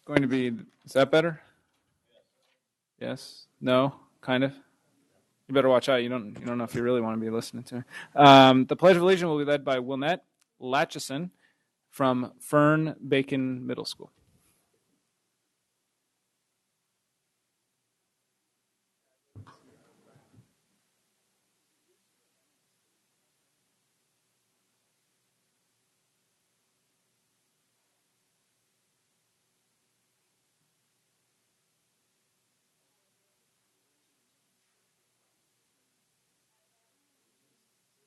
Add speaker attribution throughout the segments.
Speaker 1: going to be, is that better? Yes? No? Kind of? You better watch out. You don't know if you really want to be listening to me. The Pledge of Allegiance will be led by Wilnette Latchison from Fern Bacon Middle School.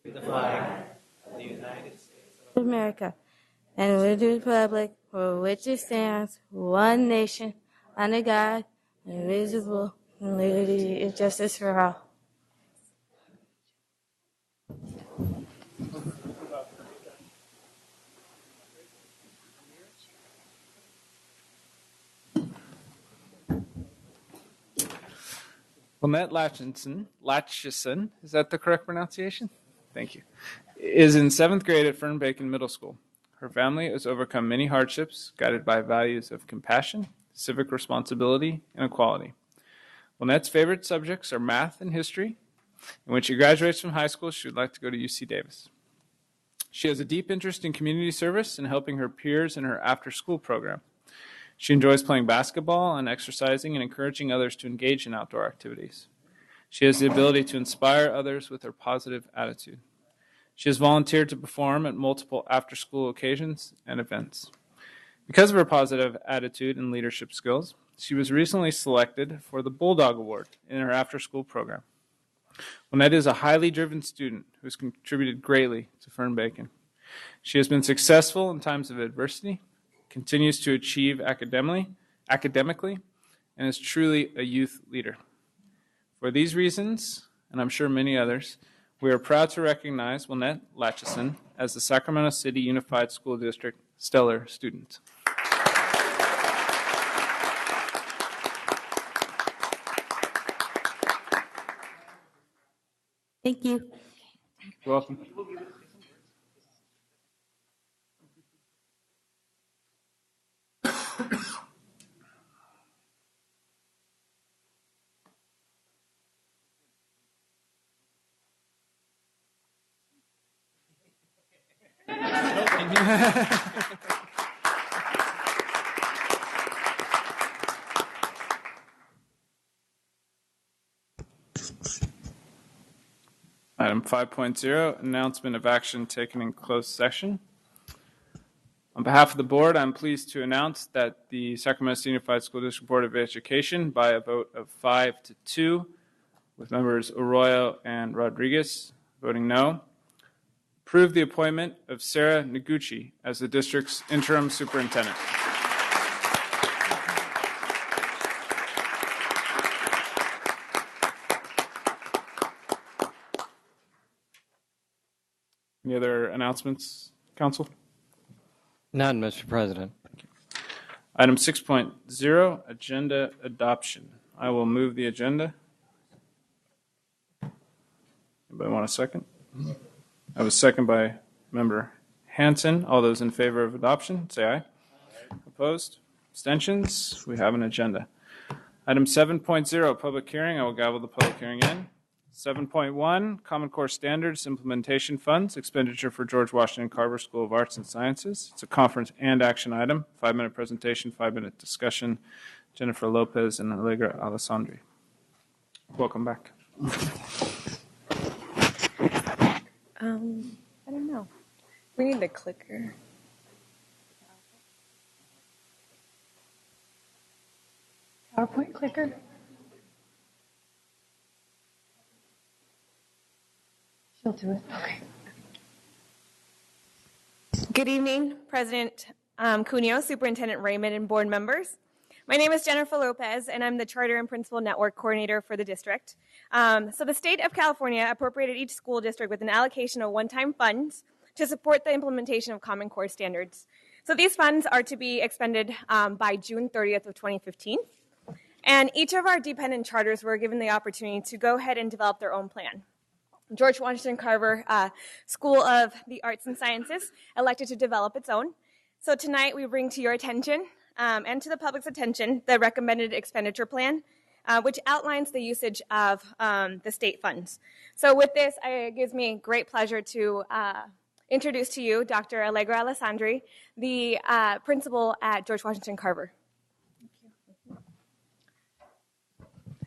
Speaker 2: The flag of the United States of America, and with the republic for which it stands, one nation, under God, indivisible, and liberty and justice for all.
Speaker 1: Lynette Latchison, is that the correct pronunciation? Thank you. Is in 7th grade at Fern Bacon Middle School. Her family has overcome many hardships, guided by values of compassion, civic responsibility, and equality. Lynette's favorite subjects are math and history, and when she graduates from high school, she would like to go to UC Davis. She has a deep interest in community service and helping her peers in her after-school program. She enjoys playing basketball and exercising and encouraging others to engage in outdoor activities. She has the ability to inspire others with her positive attitude. She has volunteered to perform at multiple after-school occasions and events. Because of her positive attitude and leadership skills, she was recently selected for the Bulldog Award in her after-school program. Lynette is a highly driven student who has contributed greatly to Fern Bacon. She has been successful in times of adversity, continues to achieve academically, and is truly a youth leader. For these reasons, and I'm sure many others, we are proud to recognize Lynette Latchison as the Sacramento City Unified School District Stellar Student.
Speaker 2: Thank you.
Speaker 1: You're welcome. Item 5.0, announcement of action taken in closed session. On behalf of the board, I'm pleased to announce that the Sacramento City Unified School District Board of Education, by a vote of 5-2, with members Arroyo and Rodriguez voting no, approved the appointment of Sarah Noguchi as the district's interim superintendent. Any other announcements, Council?
Speaker 3: None, Mr. President.
Speaker 1: Item 6.0, agenda adoption. I will move the agenda. Anybody want a second? I have a second by member Hanson. All those in favor of adoption, say aye. Opposed? Abstentions? We have an agenda. Item 7.0, public hearing. I will gavel the public hearing in. 7.1, Common Core Standards Implementation Funds, expenditure for George Washington Carver School of Arts and Sciences. It's a conference and action item. 5-minute presentation, 5-minute discussion. Jennifer Lopez and Allegra Alessandri. Welcome back.
Speaker 4: I don't know. We need a clicker. PowerPoint clicker? She'll do it. Okay. Good evening, President Cuneo, Superintendent Raymond, and board members. My name is Jennifer Lopez, and I'm the Charter and Principal Network Coordinator for the district. So the state of California appropriated each school district with an allocation of one-time funds to support the implementation of Common Core standards. So these funds are to be expended by June 30th of 2015. And each of our dependent charters were given the opportunity to go ahead and develop their own plan. George Washington Carver School of the Arts and Sciences elected to develop its own. So tonight we bring to your attention and to the public's attention the recommended expenditure plan, which outlines the usage of the state funds. So with this, it gives me great pleasure to introduce to you Dr. Allegra Alessandri, the principal at George Washington Carver.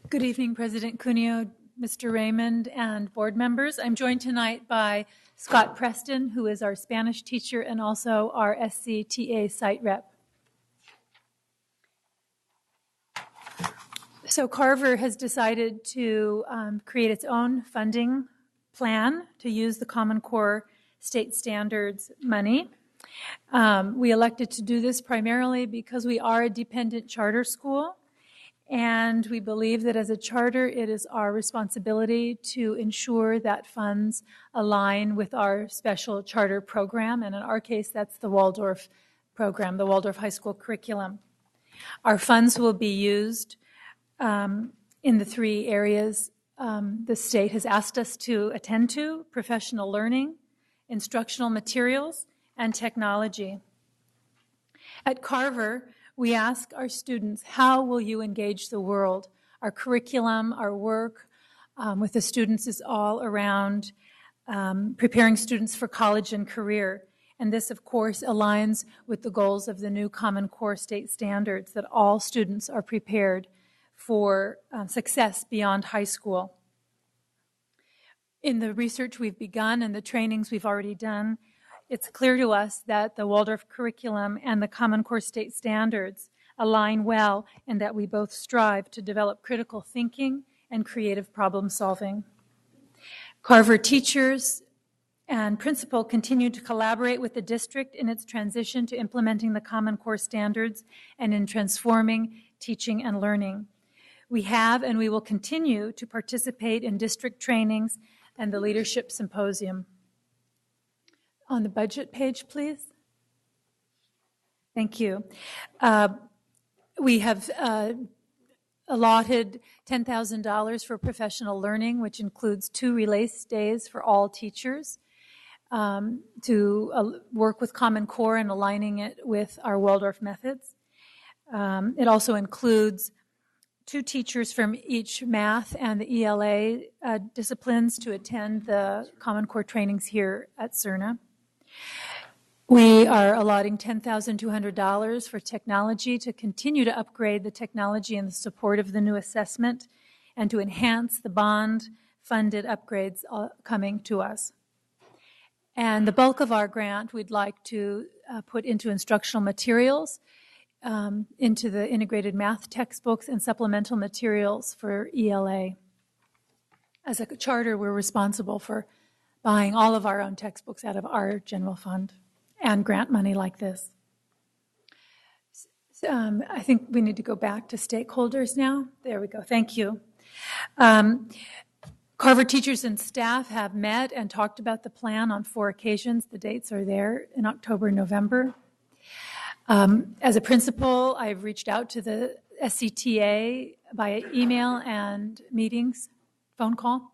Speaker 5: Good evening, President Cuneo, Mr. Raymond, and board members. I'm joined tonight by Scott Preston, who is our Spanish teacher and also our SCTA site rep. So Carver has decided to create its own funding plan to use the Common Core state standards money. We elected to do this primarily because we are a dependent charter school, and we believe that as a charter, it is our responsibility to ensure that funds align with our special charter program, and in our case, that's the Waldorf program, the Waldorf High School curriculum. Our funds will be used in the three areas the state has asked us to attend to: professional learning, instructional materials, and technology. At Carver, we ask our students, how will you engage the world? Our curriculum, our work with the students is all around preparing students for college and career. And this, of course, aligns with the goals of the new Common Core state standards, that all students are prepared for success beyond high school. In the research we've begun and the trainings we've already done, it's clear to us that the Waldorf curriculum and the Common Core state standards align well, and that we both strive to develop critical thinking and creative problem solving. Carver teachers and principal continue to collaborate with the district in its transition to implementing the Common Core standards and in transforming teaching and learning. We have and we will continue to participate in district trainings and the Leadership Symposium. On the budget page, please. Thank you. We have allotted $10,000 for professional learning, which includes 2 release days for all teachers, to work with Common Core and aligning it with our Waldorf methods. It also includes 2 teachers from each math and the ELA disciplines to attend the Common Core trainings here at CERNA. We are allotting $10,200 for technology to continue to upgrade the technology and the support of the new assessment, and to enhance the bond-funded upgrades coming to us. And the bulk of our grant we'd like to put into instructional materials, into the integrated math textbooks and supplemental materials for ELA. As a charter, we're responsible for buying all of our own textbooks out of our general fund and grant money like this. I think we need to go back to stakeholders now. There we go. Thank you. Carver teachers and staff have met and talked about the plan on 4 occasions. The dates are there in October and November. As a principal, I've reached out to the SCTA by email and meetings, phone call.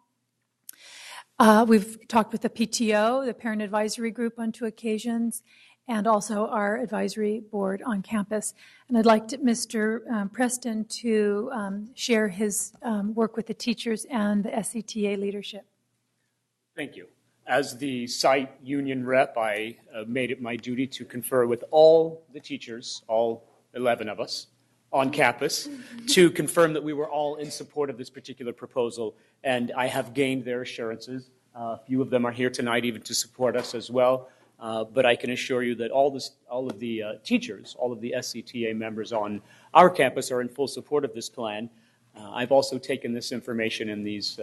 Speaker 5: We've talked with the PTO, the Parent Advisory Group, on 2 occasions, and also our advisory board on campus. And I'd like Mr. Preston to share his work with the teachers and the SCTA leadership.
Speaker 6: Thank you. As the site union rep, I made it my duty to confer with all the teachers, all 11 of us, on campus, to confirm that we were all in support of this particular proposal, and I have gained their assurances. A few of them are here tonight even to support us as well, but I can assure you that all of the teachers, all of the SCTA members on our campus are in full support of this plan. I've also taken this information and these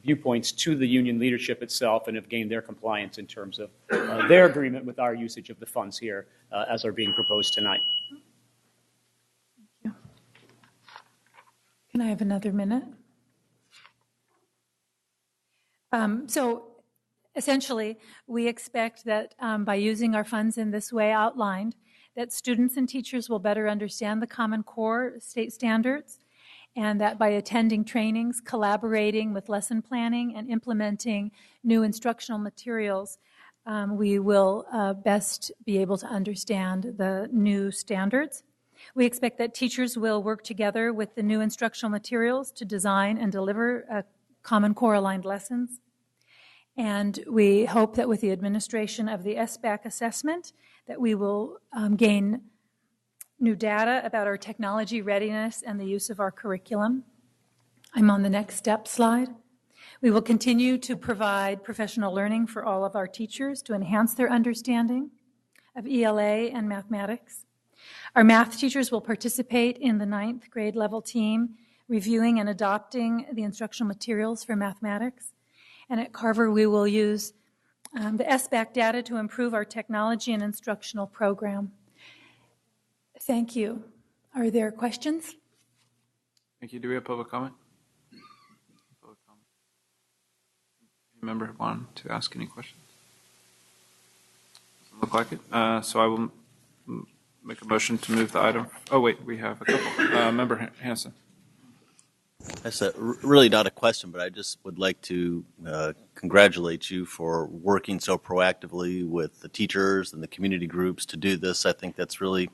Speaker 6: viewpoints to the union leadership itself and have gained their compliance in terms of their agreement with our usage of the funds here as are being proposed tonight.
Speaker 5: Thank you. Can I have another minute? So essentially, we expect that by using our funds in this way outlined, that students and teachers will better understand the Common Core state standards, and that by attending trainings, collaborating with lesson planning, and implementing new instructional materials, we will best be able to understand the new standards. We expect that teachers will work together with the new instructional materials to design and deliver Common Core aligned lessons. And we hope that with the administration of the SBAC assessment, that we will gain new data about our technology readiness and the use of our curriculum. I'm on the next step slide. We will continue to provide professional learning for all of our teachers to enhance their understanding of ELA and mathematics. Our math teachers will participate in the 9th grade level team, reviewing and adopting the instructional materials for mathematics. And at Carver, we will use the SBAC data to improve our technology and instructional program. Thank you. Are there questions?
Speaker 1: Thank you. Do we have public comment? Public comment. Any member want to ask any questions? Doesn't look like it. So I will make a motion to move the item. Oh, wait, we have a couple. Member Hanson.
Speaker 7: That's really not a question, but I just would like to congratulate you for working so proactively with the teachers and the community groups to do this. I think that's really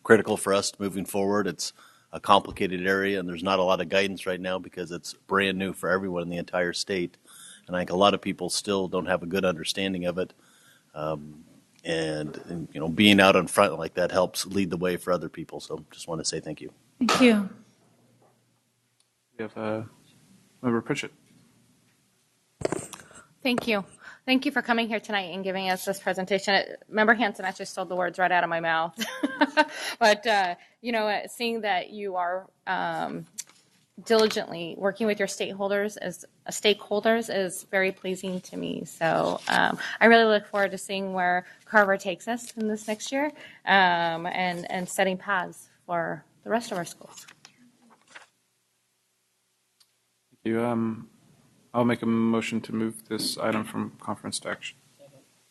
Speaker 7: critical for us moving forward. It's a complicated area, and there's not a lot of guidance right now because it's brand new for everyone in the entire state. And I think a lot of people still don't have a good understanding of it. And you know, being out in front like that helps lead the way for other people. So just want to say thank you.
Speaker 5: Thank you.
Speaker 1: We have Member Pritchett.
Speaker 8: Thank you. Thank you for coming here tonight and giving us this presentation. Member Hanson actually stole the words right out of my mouth. But, you know, seeing that you are diligently working with your stakeholders is very pleasing to me. So I really look forward to seeing where Carver takes us in this next year and setting paths for the rest of our schools.
Speaker 1: I'll make a motion to move this item from conference to action.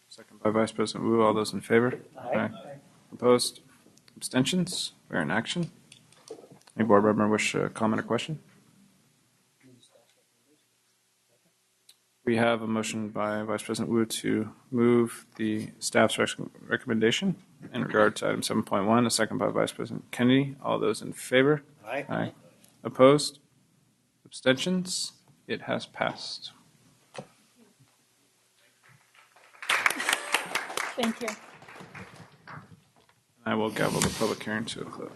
Speaker 1: Second by Vice President Wu. All those in favor? Aye. Opposed? Abstentions? We're in action. Any board member wish to comment or question? We have a motion by Vice President Wu to move the staff's recommendation in regard to item 7.1. A second by Vice President Kennedy. All those in favor?
Speaker 6: Aye.
Speaker 1: Aye. Opposed? Abstentions? It has passed.
Speaker 5: Thank you.
Speaker 1: I will gavel the public hearing to a close.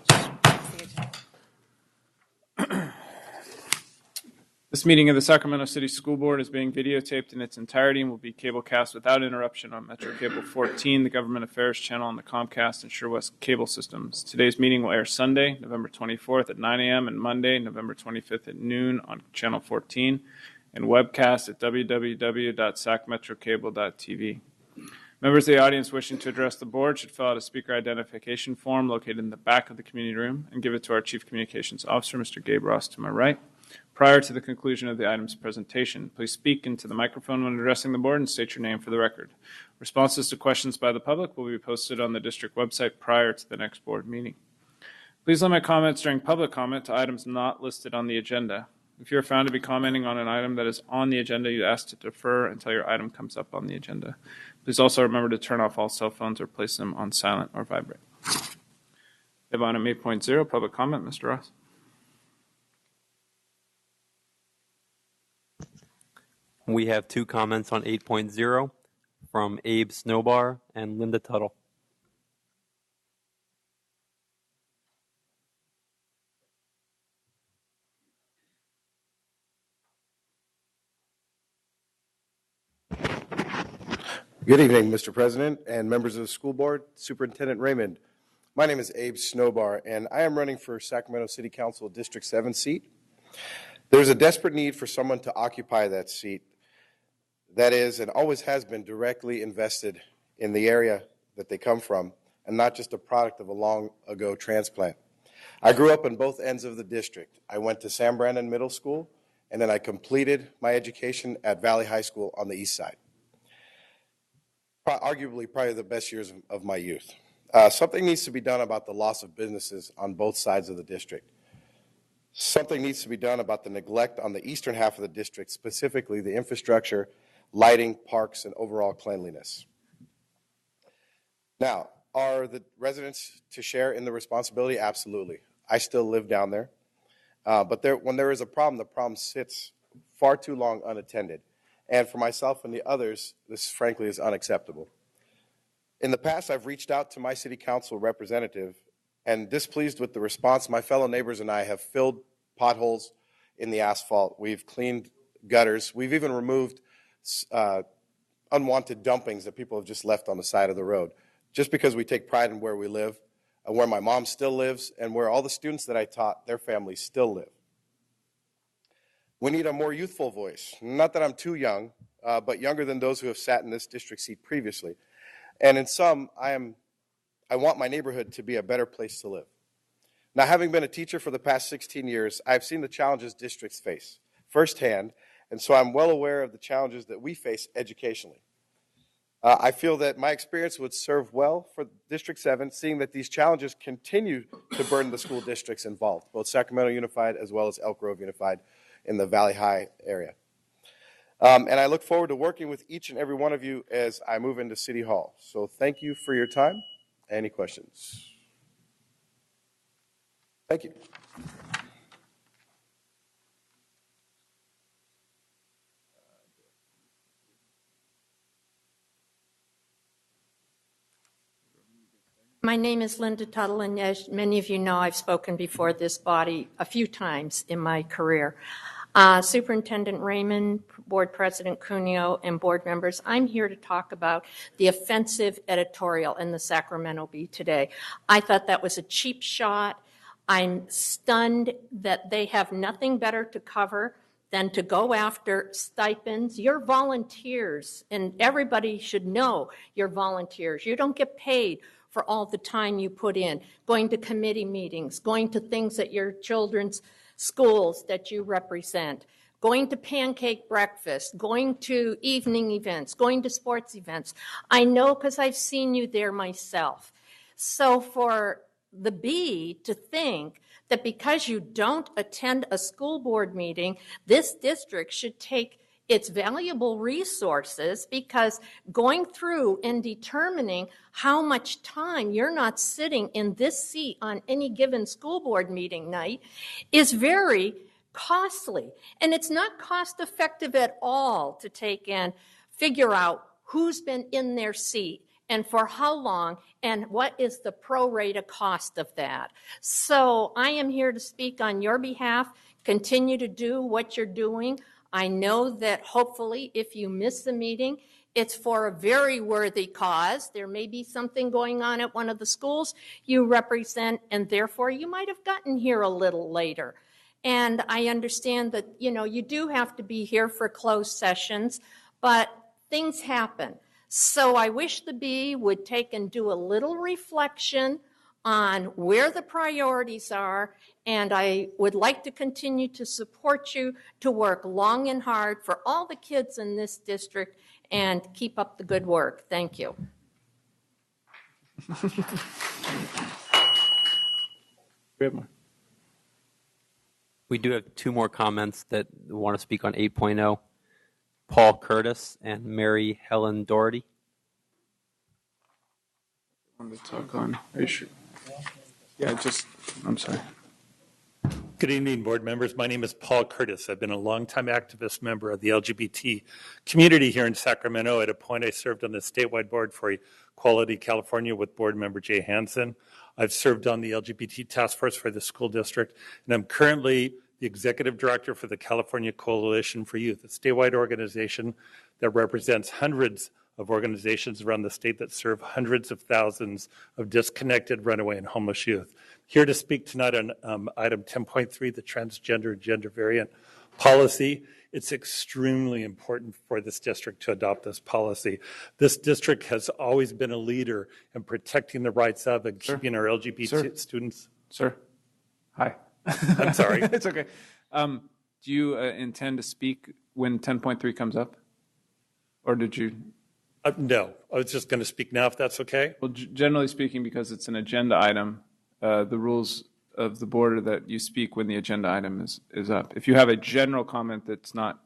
Speaker 1: This meeting of the Sacramento City School Board is being videotaped in its entirety and will be cablecast without interruption on Metro Cable 14, the Government Affairs channel on the Comcast and SureWest cable systems. Today's meeting will air Sunday, November 24th at 9 a.m. and Monday, November 25th at noon on Channel 14 and webcast at www.sacmetrocable.tv. Members of the audience wishing to address the board should fill out a speaker identification form located in the back of the community room and give it to our Chief Communications Officer, Mr. Gabe Ross, to my right. Prior to the conclusion of the item's presentation, please speak into the microphone when addressing the board and state your name for the record. Responses to questions by the public will be posted on the district website prior to the next board meeting. Please limit comments during public comment to items not listed on the agenda. If you're found to be commenting on an item that is on the agenda, you ask to defer until your item comes up on the agenda. Please also remember to turn off all cell phones or place them on silent or vibrate. We have item 8.0, public comment. Mr. Ross.
Speaker 9: We have two comments on 8.0 from Abe Snowbar and Linda Tuttle.
Speaker 10: Good evening, Mr. President and members of the school board, Superintendent Raymond. My name is Abe Snowbar, and I am running for Sacramento City Council District 7 seat. There's a desperate need for someone to occupy that seat that is and always has been directly invested in the area that they come from and not just a product of a long ago transplant. I grew up on both ends of the district. I went to Sam Brandon Middle School, and then I completed my education at Valley High School on the east side. Arguably probably the best years of my youth. Something needs to be done about the loss of businesses on both sides of the district. Something needs to be done about the neglect on the eastern half of the district, specifically the infrastructure, lighting, parks, and overall cleanliness. Now, Are the residents to share in the responsibility? Absolutely. I still live down there. But when there is a problem, the problem sits far too long unattended. And for myself and the others, this frankly is unacceptable. In the past, I've reached out to my city council representative, and displeased with the response, my fellow neighbors and I have filled potholes in the asphalt. We've cleaned gutters. We've even removed unwanted dumpings that people have just left on the side of the road, just because we take pride in where we live, where my mom still lives, and where all the students that I taught, their families still live. We need a more youthful voice. Not that I'm too young, but younger than those who have sat in this district seat previously. And in sum, I want my neighborhood to be a better place to live. Now, having been a teacher for the past 16 years, I've seen the challenges districts face firsthand, and so I'm well aware of the challenges that we face educationally. I feel that my experience would serve well for District 7, seeing that these challenges continue to burden the school districts involved, both Sacramento Unified as well as Elk Grove Unified in the Valley High area. And I look forward to working with each and every one of you as I move into City Hall. So thank you for your time. Any questions? Thank you.
Speaker 11: My name is Linda Tuttle, and as many of you know, I've spoken before this body a few times in my career. Superintendent Raymond, Board President Cuneo, and board members, I'm here to talk about the offensive editorial in the Sacramento Bee today. I thought that was a cheap shot. I'm stunned that they have nothing better to cover than to go after stipends. You're volunteers, and everybody should know you're volunteers. You don't get paid for all the time you put in, going to committee meetings, going to things at your children's schools that you represent, going to pancake breakfast, going to evening events, going to sports events. I know because I've seen you there myself. So for the Bee to think that because you don't attend a school board meeting, this district should take its valuable resources, because going through and determining how much time you're not sitting in this seat on any given school board meeting night is very costly. And it's not cost effective at all to take and figure out who's been in their seat and for how long, and what is the pro rata cost of that. So I am here to speak on your behalf. Continue to do what you're doing. I know that hopefully if you miss the meeting, it's for a very worthy cause. There may be something going on at one of the schools you represent, and therefore you might have gotten here a little later. And I understand that, you do have to be here for closed sessions, but things happen. So I wish the Bee would take and do a little reflection on where the priorities are, and I would like to continue to support you to work long and hard for all the kids in this district and keep up the good work. Thank you.
Speaker 9: We do have two more comments that want to speak on 8.0. Paul Curtis and Mary Helen Doherty.
Speaker 1: I wanted to talk on. Are you sure? Yeah, I'm sorry.
Speaker 12: Good evening, board members. My name is Paul Curtis. I've been a longtime activist member of the LGBT community here in Sacramento. At a point, I served on the statewide board for Equality California with board member Jay Hansen. I've served on the LGBT task force for the school district, and I'm currently the executive director for the California Coalition for Youth, a statewide organization that represents hundreds of organizations around the state that serve hundreds of thousands of disconnected, runaway, and homeless youth. Here to speak tonight on item 10.3, the transgender gender variant policy. It's extremely important for this district to adopt this policy. This district has always been a leader in protecting the rights of and keeping our LGBT students.
Speaker 1: Sir. Hi.
Speaker 12: I'm sorry.
Speaker 1: It's okay. Do you intend to speak when 10.3 comes up? Or did you?
Speaker 12: No, I was just going to speak now, if that's okay.
Speaker 1: Well, generally speaking, because it's an agenda item, the rules of the board are that you speak when the agenda item is up. If you have a general comment that's not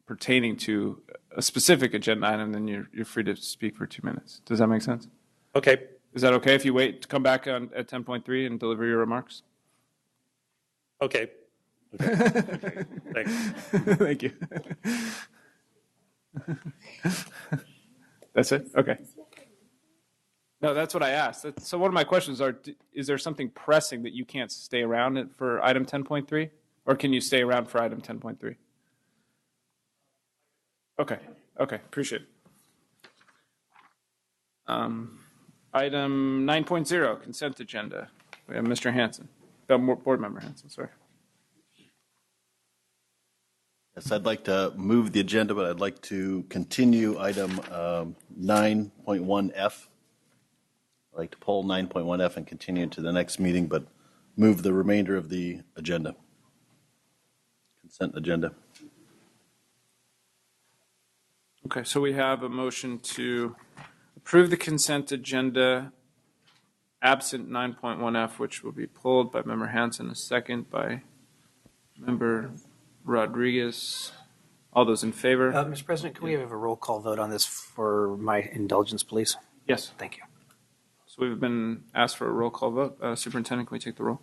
Speaker 1: pertaining to a specific agenda item, then you're free to speak for 2 minutes. Does that make sense?
Speaker 12: Okay.
Speaker 1: Is that okay if you wait to come back at 10.3 and deliver your remarks?
Speaker 12: Okay. Okay. Thanks.
Speaker 1: Thank you. That's it? Okay. No, that's what I asked. So one of my questions are, is there something pressing that you can't stay around for item 10.3? Or can you stay around for item 10.3? Okay, appreciate it. Item 9.0, consent agenda. We have Mr. Hanson, Board Member Hanson, sorry.
Speaker 7: Yes, I'd like to move the agenda, but I'd like to continue item 9.1F. I'd like to pull 9.1F and continue to the next meeting, but move the remainder of the agenda, consent agenda.
Speaker 1: Okay, so we have a motion to approve the consent agenda absent 9.1F, which will be pulled by Member Hanson, a second by Member Rodriguez. All those in favor?
Speaker 13: Mr. President, can we have a roll call vote on this for my indulgence, please?
Speaker 1: Yes.
Speaker 13: Thank you.
Speaker 1: So we've been asked for a roll call vote. Superintendent, can we take the roll?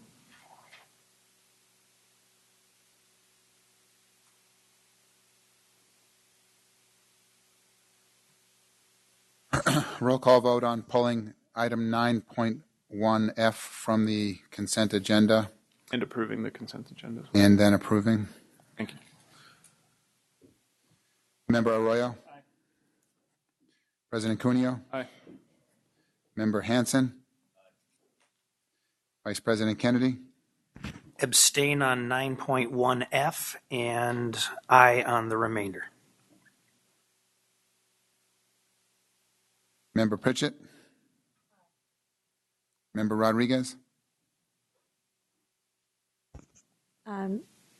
Speaker 14: Roll call vote on pulling item 9.1F from the consent agenda.
Speaker 1: And approving the consent agenda. Well.
Speaker 14: And then approving.
Speaker 1: Thank you.
Speaker 14: Member Arroyo? Aye. President Cuneo?
Speaker 1: Aye.
Speaker 14: Member Hanson? Aye. Vice President Kennedy?
Speaker 13: Abstain on 9.1F and aye on the remainder.
Speaker 14: Member Pritchett? Member Rodriguez?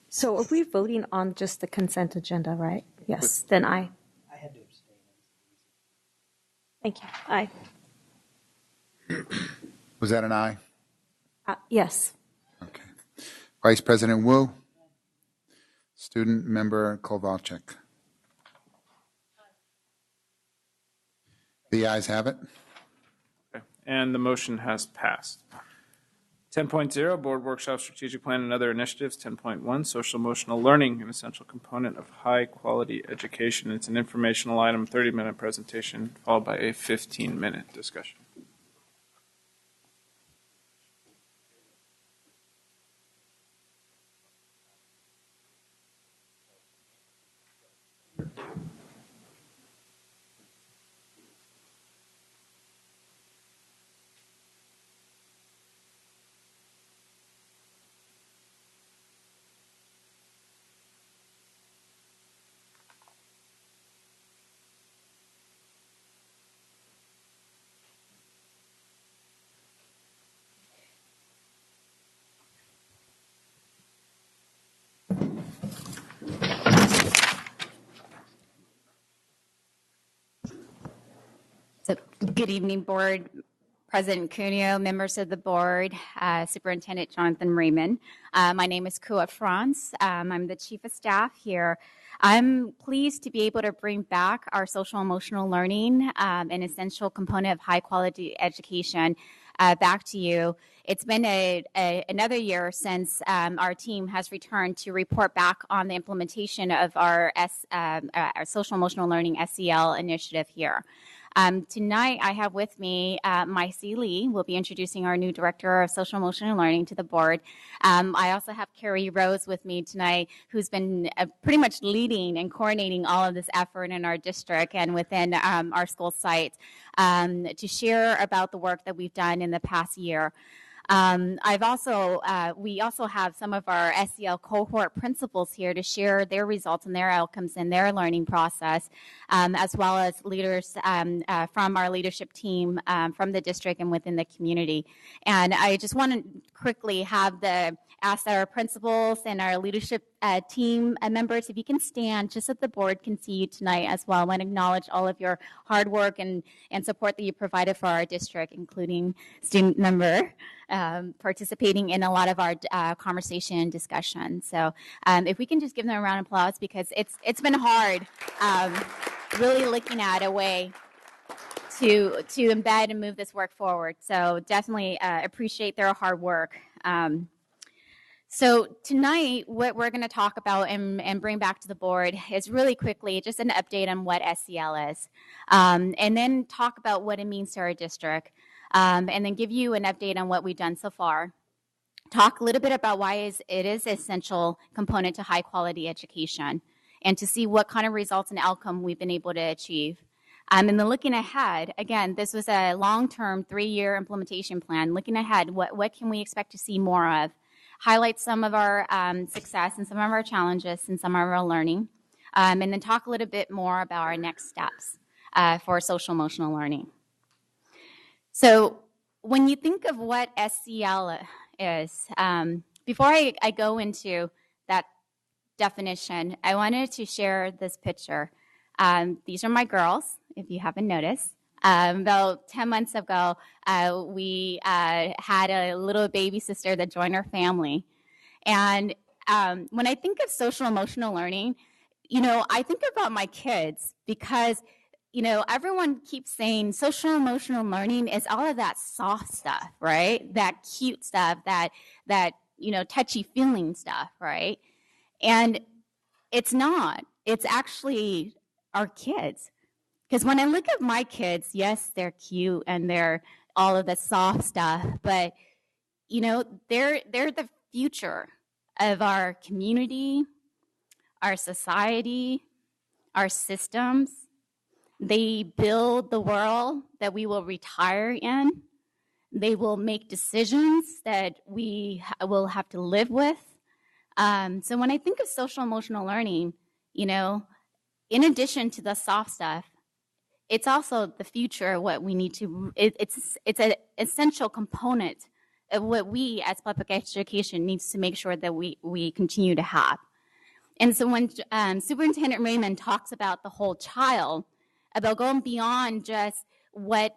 Speaker 15: So are we voting on just the consent agenda, right? Yes, then aye.
Speaker 13: I had to abstain.
Speaker 15: Thank you. Aye.
Speaker 14: Was that an aye?
Speaker 15: Yes.
Speaker 14: Okay. Vice President Wu? Student Member Kowalczyk? The ayes have it.
Speaker 1: Okay. And the motion has passed. 10.0, Board Workshop Strategic Plan and Other Initiatives. 10.1, Social Emotional Learning, an essential component of high-quality education. It's an informational item, 30-minute presentation, followed by a 15-minute discussion.
Speaker 16: So, good evening, Board President Cuneo, members of the Board, Superintendent Jonathan Raymond. My name is Kua Franz. I'm the Chief of Staff here. I'm pleased to be able to bring back our social emotional learning, an essential component of high quality education, back to you. It's been another year since our team has returned to report back on the implementation of our social emotional learning SEL initiative here. Tonight, I have with me Maisie Lee, will be introducing our new Director of Social Emotional Learning to the board. I also have Carrie Rose with me tonight, who's been pretty much leading and coordinating all of this effort in our district and within our school sites to share about the work that we've done in the past year. We also have some of our SEL cohort principals here to share their results and their outcomes in their learning process, as well as leaders from our leadership team from the district and within the community. And I just want to quickly ask our principals and our leadership team members, if you can stand just so the board can see you tonight as well. I want to acknowledge all of your hard work and support that you provided for our district, including student member participating in a lot of our conversation and discussion. So if we can just give them a round of applause, because it's been hard really looking at a way embed and move this work forward. So definitely appreciate their hard work. So tonight, what we're going to talk about and bring back to the board is really quickly just an update on what SEL is, and then talk about what it means to our district, and then give you an update on what we've done so far. Talk a little bit about why it is an essential component to high quality education, and to see what kind of results and outcome we've been able to achieve. And then looking ahead, again, this was a long-term 3-year implementation plan. Looking ahead, what can we expect to see more of? Highlight some of our success and some of our challenges and some of our learning, and then talk a little bit more about our next steps for social emotional learning. So when you think of what SEL is, before I go into that definition, I wanted to share this picture. These are my girls, if you haven't noticed. About 10 months ago, we had a little baby sister that joined our family. And when I think of social emotional learning, I think about my kids because, everyone keeps saying social emotional learning is all of that soft stuff, right? That cute stuff, that touchy feeling stuff, right? And it's not. It's actually our kids. Because when I look at my kids, yes, they're cute and they're all of the soft stuff, but they're the future of our community, our society, our systems. They build the world that we will retire in. They will make decisions that we will have to live with. So when I think of social emotional learning, in addition to the soft stuff, it's also the future of what we need to, it's an essential component of what we as public education needs to make sure that we continue to have. And so when Superintendent Raymond talks about the whole child, about going beyond just what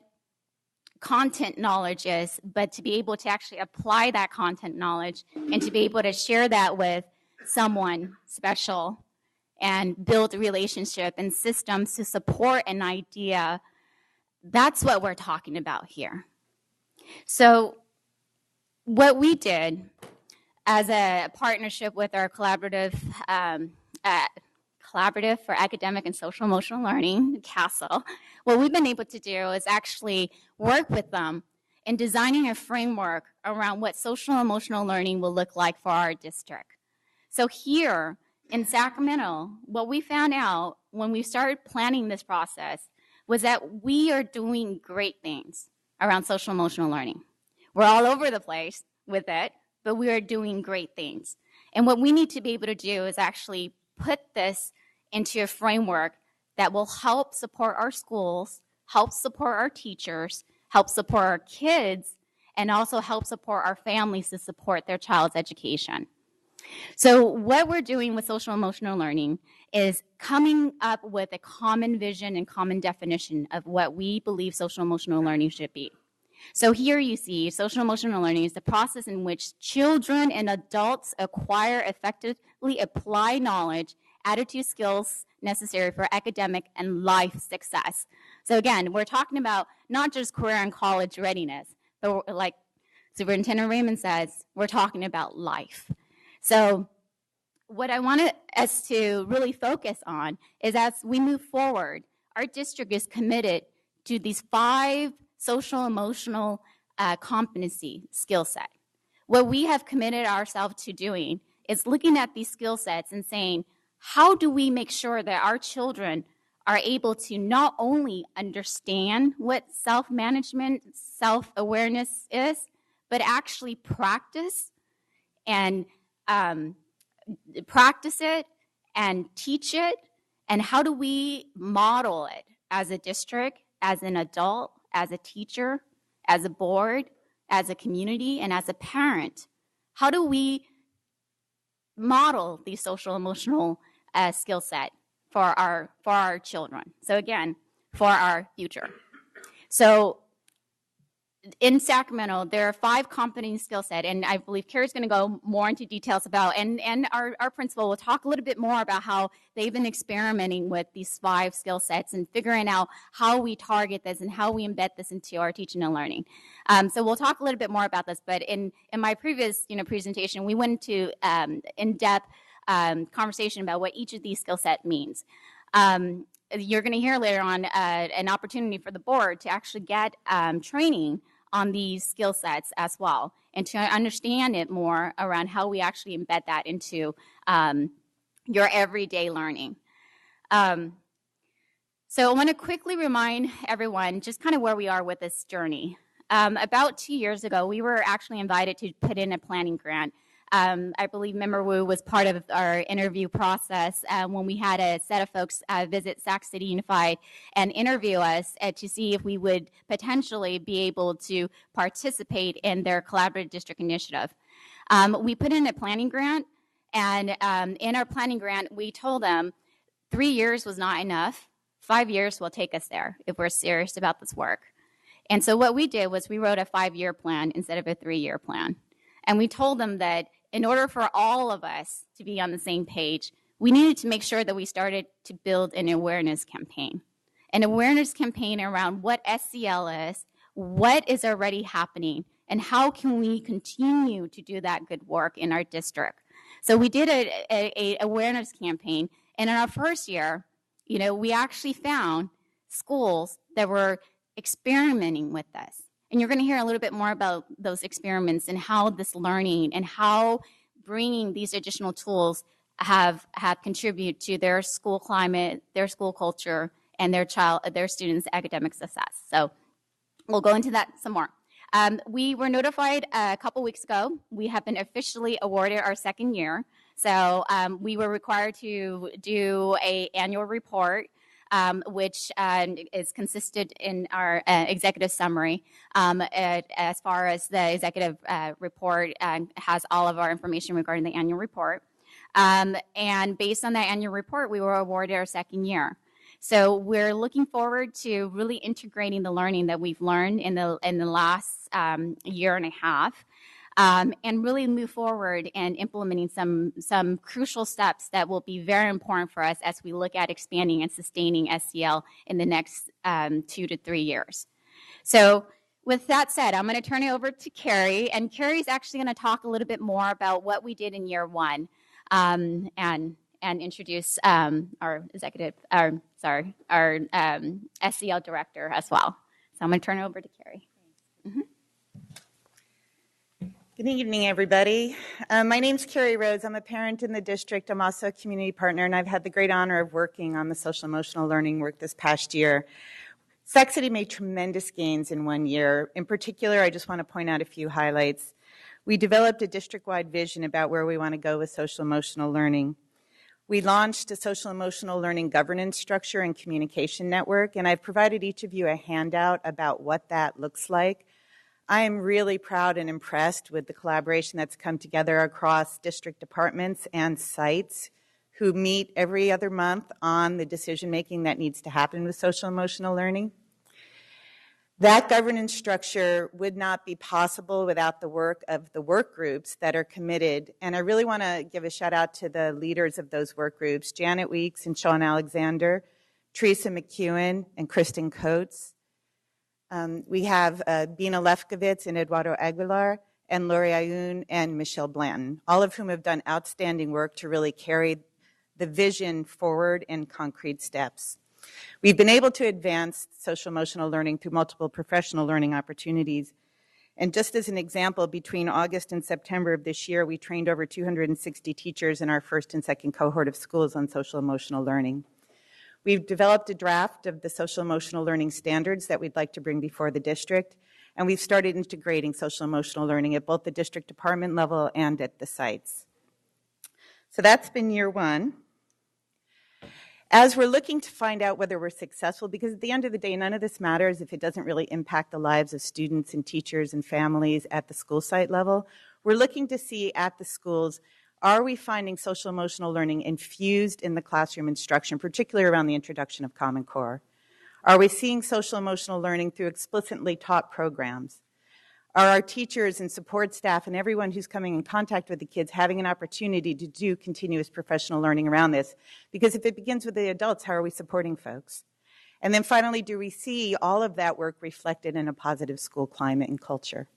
Speaker 16: content knowledge is, but to be able to actually apply that content knowledge and to be able to share that with someone special and build a relationship and systems to support an idea, that's what we're talking about here. So what we did as a partnership with our Collaborative for Academic and Social Emotional Learning, CASEL, what we've been able to do is actually work with them in designing a framework around what social emotional learning will look like for our district. So here, in Sacramento, what we found out when we started planning this process was that we are doing great things around social emotional learning. We're all over the place with it, but we are doing great things. And what we need to be able to do is actually put this into a framework that will help support our schools, help support our teachers, help support our kids, and also help support our families to support their child's education. So what we're doing with social emotional learning is coming up with a common vision and common definition of what we believe social emotional learning should be. So here you see social emotional learning is the process in which children and adults acquire, effectively apply knowledge, attitude skills necessary for academic and life success. So again, we're talking about not just career and college readiness, but like Superintendent Raymond says, we're talking about life. So what I want us to really focus on is as we move forward, our district is committed to these 5 social emotional competency skill set. What we have committed ourselves to doing is looking at these skill sets and saying, how do we make sure that our children are able to not only understand what self-management, self-awareness is, but actually practice it and teach it, and how do we model it as a district, as an adult, as a teacher, as a board, as a community, and as a parent? How do we model these social emotional skill set for our children? So again, for our future. So in Sacramento, there are 5 competing skill set, and I believe Carrie's going to go more into details about, and our principal will talk a little bit more about how they've been experimenting with these 5 skill sets and figuring out how we target this and how we embed this into our teaching and learning. So we'll talk a little bit more about this, but in my previous presentation, we went into in-depth conversation about what each of these skill set means. You're going to hear later on an opportunity for the board to actually get training on these skill sets as well, and to understand it more around how we actually embed that into your everyday learning. So I want to quickly remind everyone just kind of where we are with this journey. About 2 years ago, we were actually invited to put in a planning grant. I believe Member Wu was part of our interview process when we had a set of folks visit Sac City Unified and interview us to see if we would potentially be able to participate in their collaborative district initiative. We put in a planning grant, and in our planning grant, we told them 3 years was not enough. 5 years will take us there if we're serious about this work. And so what we did was we wrote a 5-year plan instead of a 3-year plan. And we told them that in order for all of us to be on the same page, we needed to make sure that we started to build an awareness campaign. An awareness campaign around what SEL is, what is already happening, and how can we continue to do that good work in our district. So we did a awareness campaign, and in our first year, we actually found schools that were experimenting with this. And you're going to hear a little bit more about those experiments and how this learning and how bringing these additional tools have contributed to their school climate, their school culture, and their students' academic success. So we'll go into that some more. We were notified a couple weeks ago. We have been officially awarded our 2nd year. So we were required to do an annual report, which is consisted in our executive summary. As far as the executive report has all of our information regarding the annual report. And based on that annual report, we were awarded our 2nd year. So we're looking forward to really integrating the learning that we've learned in the last year and a half. And really move forward and implementing some crucial steps that will be very important for us as we look at expanding and sustaining SEL in the next 2 to 3 years. So with that said, I'm going to turn it over to Carrie, and Carrie's actually going to talk a little bit more about what we did in year 1 and introduce our SEL director as well. So I'm going to turn it over to Carrie. Mm-hmm.
Speaker 17: Good evening, everybody. My name's Carrie Rhodes. I'm a parent in the district. I'm also a community partner, and I've had the great honor of working on the social emotional learning work this past year. Sac City made tremendous gains in 1 year. In particular, I just want to point out a few highlights. We developed a district-wide vision about where we want to go with social emotional learning. We launched a social emotional learning governance structure and communication network, and I've provided each of you a handout about what that looks like. I am really proud and impressed with the collaboration that's come together across district departments and sites who meet every other month on the decision-making that needs to happen with social emotional learning. That governance structure would not be possible without the work of the work groups that are committed. And I really want to give a shout out to the leaders of those work groups, Janet Weeks and Sean Alexander, Teresa McEwen and Kristen Coates. We have Bina Lefkowitz and Eduardo Aguilar, and Lori Ayun and Michelle Blanton, all of whom have done outstanding work to really carry the vision forward in concrete steps. We've been able to advance social emotional learning through multiple professional learning opportunities. And just as an example, between August and September of this year, we trained over 260 teachers in our 1st and 2nd cohort of schools on social emotional learning. We've developed a draft of the social emotional learning standards that we'd like to bring before the district, and we've started integrating social emotional learning at both the district department level and at the sites. So that's been year 1. As we're looking to find out whether we're successful, because at the end of the day, none of this matters if it doesn't really impact the lives of students and teachers and families at the school site level, we're looking to see at the schools, are we finding social emotional learning infused in the classroom instruction, particularly around the introduction of Common Core? Are we seeing social emotional learning through explicitly taught programs? Are our teachers and support staff and everyone who's coming in contact with the kids having an opportunity to do continuous professional learning around this? Because if it begins with the adults, how are we supporting folks? And then finally, do we see all of that work reflected in a positive school climate and culture?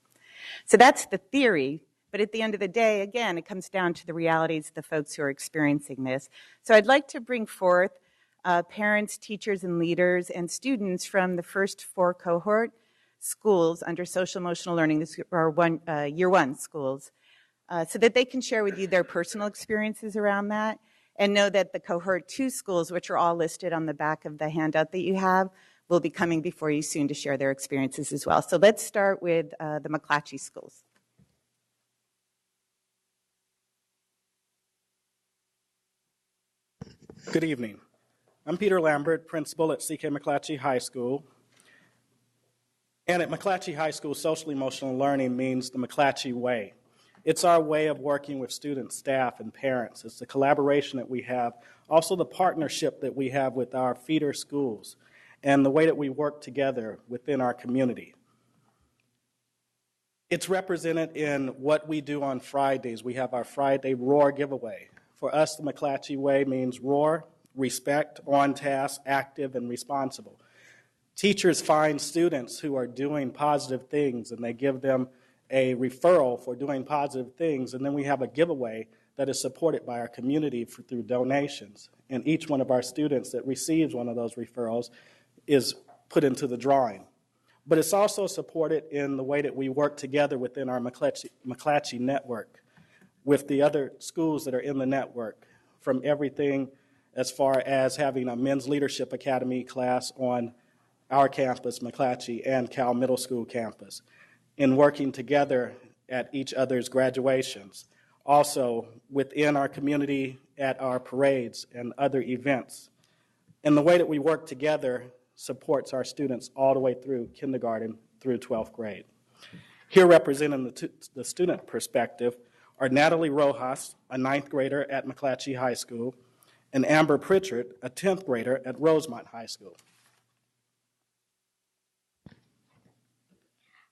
Speaker 17: So that's the theory, but at the end of the day, again, it comes down to the realities of the folks who are experiencing this. So I'd like to bring forth parents, teachers, and leaders and students from the first 4 cohort schools under social emotional learning, this are year 1 schools, so that they can share with you their personal experiences around that, and know that the cohort 2 schools, which are all listed on the back of the handout that you have, will be coming before you soon to share their experiences as well. So let's start with the McClatchy schools.
Speaker 18: Good evening. I'm Peter Lambert, principal at C.K. McClatchy High School. And at McClatchy High School, social emotional learning means the McClatchy way. It's our way of working with students, staff, and parents. It's the collaboration that we have, also the partnership that we have with our feeder schools, and the way that we work together within our community. It's represented in what we do on Fridays. We have our Friday Roar giveaway. For us, the McClatchy way means roar, respect, on task, active, and responsible. Teachers find students who are doing positive things, and they give them a referral for doing positive things, and then we have a giveaway that is supported by our community through donations. And each one of our students that receives one of those referrals is put into the drawing. But it's also supported in the way that we work together within our McClatchy network with the other schools that are in the network, from everything as far as having a Men's Leadership Academy class on our campus, McClatchy, and Cal Middle School campus, in working together at each other's graduations. Also, within our community, at our parades and other events. And the way that we work together supports our students all the way through kindergarten through 12th grade. Here representing the student perspective are Natalie Rojas, a 9th grader at McClatchy High School, and Amber Pritchard, a 10th grader at Rosemont High School.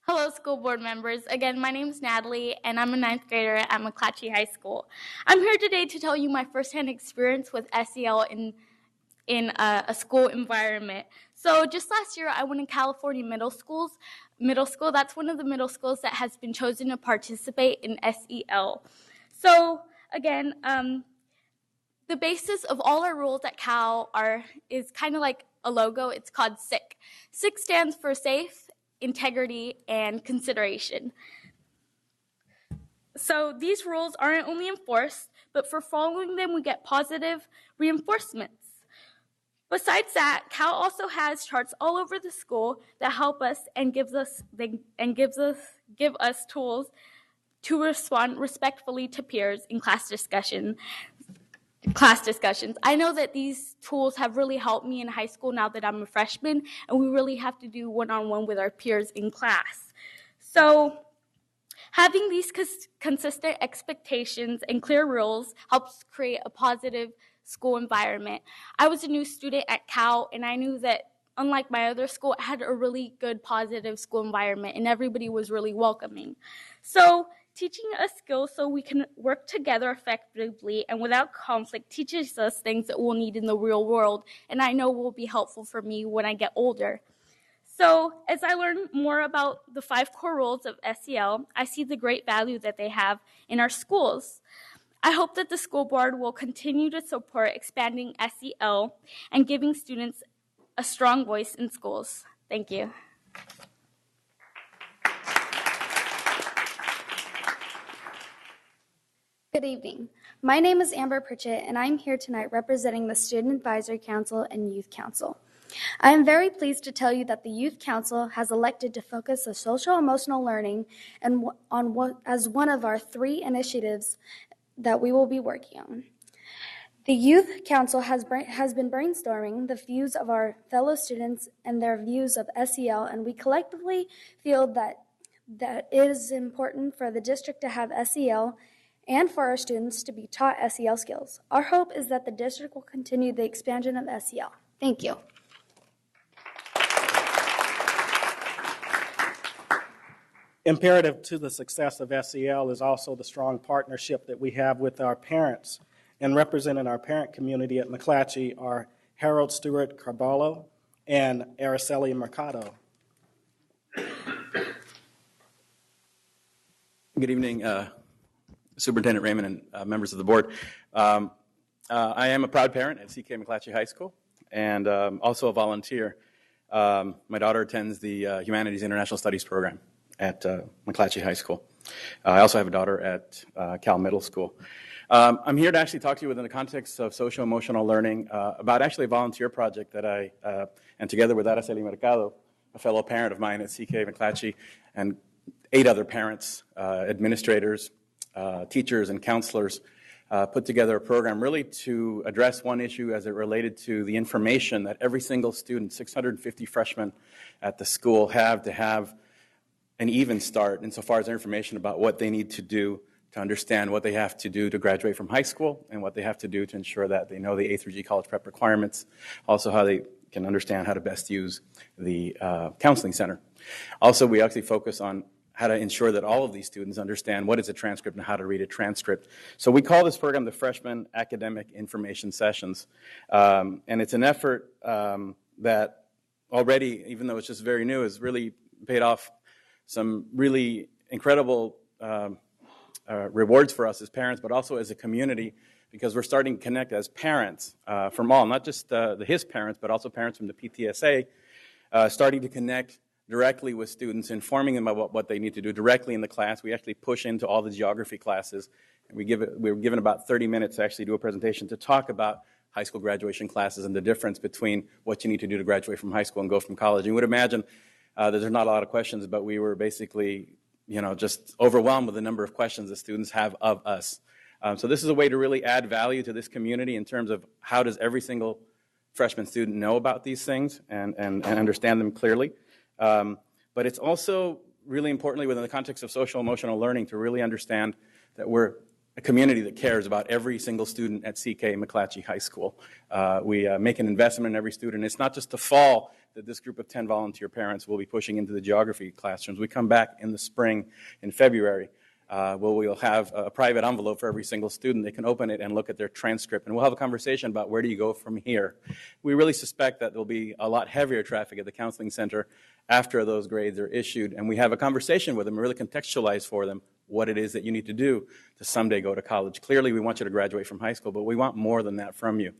Speaker 19: Hello, school board members. Again, my name is Natalie, and I'm a 9th grader at McClatchy High School. I'm here today to tell you my firsthand experience with SEL in a school environment. So just last year, I went to California Middle School. That's one of the middle schools that has been chosen to participate in SEL. So again, the basis of all our rules at Cal is kind of like a logo. It's called SICK. SICK stands for safe, integrity, and consideration. So these rules aren't only enforced, but for following them, we get positive reinforcements. Besides that, Cal also has charts all over the school that help us and give us tools to respond respectfully to peers in class discussions. I know that these tools have really helped me in high school now that I'm a freshman, and we really have to do one-on-one with our peers in class. So having these consistent expectations and clear rules helps create a positive school environment. I was a new student at Cal, and I knew that unlike my other school, I had a really good positive school environment, and everybody was really welcoming. So teaching us skills so we can work together effectively and without conflict teaches us things that we'll need in the real world, and I know will be helpful for me when I get older. So as I learn more about the 5 core rules of SEL, I see the great value that they have in our schools. I hope that the school board will continue to support expanding SEL and giving students a strong voice in schools. Thank you.
Speaker 20: Good evening. My name is Amber Pritchett, and I'm here tonight representing the Student Advisory Council and Youth Council. I am very pleased to tell you that the Youth Council has elected to focus on social emotional learning as one of our 3 initiatives that we will be working on. The Youth Council has been brainstorming the views of our fellow students and their views of SEL, and we collectively feel that it is important for the district to have SEL and for our students to be taught SEL skills. Our hope is that the district will continue the expansion of SEL. Thank you.
Speaker 18: Imperative to the success of SEL is also the strong partnership that we have with our parents. And representing our parent community at McClatchy are Harold Stewart Carballo and Araceli Mercado.
Speaker 21: Good evening, Superintendent Raymond and members of the board. I am a proud parent at CK McClatchy High School and also a volunteer. My daughter attends the Humanities International Studies program at McClatchy High School. I also have a daughter at Cal Middle School. I'm here to actually talk to you within the context of social-emotional learning about actually a volunteer project that I, and together with Araceli Mercado, a fellow parent of mine at CK McClatchy, and 8 other parents, administrators, teachers, and counselors, put together a program really to address one issue as it related to the information that every single student, 650 freshmen at the school, have to have an even start insofar as their information about what they need to do to understand what they have to do to graduate from high school and what they have to do to ensure that they know the A through G college prep requirements, also how they can understand how to best use the counseling center. Also, we actually focus on how to ensure that all of these students understand what is a transcript and how to read a transcript. So we call this program the Freshman Academic Information Sessions. And it's an effort that already, even though it's just very new, has really paid off some really incredible rewards for us as parents, but also as a community, because we're starting to connect as parents from all, not just his parents, but also parents from the PTSA, starting to connect directly with students, informing them about what they need to do directly in the class. We actually push into all the geography classes. And we're given about 30 minutes to actually do a presentation to talk about high school graduation classes and the difference between what you need to do to graduate from high school and go from college. You would imagine that there's not a lot of questions, but we were basically, just overwhelmed with the number of questions the students have of us. So this is a way to really add value to this community in terms of how does every single freshman student know about these things and understand them clearly. But it's also really importantly within the context of social emotional learning to really understand that we're a community that cares about every single student at CK McClatchy High School. We make an investment in every student. It's not just the fall that this group of 10 volunteer parents will be pushing into the geography classrooms. We come back in the spring, in February, where we'll have a private envelope for every single student. They can open it and look at their transcript, and we'll have a conversation about where do you go from here. We really suspect that there'll be a lot heavier traffic at the counseling center after those grades are issued, and we have a conversation with them, really contextualize for them what it is that you need to do to someday go to college. Clearly, we want you to graduate from high school, but we want more than that from you.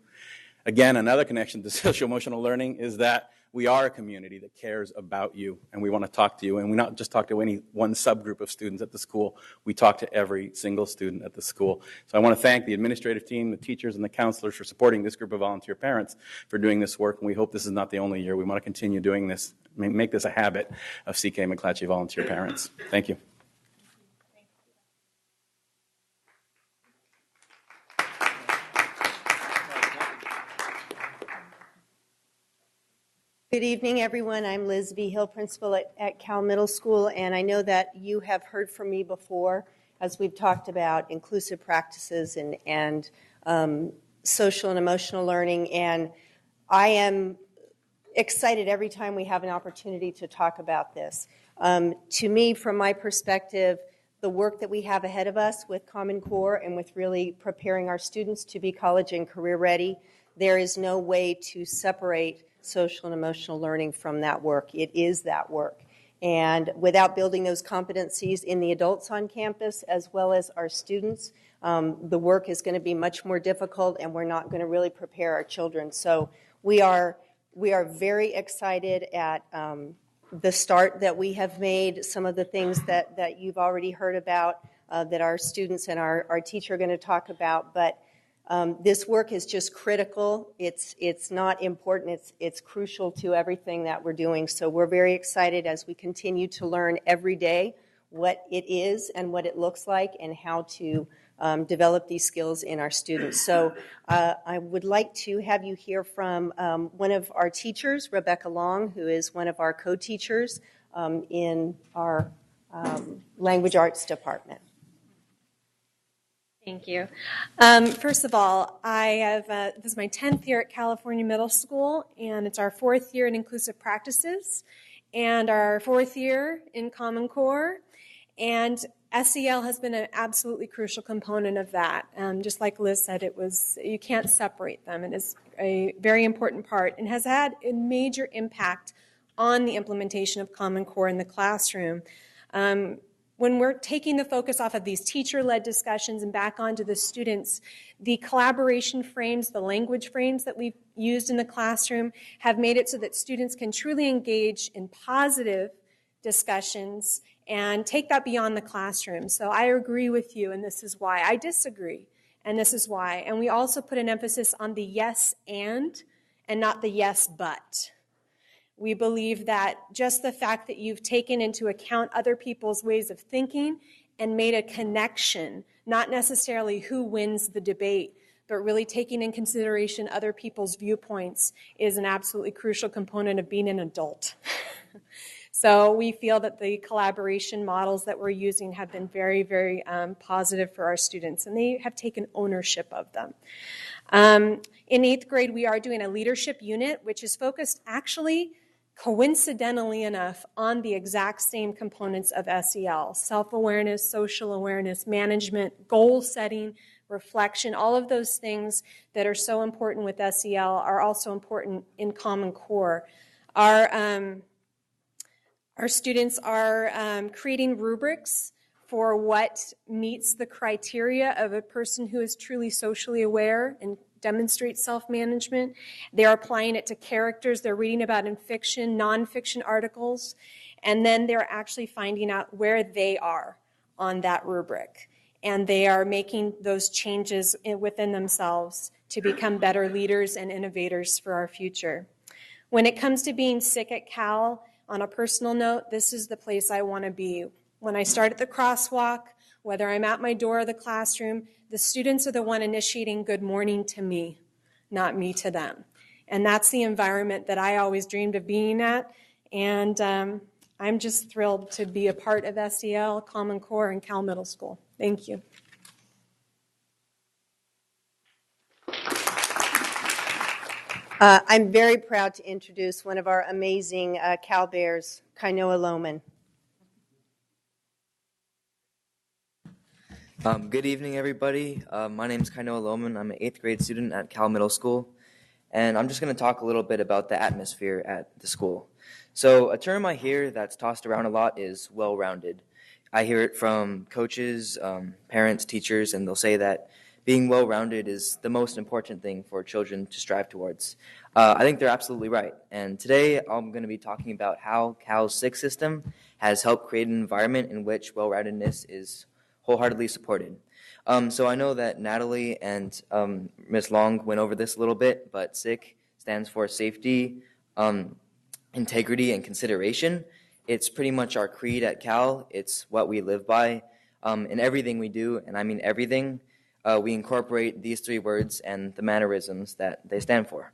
Speaker 21: Again, another connection to social-emotional learning is that we are a community that cares about you, and we want to talk to you. And we not just talk to any one subgroup of students at the school. We talk to every single student at the school. So I want to thank the administrative team, the teachers, and the counselors for supporting this group of volunteer parents for doing this work. And we hope this is not the only year. We want to continue doing this, make this a habit of CK McClatchy volunteer parents. Thank you.
Speaker 22: Good evening, everyone. I'm Liz V. Hill, principal at Cal Middle School, and I know that you have heard from me before as we've talked about inclusive practices and social and emotional learning, and I am excited every time we have an opportunity to talk about this. To me, from my perspective, the work that we have ahead of us with Common Core and with really preparing our students to be college and career ready, there is no way to separate social and emotional learning from that work. It is that work. And without building those competencies in the adults on campus as well as our students, the work is going to be much more difficult and we're not going to really prepare our children. So we are very excited at the start that we have made, some of the things that you've already heard about, that our students and our teacher are going to talk about, but this work is just critical. It's not important. It's crucial to everything that we're doing. So we're very excited as we continue to learn every day what it is and what it looks like and how to develop these skills in our students. So I would like to have you hear from one of our teachers, Rebecca Long, who is one of our co-teachers in our language arts department.
Speaker 23: Thank you. First of all, I have, this is my 10th year at California Middle School, and it's our 4th year in inclusive practices and our 4th year in Common Core. And SEL has been an absolutely crucial component of that. Just like Liz said, you can't separate them. It is a very important part and has had a major impact on the implementation of Common Core in the classroom. When we're taking the focus off of these teacher-led discussions and back onto the students, the collaboration frames, the language frames that we've used in the classroom have made it so that students can truly engage in positive discussions and take that beyond the classroom. So I agree with you, and this is why. I disagree, and this is why. And we also put an emphasis on the yes and not the yes but. We believe that just the fact that you've taken into account other people's ways of thinking and made a connection, not necessarily who wins the debate, but really taking in consideration other people's viewpoints is an absolutely crucial component of being an adult. So we feel that the collaboration models that we're using have been very, very positive for our students, and they have taken ownership of them. In 8th grade, we are doing a leadership unit, which is focused actually, coincidentally enough, on the exact same components of SEL: self-awareness, social awareness, management, goal setting, reflection. All of those things that are so important with SEL are also important in Common Core. Our students are creating rubrics for what meets the criteria of a person who is truly socially aware and demonstrates self-management. They are applying it to characters they're reading about in fiction, nonfiction articles, and then they're actually finding out where they are on that rubric. And they are making those changes within themselves to become better leaders and innovators for our future. When it comes to being sick at Cal, on a personal note, this is the place I want to be. When I start at the crosswalk, whether I'm at my door or the classroom, the students are the one initiating good morning to me, not me to them. And that's the environment that I always dreamed of being at. And I'm just thrilled to be a part of SEL, Common Core, and Cal Middle School. Thank you.
Speaker 22: I'm very proud to introduce one of our amazing Cal Bears, Kainoa Lohman.
Speaker 2: Good evening, everybody. My name is Kainoa Lohman. I'm an 8th grade student at Cal Middle School, and I'm just going to talk a little bit about the atmosphere at the school. So a term I hear that's tossed around a lot is well-rounded. I hear it from coaches, parents, teachers, and they'll say that being well-rounded is the most important thing for children to strive towards. I think they're absolutely right. And today I'm going to be talking about how Cal's SIG system has helped create an environment in which well-roundedness is wholeheartedly supported. So I know that Natalie and Ms. Long went over this a little bit, but SIC stands for safety, integrity, and consideration. It's pretty much our creed at Cal. It's what we live by. In everything we do, and I mean everything, we incorporate these three words and the mannerisms that they stand for.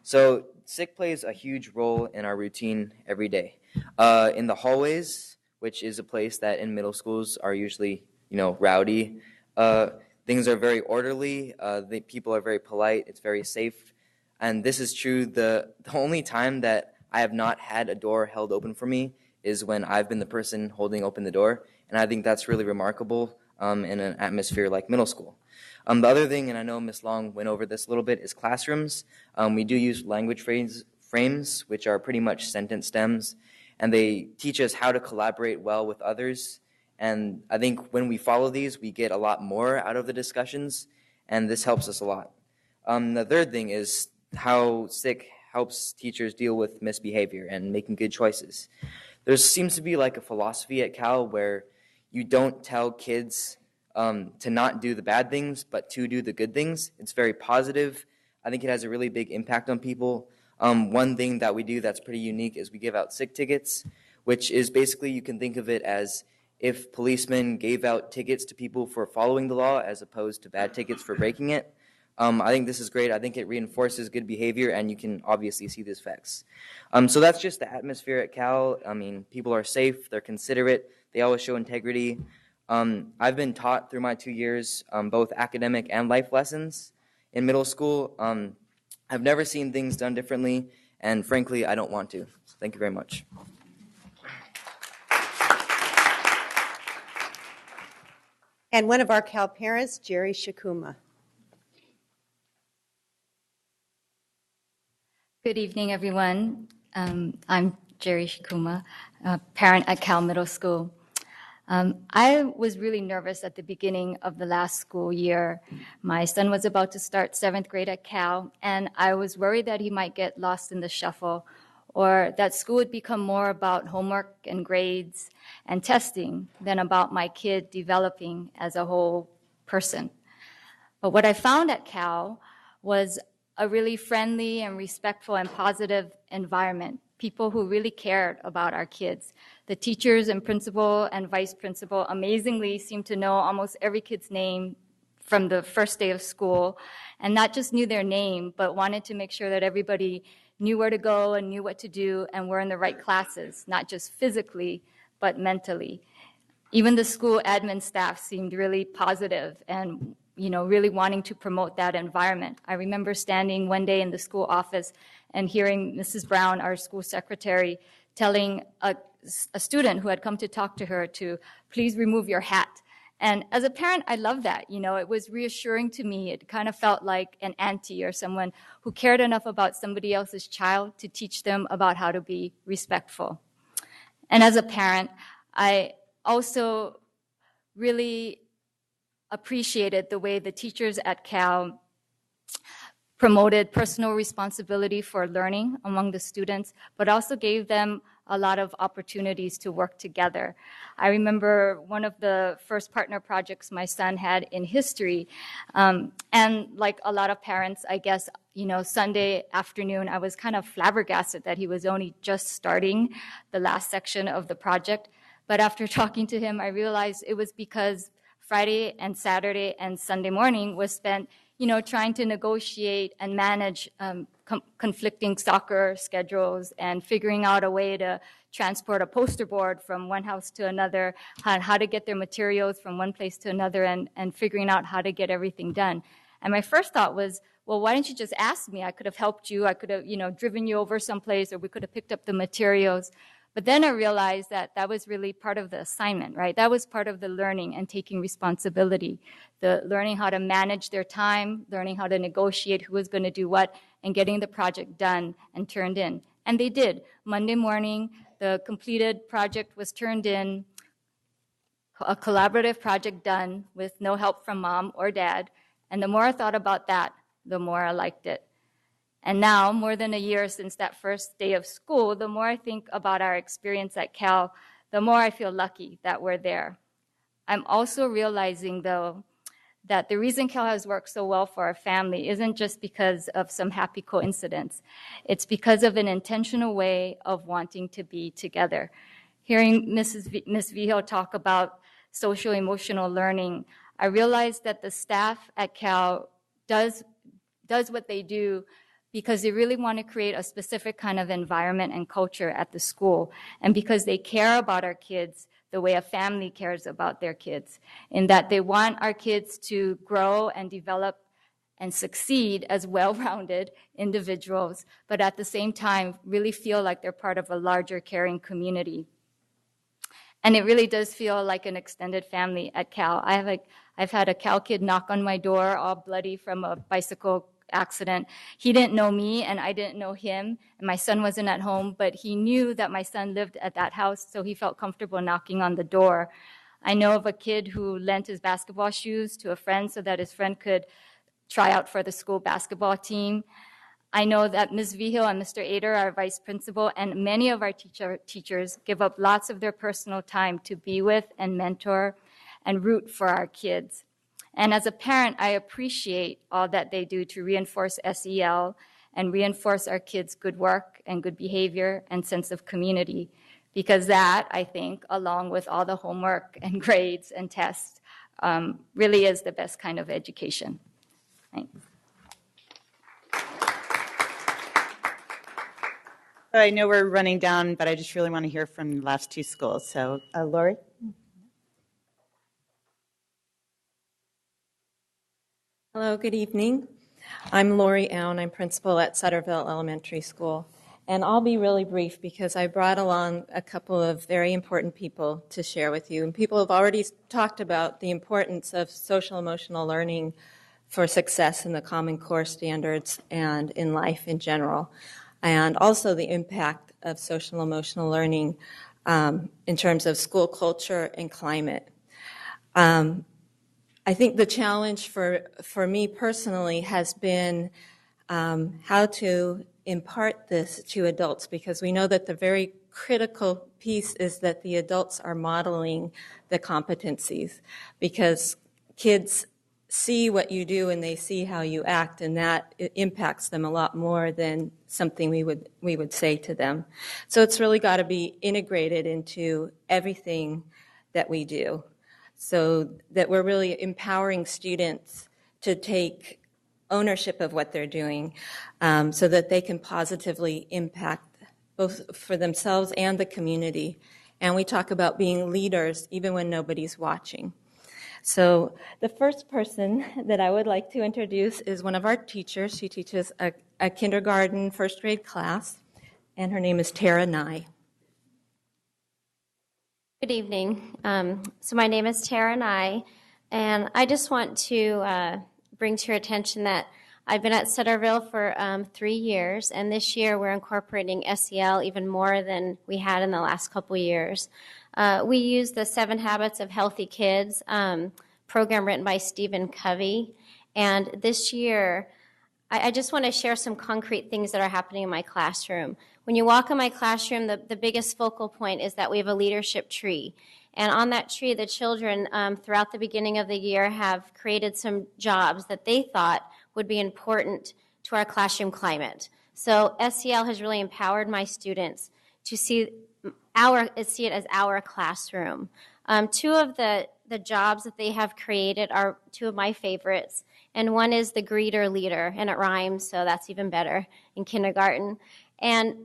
Speaker 2: So SIC plays a huge role in our routine every day. In the hallways, which is a place that in middle schools are usually, rowdy. Things are very orderly. The people are very polite. It's very safe. And this is true. The only time that I have not had a door held open for me is when I've been the person holding open the door. And I think that's really remarkable in an atmosphere like middle school. The other thing, and I know Ms. Long went over this a little bit, is classrooms. We do use language frames, which are pretty much sentence stems. And they teach us how to collaborate well with others. And I think when we follow these, we get a lot more out of the discussions, and this helps us a lot. The third thing is how SIC helps teachers deal with misbehavior and making good choices. There seems to be like a philosophy at Cal where you don't tell kids to not do the bad things, but to do the good things. It's very positive. I think it has a really big impact on people. One thing that we do that's pretty unique is we give out SIG tickets, which is basically, you can think of it as if policemen gave out tickets to people for following the law as opposed to bad tickets for breaking it. I think this is great. I think it reinforces good behavior, and you can obviously see the effects. So that's just the atmosphere at Cal. I mean, people are safe, they're considerate, they always show integrity. I've been taught through my 2 years both academic and life lessons in middle school. I've never seen things done differently, and frankly, I don't want to. So thank you very much.
Speaker 22: And one of our Cal parents, Jerry Shikuma.
Speaker 3: Good evening, everyone. I'm Jerry Shikuma, a parent at Cal Middle School. I was really nervous at the beginning of the last school year. My son was about to start 7th grade at Cal, and I was worried that he might get lost in the shuffle, or that school would become more about homework and grades and testing than about my kid developing as a whole person. But what I found at Cal was a really friendly and respectful and positive environment, people who really cared about our kids. The teachers and principal and vice principal amazingly seemed to know almost every kid's name from the first day of school, and not just knew their name, but wanted to make sure that everybody knew where to go and knew what to do and were in the right classes, not just physically, but mentally. Even the school admin staff seemed really positive and really wanting to promote that environment. I remember standing one day in the school office and hearing Mrs. Brown, our school secretary, telling a student who had come to talk to her to please remove your hat. And as a parent, I love that. It was reassuring to me. It kind of felt like an auntie or someone who cared enough about somebody else's child to teach them about how to be respectful. And as a parent, I also really appreciated the way the teachers at Cal promoted personal responsibility for learning among the students, but also gave them a lot of opportunities to work together. I remember one of the first partner projects my son had in history, and like a lot of parents, I guess, Sunday afternoon, I was kind of flabbergasted that he was only just starting the last section of the project. But after talking to him, I realized it was because Friday and Saturday and Sunday morning was spent, trying to negotiate and manage conflicting soccer schedules and figuring out a way to transport a poster board from one house to another, how to get their materials from one place to another, and figuring out how to get everything done. And my first thought was, well, why didn't you just ask me? I could have helped you. I could have, driven you over someplace, or we could have picked up the materials. But then I realized that that was really part of the assignment, right? That was part of the learning and taking responsibility, the learning how to manage their time, learning how to negotiate who was going to do what, and getting the project done and turned in. And they did. Monday morning, the completed project was turned in, a collaborative project done with no help from mom or dad. And the more I thought about that, the more I liked it. And now, more than a year since that first day of school, the more I think about our experience at Cal, the more I feel lucky that we're there. I'm also realizing, though, that the reason Cal has worked so well for our family isn't just because of some happy coincidence. It's because of an intentional way of wanting to be together. Hearing Ms. Vigil talk about social emotional learning, I realized that the staff at Cal does what they do because they really want to create a specific kind of environment and culture at the school, and because they care about our kids the way a family cares about their kids, in that they want our kids to grow and develop and succeed as well-rounded individuals, but at the same time really feel like they're part of a larger caring community. And it really does feel like an extended family at Cal. I've had a Cal kid knock on my door all bloody from a bicycle accident. He didn't know me and I didn't know him, and my son wasn't at home, but he knew that my son lived at that house, so he felt comfortable knocking on the door. I know of a kid who lent his basketball shoes to a friend so that his friend could try out for the school basketball team. I know that Ms. Vigil and Mr. Ader, our vice principal, and many of our teachers give up lots of their personal time to be with and mentor and root for our kids. And as a parent, I appreciate all that they do to reinforce SEL and reinforce our kids' good work and good behavior and sense of community, because that, I think, along with all the homework and grades and tests, really is the best kind of education. Thanks.
Speaker 17: I know we're running down, but I just really want to hear from the last two schools. So, Lori?
Speaker 4: Hello, good evening. I'm Lori Owen. I'm principal at Sutterville Elementary School. And I'll be really brief because I brought along a couple of very important people to share with you. And people have already talked about the importance of social emotional learning for success in the Common Core standards and in life in general, and also the impact of social emotional learning in terms of school culture and climate. I think the challenge for me personally has been how to impart this to adults, because we know that the very critical piece is that the adults are modeling the competencies, because kids see what you do and they see how you act, and that impacts them a lot more than something we would say to them. So it's really got to be integrated into everything that we do, so that we're really empowering students to take ownership of what they're doing, so that they can positively impact both for themselves and the community. And we talk about being leaders even when nobody's watching. So the first person that I would like to introduce is one of our teachers. She teaches a kindergarten, first grade class, and her name is Tara Nye.
Speaker 6: Good evening. So my name is Tara Nye, and I just want to bring to your attention that I've been at Centerville for 3 years, and this year we're incorporating SEL even more than we had in the last couple years. We use the 7 Habits of Healthy Kids program written by Stephen Covey, and this year I just want to share some concrete things that are happening in my classroom. When you walk in my classroom, the biggest focal point is that we have a leadership tree. And on that tree, the children throughout the beginning of the year have created some jobs that they thought would be important to our classroom climate. So SEL has really empowered my students to see it as our classroom. 2 of the jobs that they have created are 2 of my favorites. And one is the greeter leader, and it rhymes, so that's even better in kindergarten. And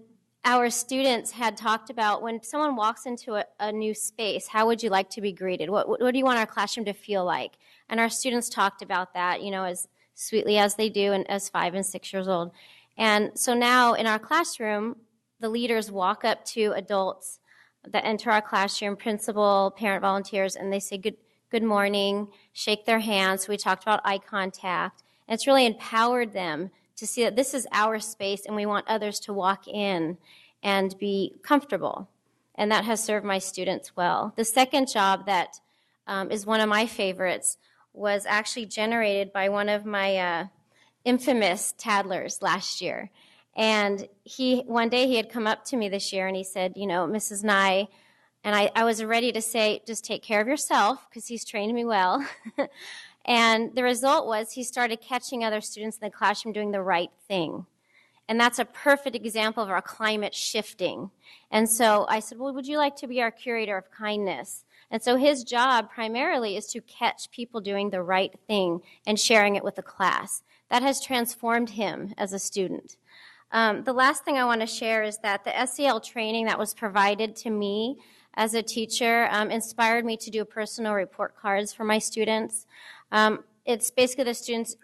Speaker 6: our students had talked about when someone walks into a new space, how would you like to be greeted? What do you want our classroom to feel like? And our students talked about that, as sweetly as they do and as 5 and 6 years old. And so now in our classroom, the leaders walk up to adults that enter our classroom, principal, parent volunteers, and they say good morning, shake their hands. We talked about eye contact. And it's really empowered them to see that this is our space and we want others to walk in and be comfortable. And that has served my students well. The second job that is one of my favorites was actually generated by one of my infamous toddlers last year. And one day he had come up to me this year and he said, Mrs. Nye, and I was ready to say, just take care of yourself, because he's trained me well. And the result was he started catching other students in the classroom doing the right thing. And that's a perfect example of our climate shifting. And so I said, well, would you like to be our curator of kindness? And so his job primarily is to catch people doing the right thing and sharing it with the class. That has transformed him as a student. The last thing I want to share is that the SEL training that was provided to me as a teacher inspired me to do personal report cards for my students. It's basically the students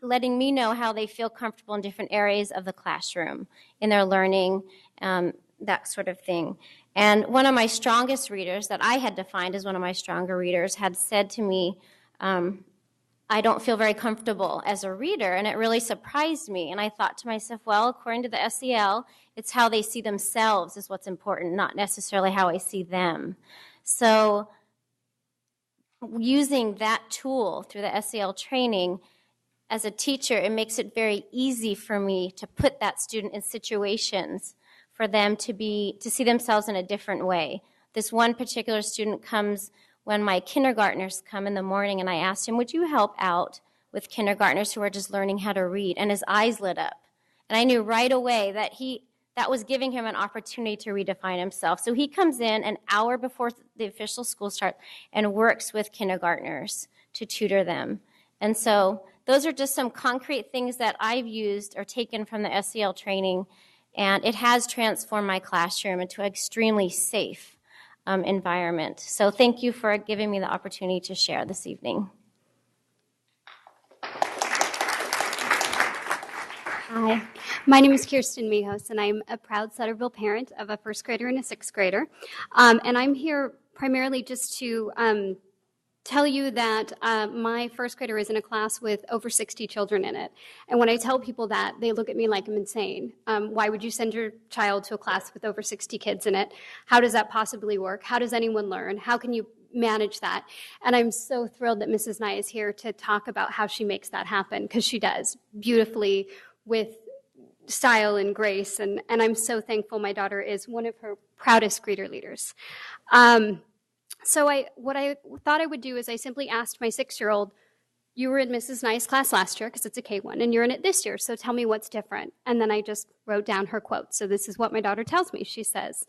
Speaker 6: letting me know how they feel comfortable in different areas of the classroom, in their learning, that sort of thing. And one of my strongest readers that I had defined as one of my stronger readers had said to me, I don't feel very comfortable as a reader, and it really surprised me. And I thought to myself, well, according to the SEL, it's how they see themselves is what's important, not necessarily how I see them. So using that tool through the SEL training as a teacher, it makes it very easy for me to put that student in situations for them to see themselves in a different way. This one particular student comes when my kindergartners come in the morning, and I asked him, would you help out with kindergartners who are just learning how to read? And his eyes lit up. And I knew right away that that was giving him an opportunity to redefine himself. So he comes in an hour before the official school starts and works with kindergartners to tutor them. And so those are just some concrete things that I've used or taken from the SEL training, and it has transformed my classroom into an extremely safe environment. So thank you for giving me the opportunity to share this evening.
Speaker 5: Hi, my name is Kirsten Mijos, and I'm a proud Sutterville parent of a first grader and a sixth grader. And I'm here primarily just to tell you that my first grader is in a class with over 60 children in it. And when I tell people that, they look at me like I'm insane. Why would you send your child to a class with over 60 kids in it? How does that possibly work? How does anyone learn? How can you manage that? And I'm so thrilled that Mrs. Nye is here to talk about how she makes that happen, because she does beautifully with style and grace. And I'm so thankful my daughter is one of her proudest greeter leaders. So what I thought I would do is I simply asked my 6-year-old, you were in Mrs. Nye's class last year, because it's a K1, and you're in it this year, so tell me what's different. And then I just wrote down her quote. So this is what my daughter tells me. She says,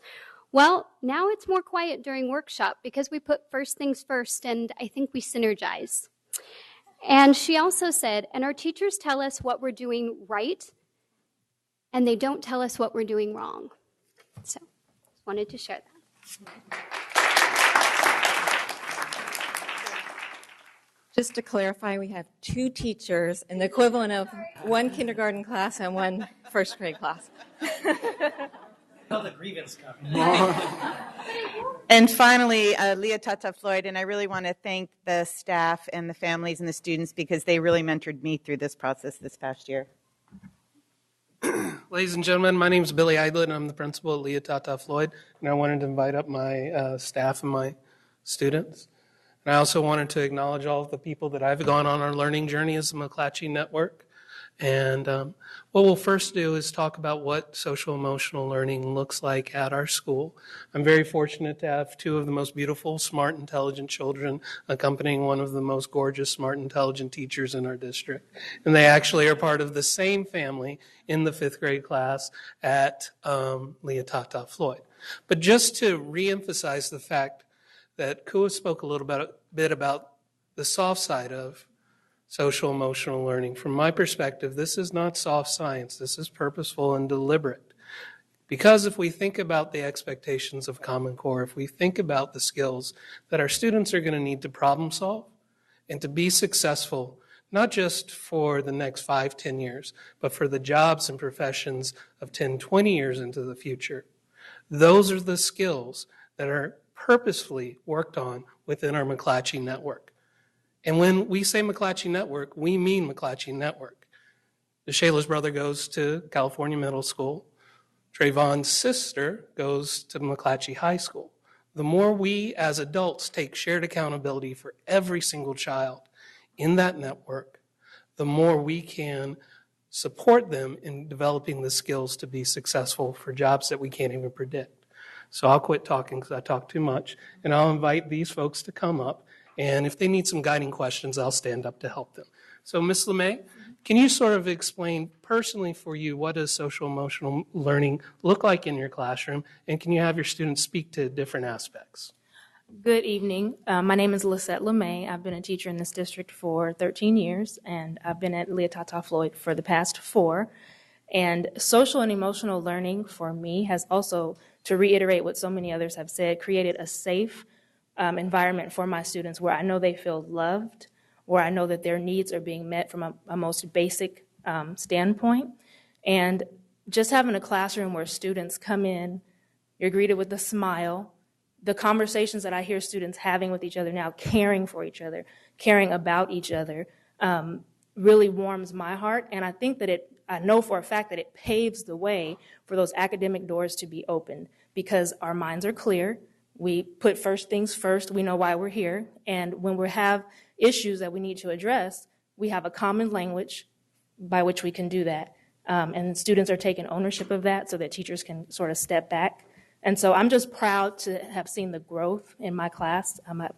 Speaker 5: well, now it's more quiet during workshop because we put first things first, and I think we synergize. And she also said, and our teachers tell us what we're doing right, and they don't tell us what we're doing wrong. So just wanted to share that.
Speaker 4: Just to clarify, we have 2 teachers in the equivalent of 1 kindergarten class and 1 first grade class.
Speaker 13: Oh, the grievance coming.
Speaker 17: And finally, Leah Tata Floyd, and I really want to thank the staff and the families and the students because they really mentored me through this process this past year.
Speaker 8: Ladies and gentlemen, my name is Billy Eidlin, and I'm the principal at Leah Tata Floyd, and I wanted to invite up my staff and my students. And I also wanted to acknowledge all of the people that I've gone on our learning journey as the McClatchy Network. And what we'll first do is talk about what social emotional learning looks like at our school. I'm very fortunate to have 2 of the most beautiful, smart, intelligent children accompanying one of the most gorgeous, smart, intelligent teachers in our district. And they actually are part of the same family in the 5th grade class at Leah Tata Floyd. But just to reemphasize the fact that Kua spoke a little bit about the soft side of social emotional learning. From my perspective, this is not soft science. This is purposeful and deliberate. Because if we think about the expectations of Common Core, if we think about the skills that our students are going to need to problem solve and to be successful, not just for the next 5-10 years, but for the jobs and professions of 10-20 years into the future, those are the skills that are purposefully worked on within our McClatchy Network. And when we say McClatchy Network, we mean McClatchy Network. DeShayla's brother goes to California Middle School. Trayvon's sister goes to McClatchy High School. The more we as adults take shared accountability for every single child in that network, the more we can support them in developing the skills to be successful for jobs that we can't even predict. So I'll quit talking because I talk too much, and I'll invite these folks to come up. And if they need some guiding questions, I'll stand up to help them. So Ms. LeMay, can you sort of explain personally for you what does social emotional learning look like in your classroom, and can you have your students speak to different aspects?
Speaker 10: Good evening. My name is Lisette LeMay. I've been a teacher in this district for 13 years, and I've been at Leah Tata Floyd for the past 4. And social and emotional learning for me has also, to reiterate what so many others have said, created a safe environment for my students where I know they feel loved, where I know that their needs are being met from a most basic standpoint. And just having a classroom where students come in, you're greeted with a smile, the conversations that I hear students having with each other now, caring for each other, caring about each other, really warms my heart. And I think that I know for a fact that it paves the way for those academic doors to be opened because our minds are clear. We put first things first. We know why we're here. And when we have issues that we need to address, we have a common language by which we can do that. And students are taking ownership of that so that teachers can sort of step back. And so I'm just proud to have seen the growth in my class. I've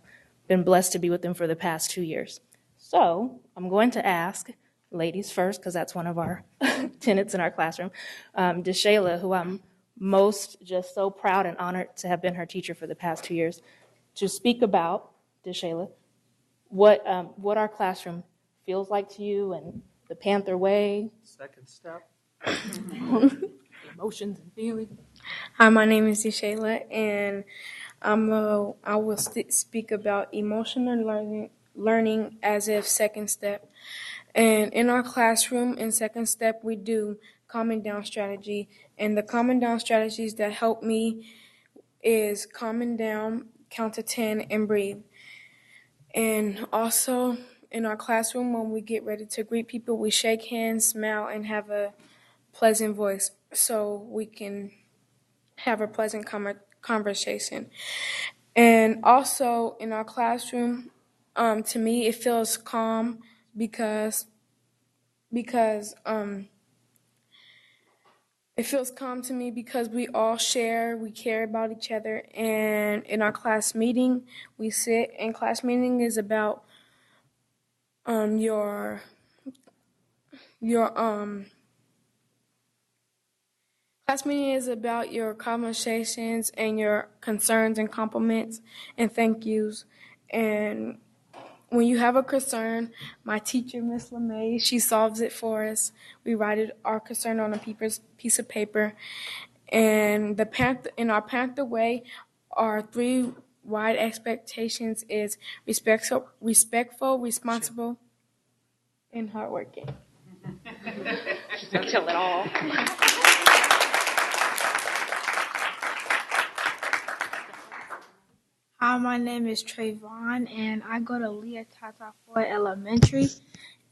Speaker 10: been blessed to be with them for the past 2 years. So I'm going to ask, ladies first, because that's one of our tenets in our classroom, DeShayla, who I'm most just so proud and honored to have been her teacher for the past 2 years, to speak about, DeShayla, what our classroom feels like to you and the Panther Way.
Speaker 8: Second step.
Speaker 10: Emotions and feelings.
Speaker 24: Hi, my name is DeShayla, and I will speak about emotional learning as a second step. And in our classroom, in second step, we do calming down strategy. And the calming down strategies that help me is calming down, count to 10, and breathe. And also in our classroom, when we get ready to greet people, we shake hands, smile, and have a pleasant voice so we can have a pleasant conversation. And also in our classroom, to me, it feels calm because it feels calm to me because we all share, we care about each other, and in our class meeting, we sit, and class meeting is about your class meeting is about your conversations and your concerns and compliments and thank yous. And when you have a concern, my teacher, Miss LeMay, she solves it for us. We write our concern on a piece of paper. And in our Panther Way, our 3 wide expectations is respectful, responsible, and hardworking.
Speaker 7: Kill it all.
Speaker 9: Hi, my name is Trayvon, and I go to Leah Tata Floyd Elementary,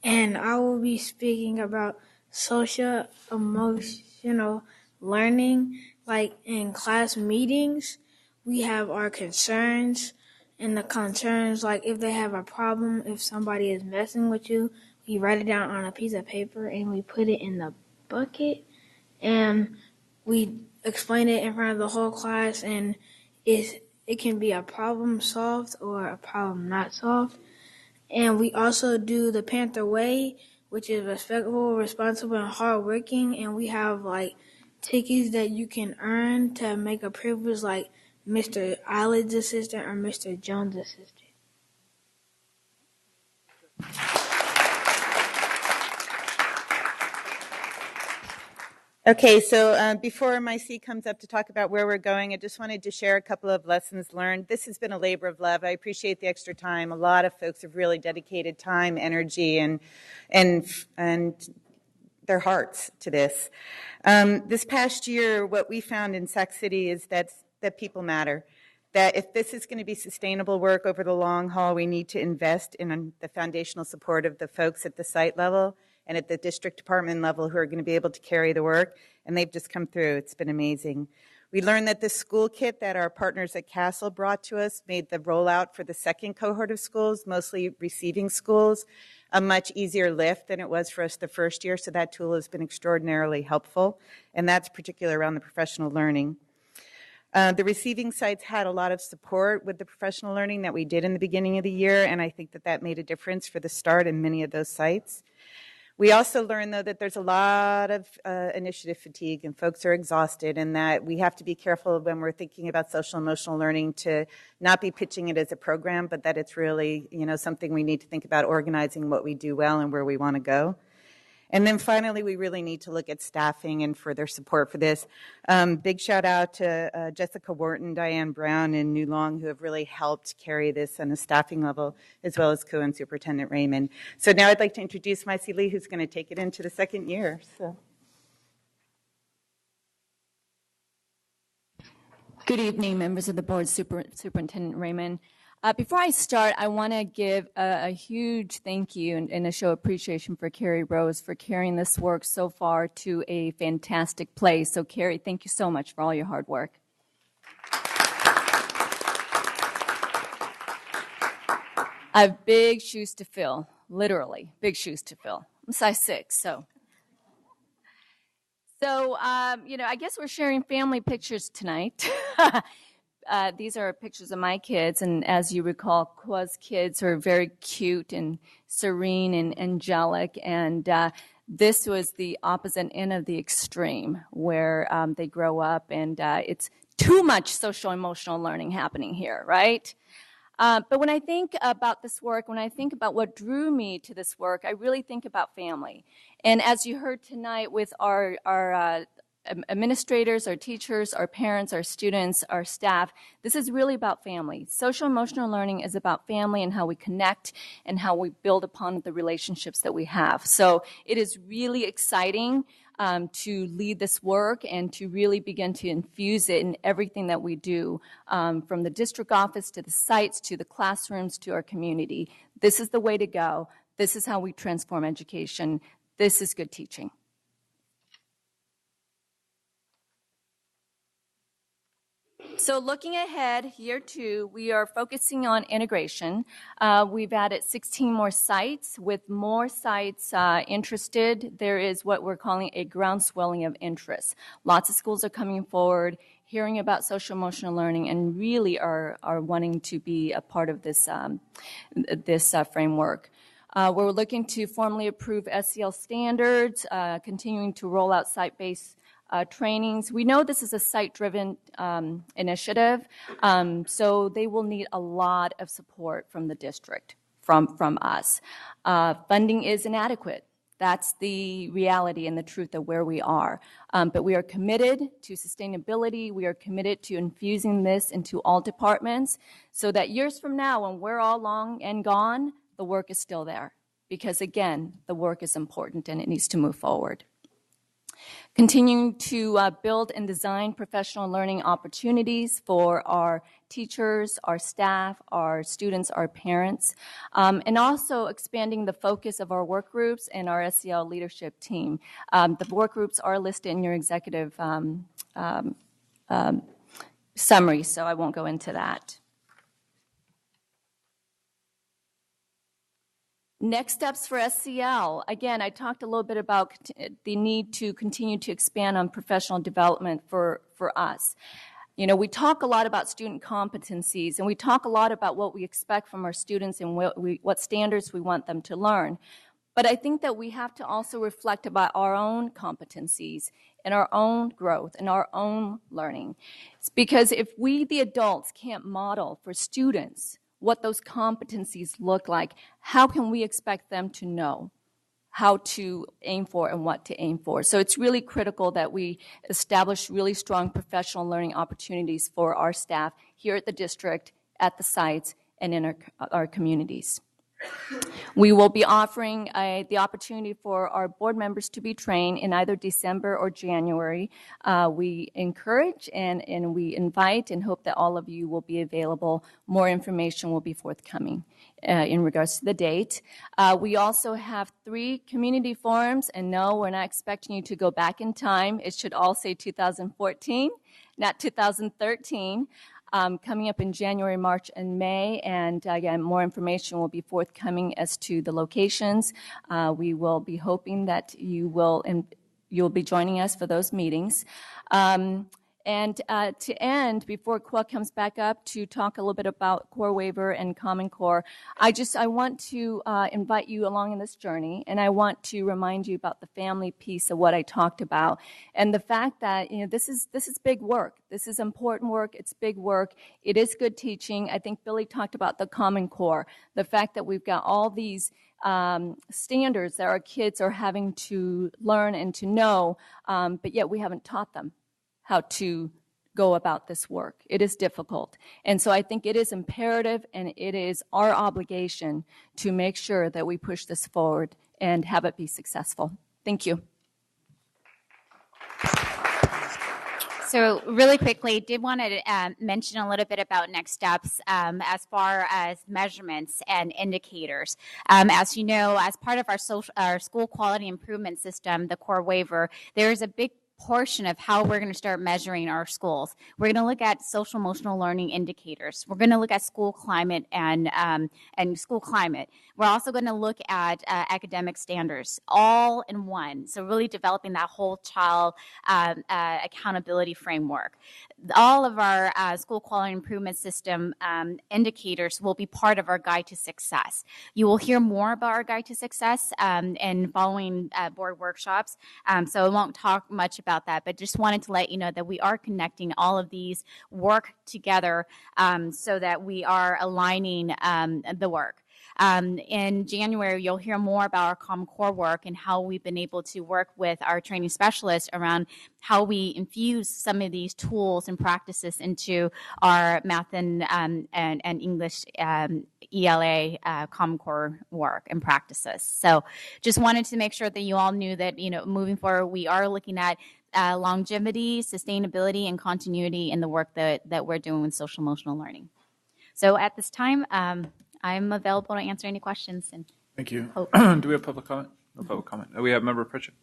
Speaker 9: and I will be speaking about social emotional learning. Like in class meetings, we have our concerns, and the concerns, like if they have a problem, if somebody is messing with you, we write it down on a piece of paper and we put it in the bucket, and we explain it in front of the whole class, and it can be a problem solved or a problem not solved. And we also do the Panther Way, which is respectful, responsible, and hardworking. And we have like tickets that you can earn to make a privilege, like Mr. Eyelids assistant or Mr. Jones assistant.
Speaker 17: Okay, so before MIC comes up to talk about where we're going, I just wanted to share a couple of lessons learned. This has been a labor of love. I appreciate the extra time. A lot of folks have really dedicated time, energy, and their hearts to this. This past year, what we found in Sac City is that people matter. That if this is going to be sustainable work over the long haul, we need to invest in the foundational support of the folks at the site level and at the district department level who are going to be able to carry the work, and they've just come through. It's been amazing. We learned that the school kit that our partners at Castle brought to us made the rollout for the second cohort of schools, mostly receiving schools, a much easier lift than it was for us the first year, so that tool has been extraordinarily helpful, and that's particularly around the professional learning. The receiving sites had a lot of support with the professional learning that we did in the beginning of the year, and I think that made a difference for the start in many of those sites. We also learned, though, that there's a lot of initiative fatigue and folks are exhausted, and that we have to be careful when we're thinking about social emotional learning to not be pitching it as a program, but that it's really, something we need to think about organizing what we do well and where we want to go. And then finally, we really need to look at staffing and further support for this. Big shout out to Jessica Wharton, Diane Brown, and New Long, who have really helped carry this on a staffing level, as well as Co and Superintendent Raymond. So now I'd like to introduce Maisie Lee, who's going to take it into the second year. So.
Speaker 11: Good evening, members of the board, Superintendent Raymond. Before I start, I want to give a huge thank you and a show of appreciation for Carrie Rose for carrying this work so far to a fantastic place. So, Carrie, thank you so much for all your hard work. I have big shoes to fill, literally, big shoes to fill. I'm size 6, so. So, I guess we're sharing family pictures tonight. These are pictures of my kids, and as you recall, Kwa's kids are very cute and serene and angelic, and this was the opposite end of the extreme, where they grow up, and it's too much social-emotional learning happening here, right? But when I think about this work, when I think about what drew me to this work, I really think about family. And as you heard tonight with our administrators, our teachers, our parents, our students, our staff. This is really about family. Social emotional learning is about family and how we connect and how we build upon the relationships that we have. So it is really exciting to lead this work and to really begin to infuse it in everything that we do, from the district office to the sites to the classrooms to our community. This is the way to go. This is how we transform education. This is good teaching. So looking ahead, year 2, we are focusing on integration. We've added 16 more sites. With more sites interested, there is what we're calling a groundswelling of interest. Lots of schools are coming forward, hearing about social emotional learning, and really are wanting to be a part of this, framework. We're looking to formally approve SEL standards, continuing to roll out site-based trainings. We know this is a site-driven initiative, so they will need a lot of support from the district, from us. Funding is inadequate. That's the reality and the truth of where we are. But we are committed to sustainability. We are committed to infusing this into all departments so that years from now, when we're all long and gone, the work is still there. Because again, the work is important and it needs to move forward. Continuing to build and design professional learning opportunities for our teachers, our staff, our students, our parents, and also expanding the focus of our work groups and our SEL leadership team. The work groups are listed in your executive summary, so I won't go into that. Next steps for SEL. Again, I talked a little bit about the need to continue to expand on professional development for us. You know, we talk a lot about student competencies, and we talk a lot about what we expect from our students and what standards we want them to learn. But I think that we have to also reflect about our own competencies and our own growth and our own learning. It's because if we, the adults, can't model for students what those competencies look like, how can we expect them to know how to aim for and what to aim for? So it's really critical that we establish really strong professional learning opportunities for our staff here at the district, at the sites, and in our communities. We will be offering the opportunity for our board members to be trained in either December or January. We encourage and we invite and hope that all of you will be available. More information will be forthcoming in regards to the date. We also have 3 community forums, and no, we're not expecting you to go back in time. It should all say 2014, not 2013. Coming up in January, March, and May, and again, more information will be forthcoming as to the locations. We will be hoping that you'll be joining us for those meetings. And to end, before Kwa comes back up to talk a little bit about Core Waiver and Common Core, I want to invite you along in this journey, and I want to remind you about the family piece of what I talked about, and the fact that this is big work. This is important work. It's big work. It is good teaching. I think Billy talked about the Common Core, the fact that we've got all these standards that our kids are having to learn and to know, but yet we haven't taught them how to go about this work. It is difficult. And so I think it is imperative and it is our obligation to make sure that we push this forward and have it be successful. Thank you.
Speaker 16: So really quickly, did want to mention a little bit about next steps as far as measurements and indicators. As you know, as part of our school quality improvement system, the Core Waiver, there is a big portion of how we're going to start measuring our schools. We're going to look at social emotional learning indicators. We're going to look at school climate and school climate. We're also going to look at academic standards, all in one. So really developing that whole child accountability framework. All of our school quality improvement system indicators will be part of our Guide to Success. You will hear more about our Guide to Success in following board workshops. So I won't talk much about that, but just wanted to let you know that we are connecting all of these work together so that we are aligning the work. In January, you'll hear more about our Common Core work and how we've been able to work with our training specialists around how we infuse some of these tools and practices into our math and English ELA Common Core work and practices. So just wanted to make sure that you all knew that, moving forward, we are looking at longevity, sustainability, and continuity in the work that we're doing with social emotional learning. So at this time, I'm available to answer any questions. And
Speaker 1: Thank you. Do we have public comment? No public comment. We have Member Pritchett.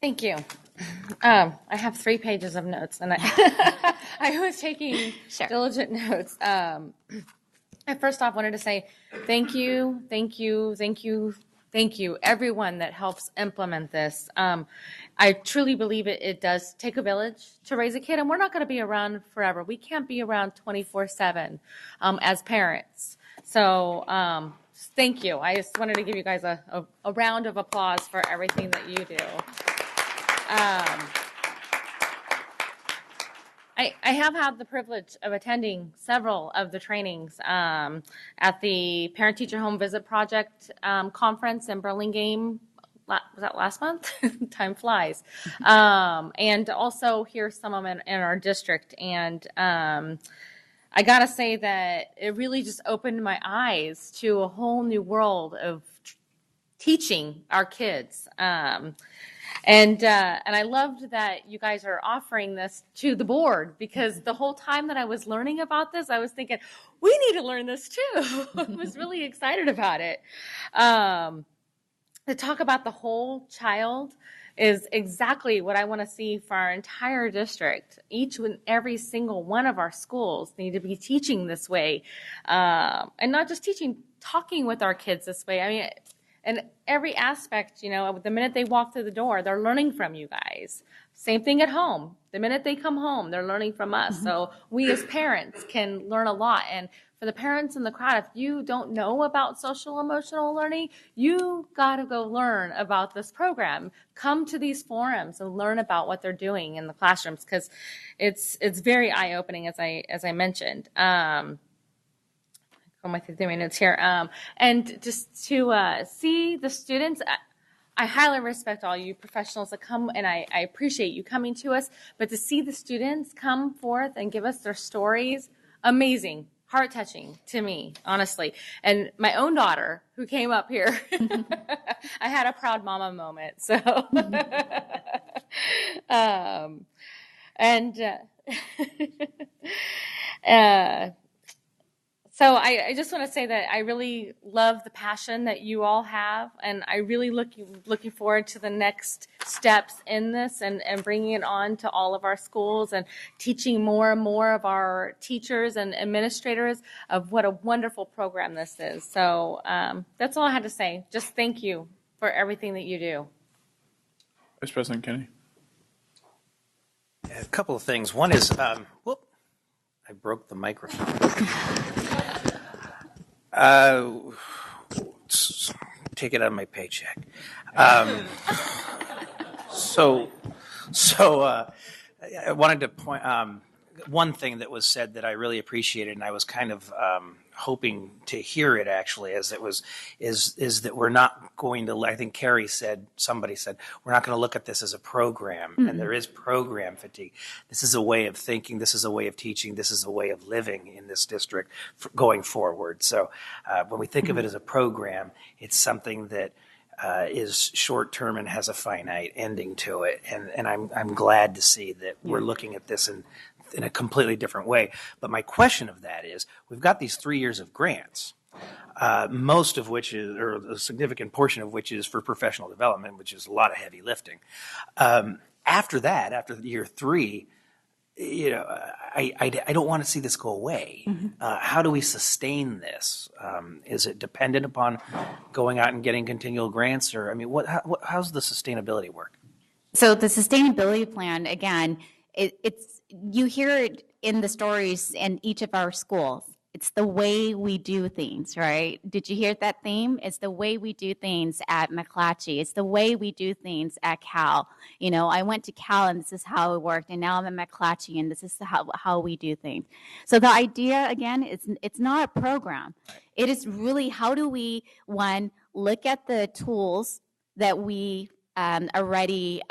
Speaker 7: Thank you. I have 3 pages of notes, and I was taking diligent notes. I first off wanted to say thank you, everyone that helps implement this. I truly believe it does take a village to raise a kid, and we're not going to be around forever. We can't be around 24/7 as parents. So thank you. I just wanted to give you guys a round of applause for everything that you do. I have had the privilege of attending several of the trainings at the Parent Teacher Home Visit Project conference in Burlingame. Was that last month? Time flies. And also hear some of them in our district. And I got to say that it really just opened my eyes to a whole new world of teaching our kids. And I loved that you guys are offering this to the board, because the whole time that I was learning about this, I was thinking, we need to learn this too. I was really excited about it. To talk about the whole child is exactly what I want to see for our entire district. Each and every single one of our schools need to be teaching this way. And not just teaching, talking with our kids this way. I mean, and every aspect, the minute they walk through the door, they're learning from you guys. Same thing at home. The minute they come home, they're learning from us. Mm-hmm. So we as parents can learn a lot. And for the parents in the crowd, if you don't know about social emotional learning, you got to go learn about this program. Come to these forums and learn about what they're doing in the classrooms, because it's very eye-opening, as I mentioned. My 3 minutes here. And just to see the students, I highly respect all you professionals that come, and I appreciate you coming to us, but to see the students come forth and give us their stories, amazing, heart-touching to me, honestly. And my own daughter, who came up here, I had a proud mama moment, so. So I just want to say that I really love the passion that you all have, and I really looking forward to the next steps in this and bringing it on to all of our schools and teaching more and more of our teachers and administrators of what a wonderful program this is. So that's all I had to say. Just thank you for everything that you do.
Speaker 1: Vice President Kennedy.
Speaker 13: A couple of things. One is, I broke the microphone. Take it out of my paycheck. So I wanted to point one thing that was said that I really appreciated, and I was kind of hoping to hear it actually, is that we're not going to. I think Carrie said, somebody said, we're not going to look at this as a program, and there is program fatigue. This is a way of thinking. This is a way of teaching. This is a way of living in this district going forward. So when we think of it as a program, it's something that is short term and has a finite ending to it, and I'm glad to see that we're looking at this in a completely different way. But my question of that is, we've got these 3 years of grants, most of which is, or a significant portion of which is for professional development, which is a lot of heavy lifting. After that, after year 3, I don't want to see this go away. How do we sustain this? Is it dependent upon going out and getting continual grants, or how's the sustainability work?
Speaker 16: So the sustainability plan, again, it's you hear it in the stories in each of our schools. It's the way we do things, right? Did you hear that theme? It's the way we do things at McClatchy. It's the way we do things at Cal. You know, I went to Cal and this is how it worked, and now I'm at McClatchy and this is how we do things. So the idea, again, it's not a program. It is really how do we, one, look at the tools that we already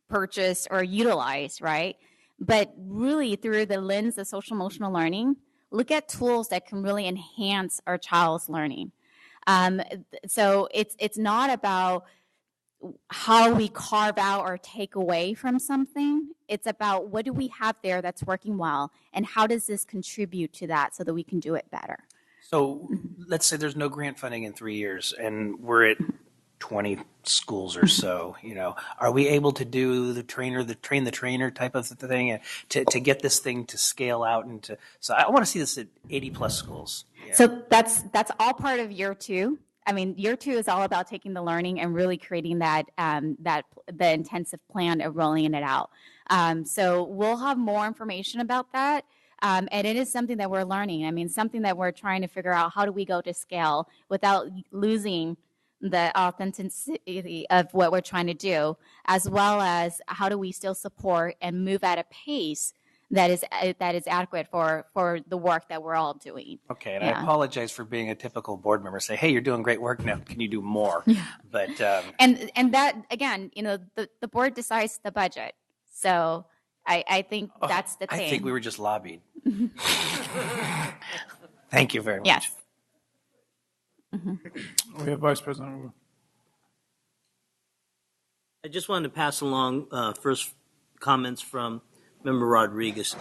Speaker 16: purchased or utilized, right? But really through the lens of social emotional learning, look at tools that can really enhance our child's learning. So it's not about how we carve out or take away from something. It's about what do we have there that's working well, and how does this contribute to that so that we can do it better.
Speaker 13: So let's say there's no grant funding in 3 years, and we're at 20 schools or so. You know, are we able to do the train the trainer type of thing, and to get this thing to scale out and to? So I want to see this at 80 plus schools. Yeah.
Speaker 16: So that's all part of year 2. I mean, year 2 is all about taking the learning and really creating that the intensive plan of rolling it out. So we'll have more information about that. And it is something that we're learning. I mean, something that we're trying to figure out, how do we go to scale without losing the authenticity of what we're trying to do, as well as how do we still support and move at a pace that is adequate for the work that we're all doing.
Speaker 13: Okay, and I apologize for being a typical board member. Say, hey, you're doing great work now. Can you do more? Yeah. But
Speaker 16: and that again, you know, the board decides the budget. So I think that's the thing.
Speaker 13: I think we were just lobbied. Thank you very much.
Speaker 16: Yes.
Speaker 1: We have Vice President.
Speaker 12: I just wanted to pass along first comments from Member Rodriguez.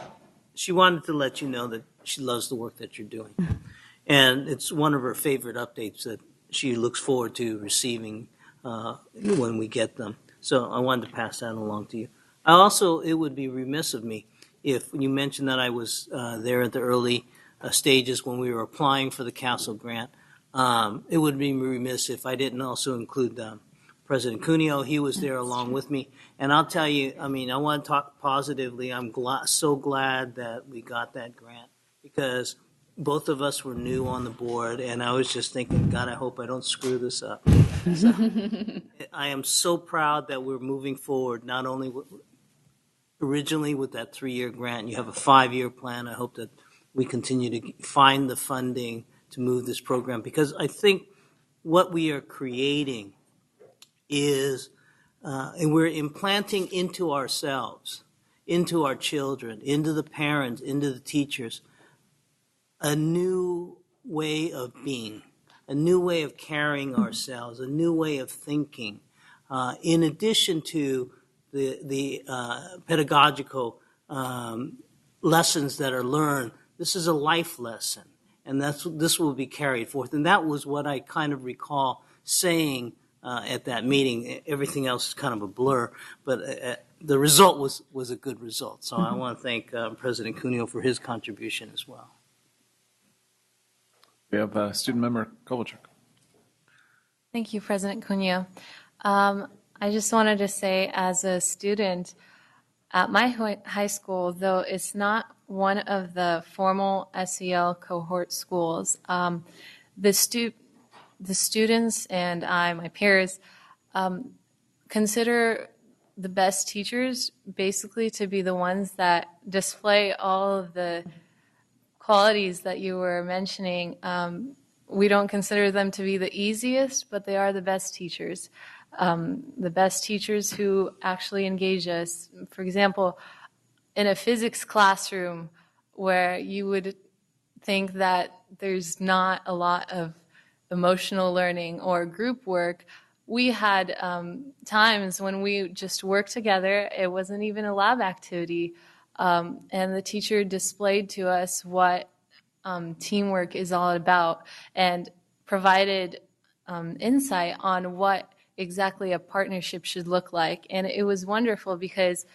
Speaker 12: She wanted to let you know that she loves the work that you're doing. And it's one of her favorite updates that she looks forward to receiving when we get them. So I wanted to pass that along to you. It would be remiss of me if you mentioned that I was there at the early stages when we were applying for the CASEL grant. It would be remiss if I didn't also include President Cuneo. He was there along with me. And I'll tell you, I mean, I want to talk positively. I'm so glad that we got that grant, because both of us were new on the board, and I was just thinking, God, I hope I don't screw this up. So, I am so proud that we're moving forward, not only originally with that 3-year grant. You have a 5-year plan. I hope that we continue to find the funding to move this program, because I think what we are creating is, and we're implanting into ourselves, into our children, into the parents, into the teachers, a new way of being, a new way of carrying ourselves, a new way of thinking, in addition to the pedagogical lessons that are learned. This is a life lesson, and this will be carried forth. And that was what I kind of recall saying at that meeting. Everything else is kind of a blur, but the result was a good result. So I want to thank President Cuneo for his contribution as well.
Speaker 1: We have student member Kovalchuk.
Speaker 14: Thank you, President Cuneo. I just wanted to say, as a student at my high school, though it's not one of the formal SEL cohort schools, the students and my peers, consider the best teachers basically to be the ones that display all of the qualities that you were mentioning. We don't consider them to be the easiest, but they are the best teachers. The best teachers who actually engage us. For example, in a physics classroom where you would think that there's not a lot of emotional learning or group work, we had times when we just worked together. It wasn't even a lab activity. And the teacher displayed to us what teamwork is all about and provided insight on what exactly a partnership should look like. And it was wonderful, because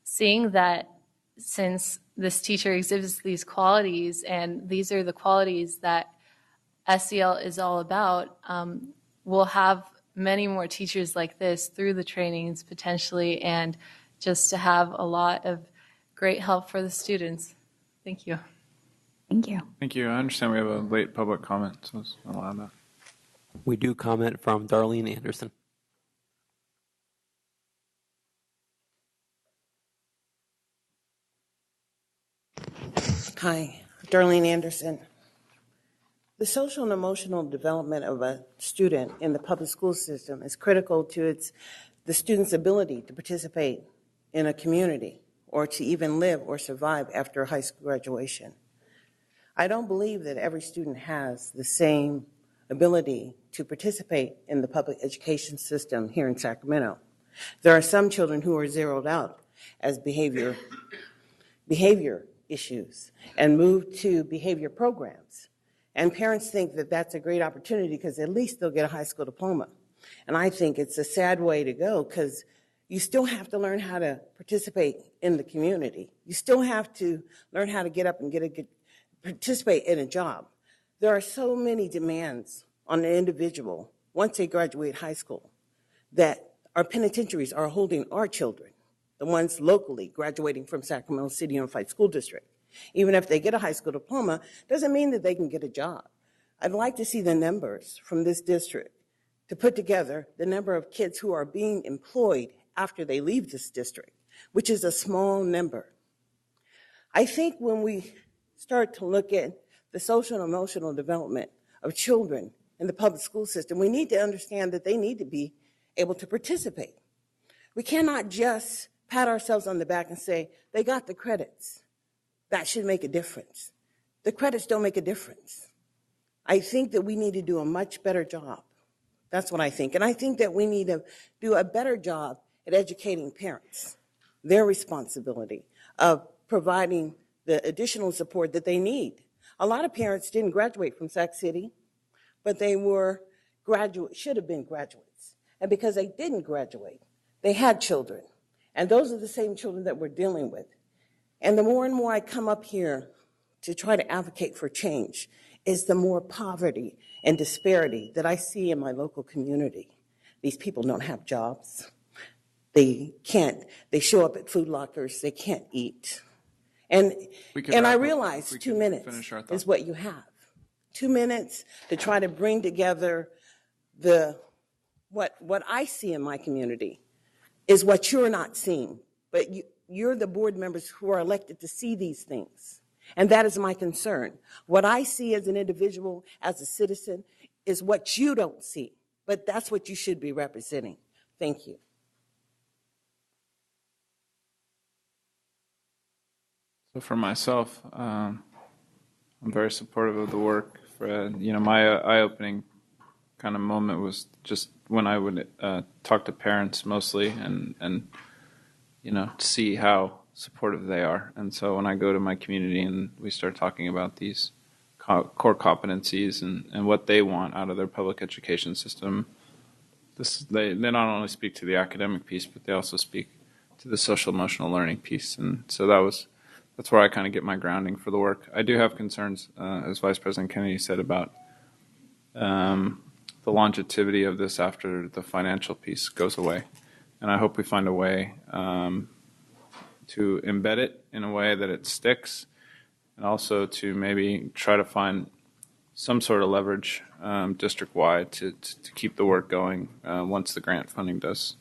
Speaker 14: seeing that since this teacher exhibits these qualities, and these are the qualities that SEL is all about, we'll have many more teachers like this through the trainings potentially, and just to have a lot of great help for the students. Thank you.
Speaker 16: Thank you.
Speaker 1: Thank you. I understand we have a late public comment, so let's allow that.
Speaker 15: We do comment from Darlene Anderson.
Speaker 18: Hi, Darlene Anderson. The social and emotional development of a student in the public school system is critical to the student's ability to participate in a community or to even live or survive after high school graduation. I don't believe that every student has the same ability to participate in the public education system here in Sacramento. There are some children who are zeroed out as behavior issues and moved to behavior programs. And parents think that that's a great opportunity because at least they'll get a high school diploma. And I think it's a sad way to go because you still have to learn how to participate in the community. You still have to learn how to get up and participate in a job. There are so many demands on an individual once they graduate high school that our penitentiaries are holding our children, the ones locally graduating from Sacramento City Unified School District. Even if they get a high school diploma, doesn't mean that they can get a job. I'd like to see the numbers from this district to put together the number of kids who are being employed after they leave this district, which is a small number. I think when we start to look at the social and emotional development of children in the public school system, we need to understand that they need to be able to participate. We cannot just pat ourselves on the back and say, they got the credits. That should make a difference. The credits don't make a difference. I think that we need to do a much better job. That's what I think. And I think that we need to do a better job at educating parents, their responsibility of providing the additional support that they need. A lot of parents didn't graduate from Sac City, but they were should have been graduates. And because they didn't graduate, they had children. And those are the same children that we're dealing with. And the more and more I come up here to try to advocate for change is the more poverty and disparity that I see in my local community. These people don't have jobs. They show up at food lockers, they can't eat. And I realize 2 minutes is what you have. 2 minutes to try to bring together what I see in my community is what you're not seeing. But you're the board members who are elected to see these things. And that is my concern. What I see as an individual, as a citizen, is what you don't see. But that's what you should be representing. Thank you.
Speaker 1: So for myself, I'm very supportive of the work. My eye-opening kind of moment was just when I would talk to parents mostly and see how supportive they are. And so when I go to my community and we start talking about these core competencies and what they want out of their public education system, they not only speak to the academic piece, but they also speak to the social emotional learning piece. And so that's where I kind of get my grounding for the work. I do have concerns, as Vice President Kennedy said, about the longevity of this after the financial piece goes away. And I hope we find a way to embed it in a way that it sticks, and also to maybe try to find some sort of leverage district-wide to keep the work going once the grant funding does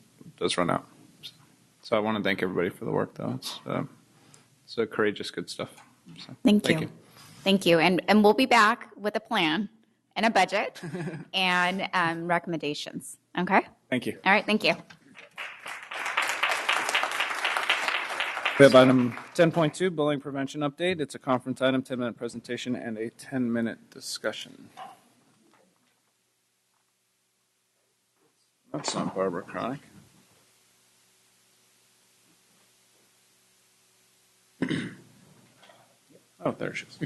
Speaker 1: run out. So I want to thank everybody for the work, though. It's courageous, good stuff. So,
Speaker 16: Thank you. Thank you. And we'll be back with a plan and a budget and recommendations. Okay?
Speaker 1: Thank you.
Speaker 16: All right. Thank you.
Speaker 1: We have item 10.2, bullying prevention update. It's a conference item, 10-minute presentation, and a 10-minute discussion. That's not Barbara Cronick. Oh, there she is.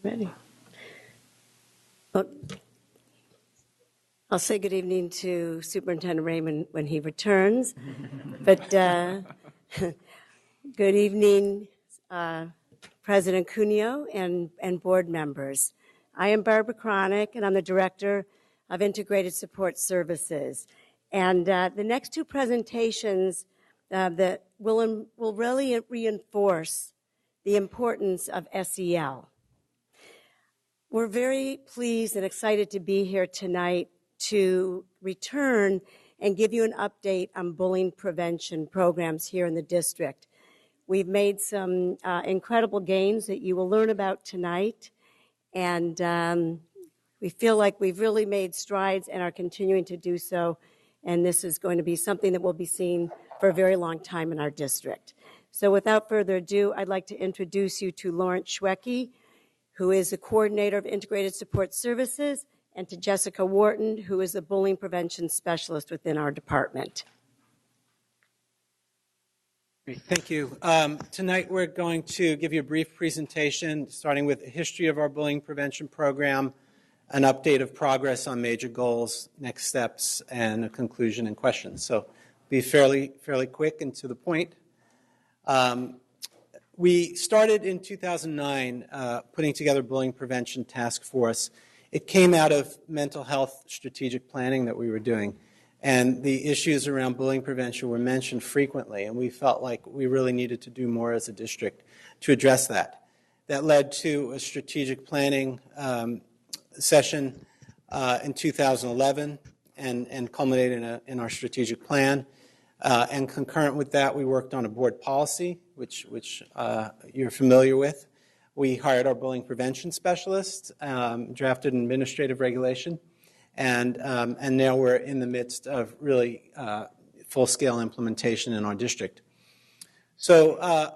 Speaker 19: Ready. Well, I'll say good evening to Superintendent Raymond when he returns. But good evening, President Cuneo and board members. I am Barbara Cronick, and I'm the Director of Integrated Support Services. And the next two presentations that will really reinforce the importance of SEL. We're very pleased and excited to be here tonight to return and give you an update on bullying prevention programs here in the district. We've made some incredible gains that you will learn about tonight, and we feel like we've really made strides and are continuing to do so, and this is going to be something that will be seen for a very long time in our district. So without further ado, I'd like to introduce you to Lawrence Schwecke, who is the Coordinator of Integrated Support Services, and to Jessica Wharton, who is the Bullying Prevention Specialist within our department.
Speaker 2: Great, thank you. Tonight we're going to give you a brief presentation, starting with a history of our bullying prevention program, an update of progress on major goals, next steps, and a conclusion and questions. So be fairly quick and to the point. We started in 2009 putting together a bullying prevention task force. It came out of mental health strategic planning that we were doing, and the issues around bullying prevention were mentioned frequently, and we felt like we really needed to do more as a district to address that. That led to a strategic planning session in 2011 and culminated in our strategic plan. And concurrent with that, we worked on a board policy, which you're familiar with. We hired our bullying prevention specialist, drafted an administrative regulation, and now we're in the midst of really full-scale implementation in our district. So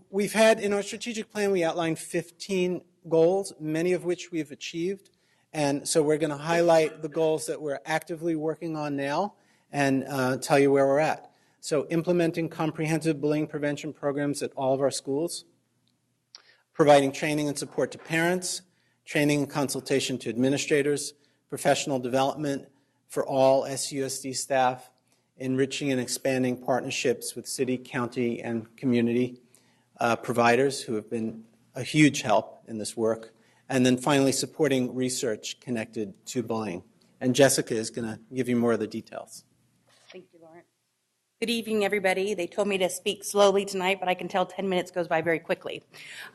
Speaker 2: we've had, in our strategic plan, we outlined 15 goals, many of which we've achieved. And so we're going to highlight the goals that we're actively working on now and tell you where we're at. So implementing comprehensive bullying prevention programs at all of our schools, providing training and support to parents, training and consultation to administrators, professional development for all SUSD staff, enriching and expanding partnerships with city, county, and community providers who have been a huge help in this work, and then finally supporting research connected to bullying. And Jessica is going to give you more of the details.
Speaker 20: Thank you, Lawrence. Good evening, everybody. They told me to speak slowly tonight, but I can tell 10 minutes goes by very quickly.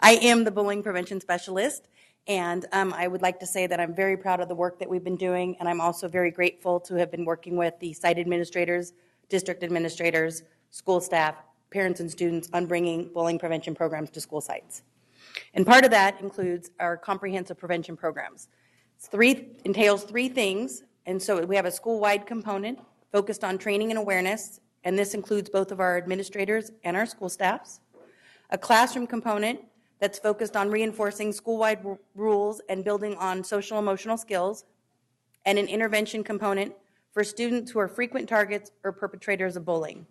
Speaker 20: I am the bullying prevention specialist, and I would like to say that I'm very proud of the work that we've been doing, and I'm also very grateful to have been working with the site administrators, district administrators, school staff, parents, and students on bringing bullying prevention programs to school sites. And part of that includes our comprehensive prevention programs. Entails three things, and so we have a school-wide component focused on training and awareness, and this includes both of our administrators and our school staffs. A classroom component that's focused on reinforcing school-wide rules and building on social emotional skills, and an intervention component for students who are frequent targets or perpetrators of bullying.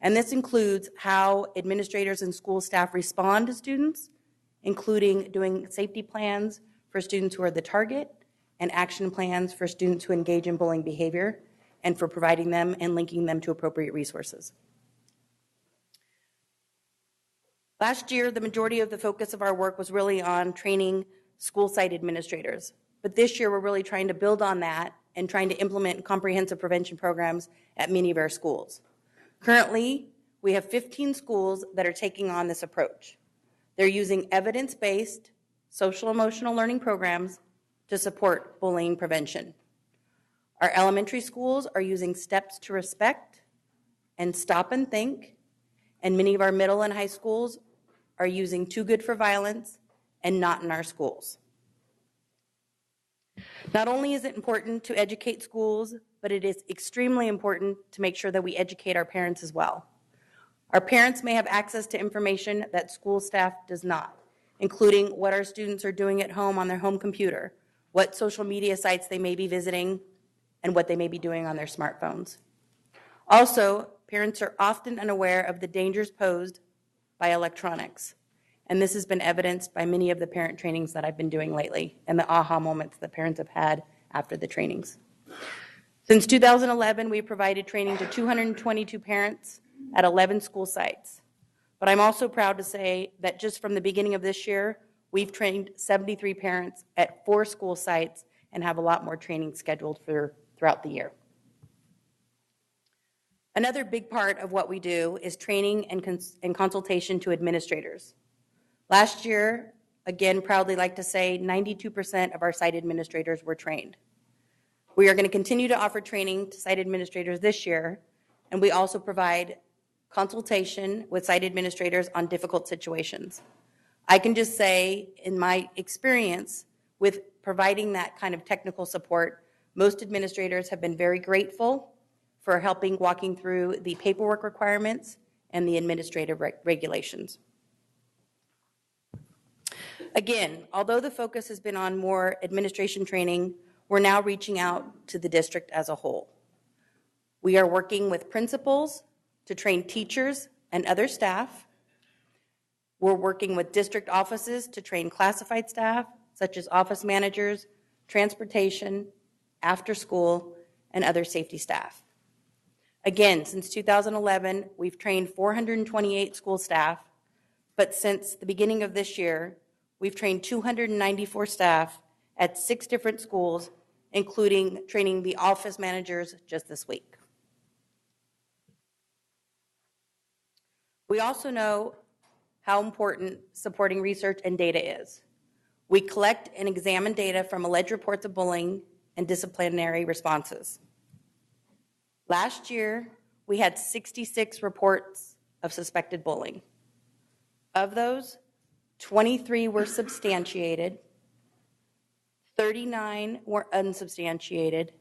Speaker 20: And this includes how administrators and school staff respond to students, including doing safety plans for students who are the target and action plans for students who engage in bullying behavior, and for providing them and linking them to appropriate resources. Last year, the majority of the focus of our work was really on training school site administrators. But this year, we're really trying to build on that and trying to implement comprehensive prevention programs at many of our schools. Currently, we have 15 schools that are taking on this approach. They're using evidence-based social emotional learning programs to support bullying prevention. Our elementary schools are using Steps to Respect and Stop and Think, and many of our middle and high schools are using Too Good for Violence and Not in Our Schools. Not only is it important to educate schools, but it is extremely important to make sure that we educate our parents as well. Our parents may have access to information that school staff does not, including what our students are doing at home on their home computer, what social media sites they may be visiting, and what they may be doing on their smartphones. Also, parents are often unaware of the dangers posed by electronics, and this has been evidenced by many of the parent trainings that I've been doing lately and the aha moments that parents have had after the trainings. Since 2011, we've provided training to 222 parents at 11 school sites. But I'm also proud to say that just from the beginning of this year, we've trained 73 parents at 4 school sites and have a lot more training scheduled throughout the year. Another big part of what we do is training and consultation to administrators. Last year, again, proudly like to say, 92% of our site administrators were trained. We are going to continue to offer training to site administrators this year, and we also provide consultation with site administrators on difficult situations. I can just say, in my experience with providing that kind of technical support, most administrators have been very grateful for helping walking through the paperwork requirements and the administrative regulations. Again, although the focus has been on more administration training, we're now reaching out to the district as a whole. We are working with principals to train teachers and other staff. We're working with district offices to train classified staff, such as office managers, transportation, after school, and other safety staff. Again, since 2011, we've trained 428 school staff, but since the beginning of this year, we've trained 294 staff at 6 different schools, including training the office managers just this week. We also know how important supporting research and data is. We collect and examine data from alleged reports of bullying and disciplinary responses. Last year, we had 66 reports of suspected bullying. Of those, 23 were substantiated, 39 were unsubstantiated,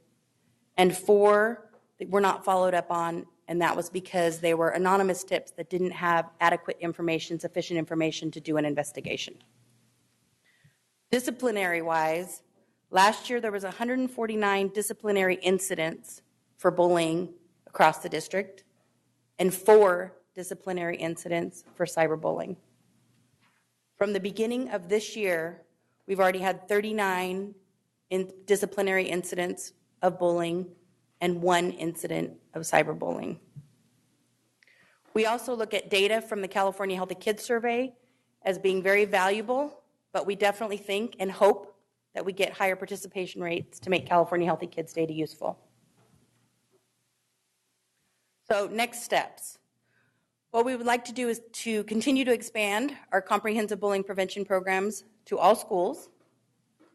Speaker 20: and 4 were not followed up on, and that was because they were anonymous tips that didn't have adequate information, sufficient information to do an investigation. Disciplinary-wise, last year there was 149 disciplinary incidents for bullying across the district and 4 disciplinary incidents for cyberbullying. From the beginning of this year, we've already had 39 disciplinary incidents of bullying and 1 incident of cyberbullying. We also look at data from the California Healthy Kids Survey as being very valuable, but we definitely think and hope that we get higher participation rates to make California Healthy Kids data useful. So next steps. What we would like to do is to continue to expand our comprehensive bullying prevention programs to all schools.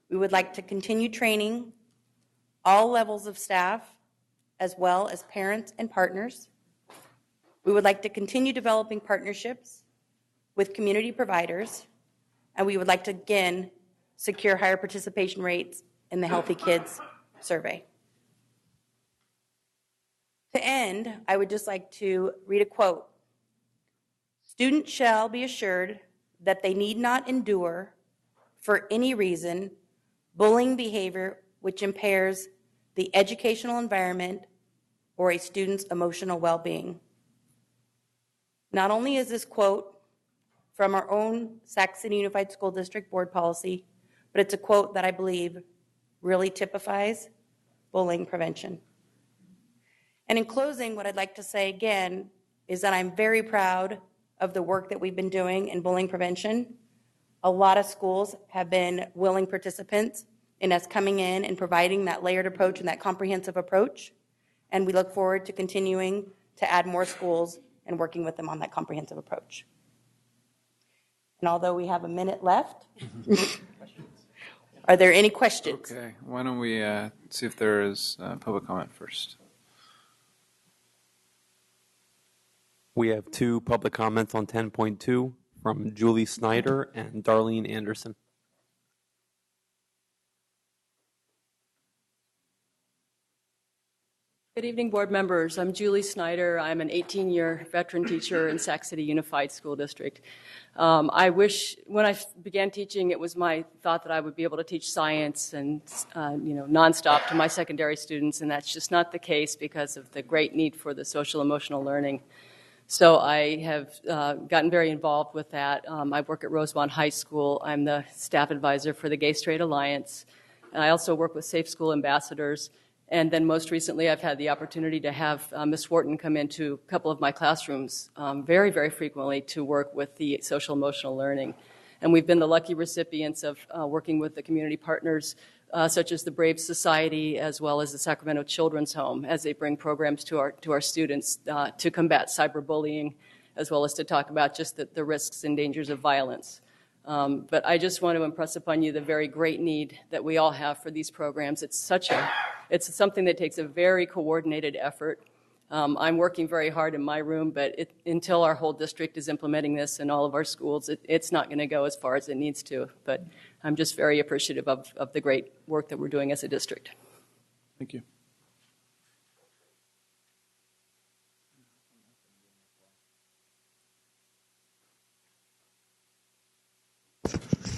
Speaker 20: We would like to continue training all levels of staff as well as parents and partners. We would like to continue developing partnerships with community providers, and we would like to, again, secure higher participation rates in the Healthy Kids Survey. To end, I would just like to read a quote. Students shall be assured that they need not endure, for any reason, bullying behavior which impairs the educational environment or a student's emotional well-being. Not only is this quote from our own Sac City Unified School District board policy, but it's a quote that I believe really typifies bullying prevention. And in closing, what I'd like to say again is that I'm very proud of the work that we've been doing in bullying prevention. A lot of schools have been willing participants in us coming in and providing that layered approach and that comprehensive approach. And we look forward to continuing to add more schools and working with them on that comprehensive approach. And although we have a minute left, are there any questions?
Speaker 1: Okay, why don't we see if there is public comment first.
Speaker 15: We have 2 public comments on 10.2 from Julie Snyder and Darlene Anderson.
Speaker 3: Good evening, board members. I'm Julie Snyder. I'm an 18-year veteran teacher in Sac City Unified School District. I wish, when I began teaching, it was my thought that I would be able to teach science and, nonstop to my secondary students, and that's just not the case because of the great need for the social emotional learning. So I have gotten very involved with that. I work at Rosemont High School. I'm the staff advisor for the Gay Straight Alliance. And I also work with Safe School Ambassadors. And then most recently, I've had the opportunity to have Ms. Wharton come into a couple of my classrooms very, very frequently to work with the social emotional learning. And we've been the lucky recipients of working with the community partners such as the Brave Society as well as the Sacramento Children's Home as they bring programs to our students to combat cyberbullying as well as to talk about just the risks and dangers of violence. But I just want to impress upon you the very great need that we all have for these programs. It's something that takes a very coordinated effort. I'm working very hard in my room, but until our whole district is implementing this in all of our schools, it's not going to go as far as it needs to. But I'm just very appreciative of the great work that we're doing as a district.
Speaker 1: Thank you.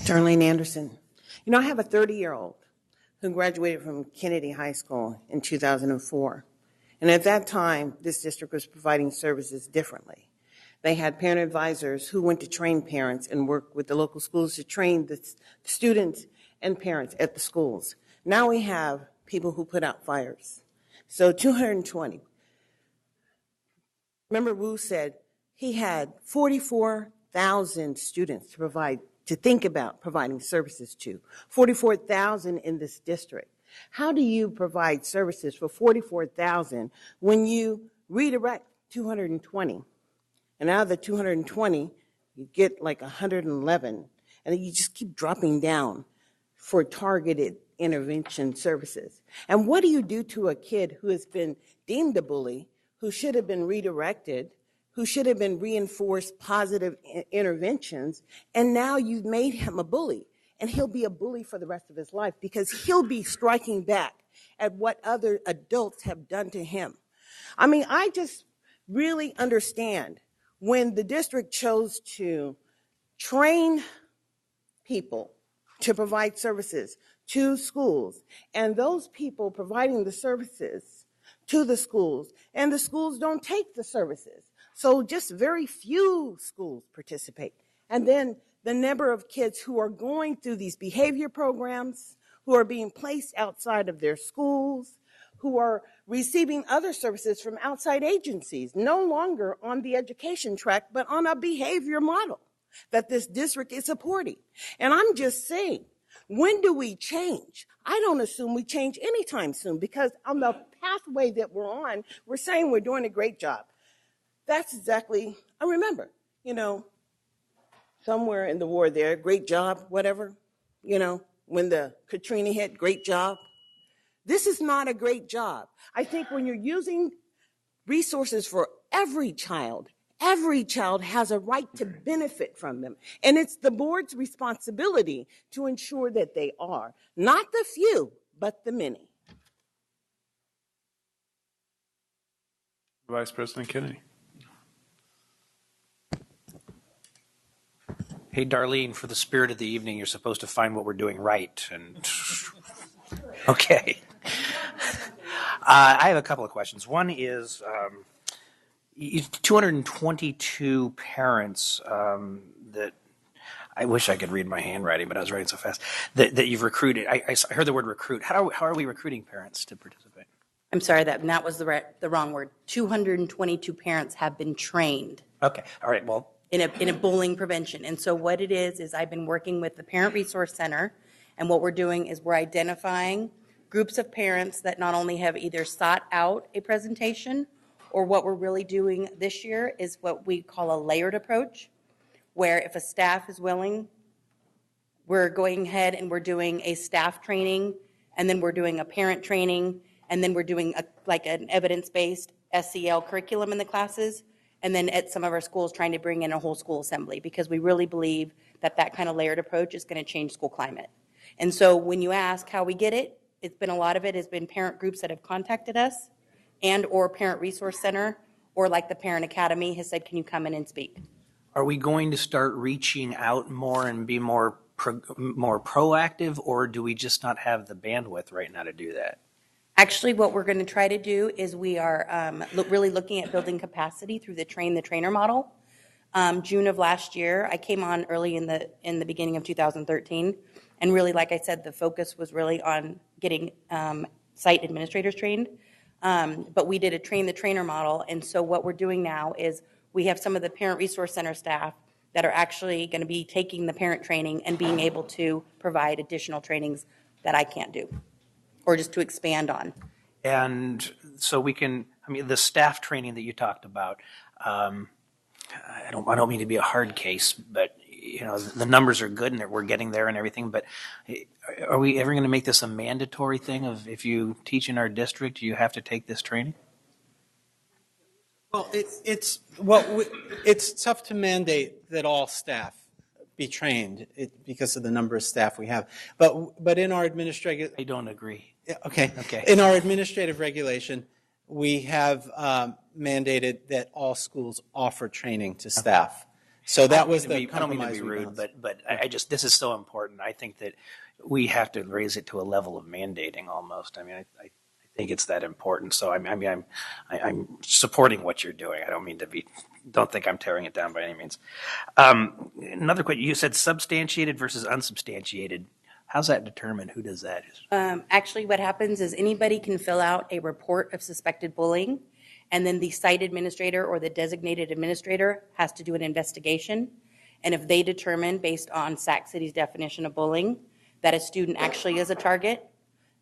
Speaker 18: Darlene Anderson. You know, I have a 30-year-old who graduated from Kennedy High School in 2004. And at that time, this district was providing services differently. They had parent advisors who went to train parents and work with the local schools to train the students and parents at the schools. Now we have people who put out fires. So 220. Remember Wu said he had 44,000 students to think about providing services to. 44,000 in this district. How do you provide services for 44,000 when you redirect 220? And out of the 220, you get like 111, and you just keep dropping down for targeted intervention services. And what do you do to a kid who has been deemed a bully, who should have been redirected, who should have been reinforced positive interventions, and now you've made him a bully? And he'll be a bully for the rest of his life because he'll be striking back at what other adults have done to him. I mean, I just really understand when the district chose to train people to provide services to schools, and those people providing the services to the schools, and the schools don't take the services. So just very few schools participate. And then the number of kids who are going through these behavior programs, who are being placed outside of their schools, who are receiving other services from outside agencies, no longer on the education track, but on a behavior model that this district is supporting. And I'm just saying, when do we change? I don't assume we change anytime soon, because on the pathway that we're on, we're saying we're doing a great job. That's exactly, I remember, somewhere in the war there, great job, whatever, when the Katrina hit, great job. This is not a great job. I think when you're using resources for every child has a right to benefit from them. And it's the board's responsibility to ensure that they are, not the few, but the many.
Speaker 1: Vice President Kennedy.
Speaker 13: Hey, Darlene, for the spirit of the evening, you're supposed to find what we're doing right. And okay. I have a couple of questions. One is 222 parents that I wish I could read my handwriting, but I was writing so fast, that you've recruited. I heard the word recruit. How are we recruiting parents to participate?
Speaker 20: I'm sorry, that was the wrong word. 222 parents have been trained.
Speaker 13: Okay, all right, well.
Speaker 20: In a bullying prevention. And so what it is I've been working with the Parent Resource Center, and what we're doing is we're identifying groups of parents that not only have either sought out a presentation, or what we're really doing this year is what we call a layered approach, where if a staff is willing, we're going ahead and we're doing a staff training, and then we're doing a parent training, and then we're doing like an evidence-based SEL curriculum in the classes, and then at some of our schools trying to bring in a whole school assembly, because we really believe that kind of layered approach is going to change school climate. And so when you ask how we get it, a lot of it has been parent groups that have contacted us, and or Parent Resource Center, or like the Parent Academy has said, can you come in and speak?
Speaker 13: Are we going to start reaching out more and be more proactive, or do we just not have the bandwidth right now to do that?
Speaker 20: Actually, what we're going to try to do is we are really looking at building capacity through the train the trainer model. June of last year, I came on early in the beginning of 2013, and really, like I said, the focus was really on getting site administrators trained. But we did a train the trainer model, and so what we're doing now is we have some of the Parent Resource Center staff that are actually going to be taking the parent training and being able to provide additional trainings that I can't do, or just to expand on.
Speaker 13: And so we can, I mean, the staff training that you talked about, I don't mean to be a hard case, but you know, the numbers are good and we're getting there and everything, but are we ever going to make this a mandatory thing of if you teach in our district, you have to take this training?
Speaker 2: Well, it's tough to mandate that all staff be trained because of the number of staff we have. But in our administrative,
Speaker 13: I don't agree.
Speaker 2: Okay.
Speaker 13: Okay.
Speaker 2: In our administrative regulation, we have mandated that all schools offer training to staff. So that was the
Speaker 13: I don't mean to
Speaker 2: compromise
Speaker 13: be
Speaker 2: we
Speaker 13: rude,
Speaker 2: found.
Speaker 13: but I just, this is so important. I think that we have to raise it to a level of mandating almost. I mean, I think it's that important. So I'm supporting what you're doing. I don't mean to be, don't think I'm tearing it down by any means. Another question, you said substantiated versus unsubstantiated. How's that determined? Who does that?
Speaker 20: Actually, what happens is anybody can fill out a report of suspected bullying, and then the site administrator or the designated administrator has to do an investigation. And if they determine, based on Sac City's definition of bullying, that a student actually is a target,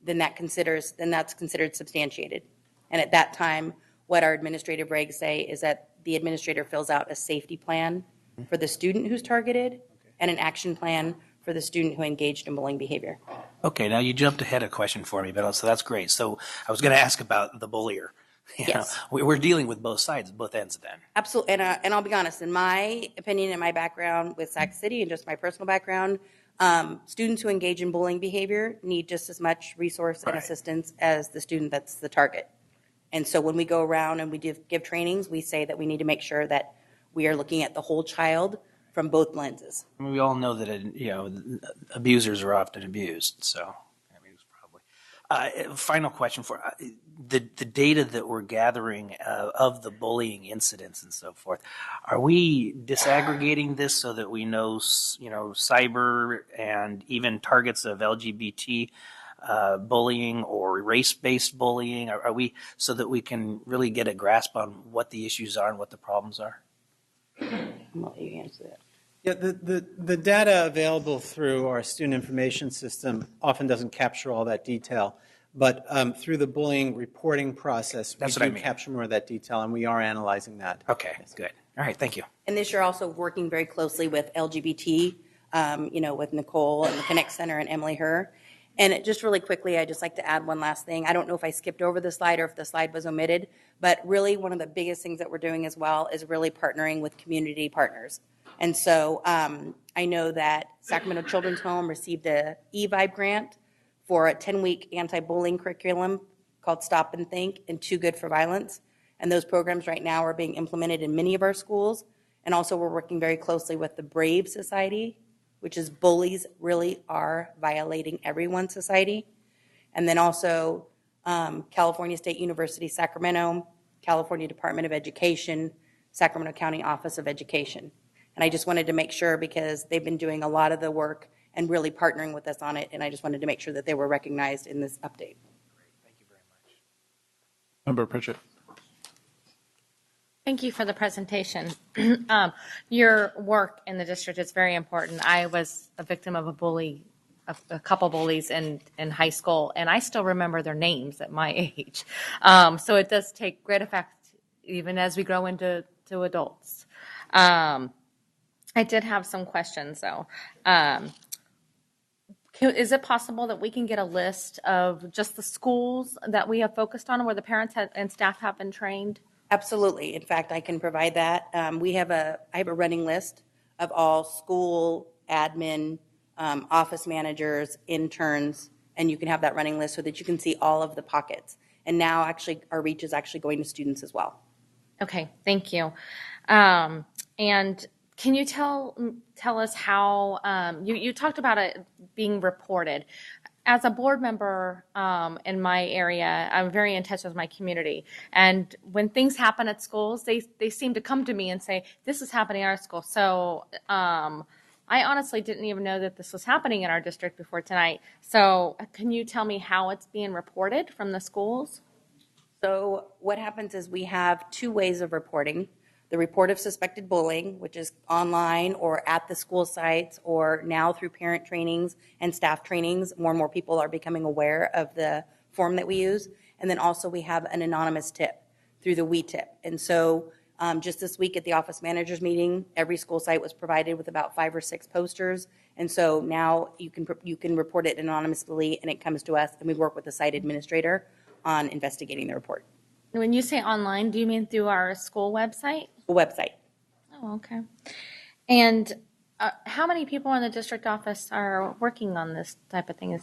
Speaker 20: then that's considered substantiated. And at that time, what our administrative regs say is that the administrator fills out a safety plan for the student who's targeted and an action plan for the student who engaged in bullying behavior.
Speaker 13: Okay, now you jumped ahead a question for me, but so that's great. So I was going to ask about the bullier.
Speaker 20: Yes.
Speaker 13: We're dealing with both sides, both ends then.
Speaker 20: Absolutely, and I'll be honest, in my opinion and my background with Sac City and just my personal background, students who engage in bullying behavior need just as much resource and assistance as the student that's the target. And so when we go around and we give trainings, we say that we need to make sure that we are looking at the whole child from both lenses.
Speaker 13: I mean, we all know that abusers are often abused. So, I mean, it's probably final question for the data that we're gathering of the bullying incidents and so forth. Are we disaggregating this so that we know, cyber and even targets of LGBT bullying or race-based bullying? Are we so that we can really get a grasp on what the issues are and what the problems are?
Speaker 20: I'll let you answer that.
Speaker 2: Yeah, the data available through our student information system often doesn't capture all that detail. But through the bullying reporting process, we do capture more of that detail, and we are analyzing that.
Speaker 13: Okay, good. All right, thank you.
Speaker 20: And this year also working very closely with LGBT, with Nicole and the Connect Center and Emily Herr. And just really quickly, I'd just like to add one last thing. I don't know if I skipped over the slide or if the slide was omitted, but really one of the biggest things that we're doing as well is really partnering with community partners. And so I know that Sacramento Children's Home received a eVibe grant for a 10-week anti-bullying curriculum called Stop and Think and Too Good for Violence. And those programs right now are being implemented in many of our schools. And also we're working very closely with the Brave Society, which is Bullies Really Are Violating Everyone Society. And then also California State University, Sacramento, California Department of Education, Sacramento County Office of Education. And I just wanted to make sure because they've been doing a lot of the work and really partnering with us on it, and I just wanted to make sure that they were recognized in this update.
Speaker 13: Thank you very much.
Speaker 1: Member Pritchett.
Speaker 7: Thank you for the presentation. Your work in the district is very important. I was a victim of a couple bullies in high school, and I still remember their names at my age. So it does take great effect even as we grow into adults. I did have some questions, though. Is it possible that we can get a list of just the schools that we have focused on where the parents and staff have been trained?
Speaker 20: Absolutely. In fact, I can provide that. I have a running list of all school admin, office managers, interns, and you can have that running list so that you can see all of the pockets. And now actually our reach is actually going to students as well.
Speaker 7: Okay, thank you. And can you tell us how you talked about it being reported? As a board member in my area, I'm very in touch with my community. And when things happen at schools, they seem to come to me and say, this is happening at our school. So I honestly didn't even know that this was happening in our district before tonight. So can you tell me how it's being reported from the schools?
Speaker 20: So what happens is we have two ways of reporting. the report of suspected bullying, which is online or at the school sites or now through parent trainings and staff trainings. More and more people are becoming aware of the form that we use. And then also we have an anonymous tip through the We Tip. And so just this week at the office managers meeting, every school site was provided with about 5 or 6 posters. And so now you can report it anonymously, and it comes to us, and we work with the site administrator on investigating the report.
Speaker 7: When you say online, do you mean through our school website?
Speaker 20: Website.
Speaker 7: Oh, okay. And how many people in the district office are working on this type of thing?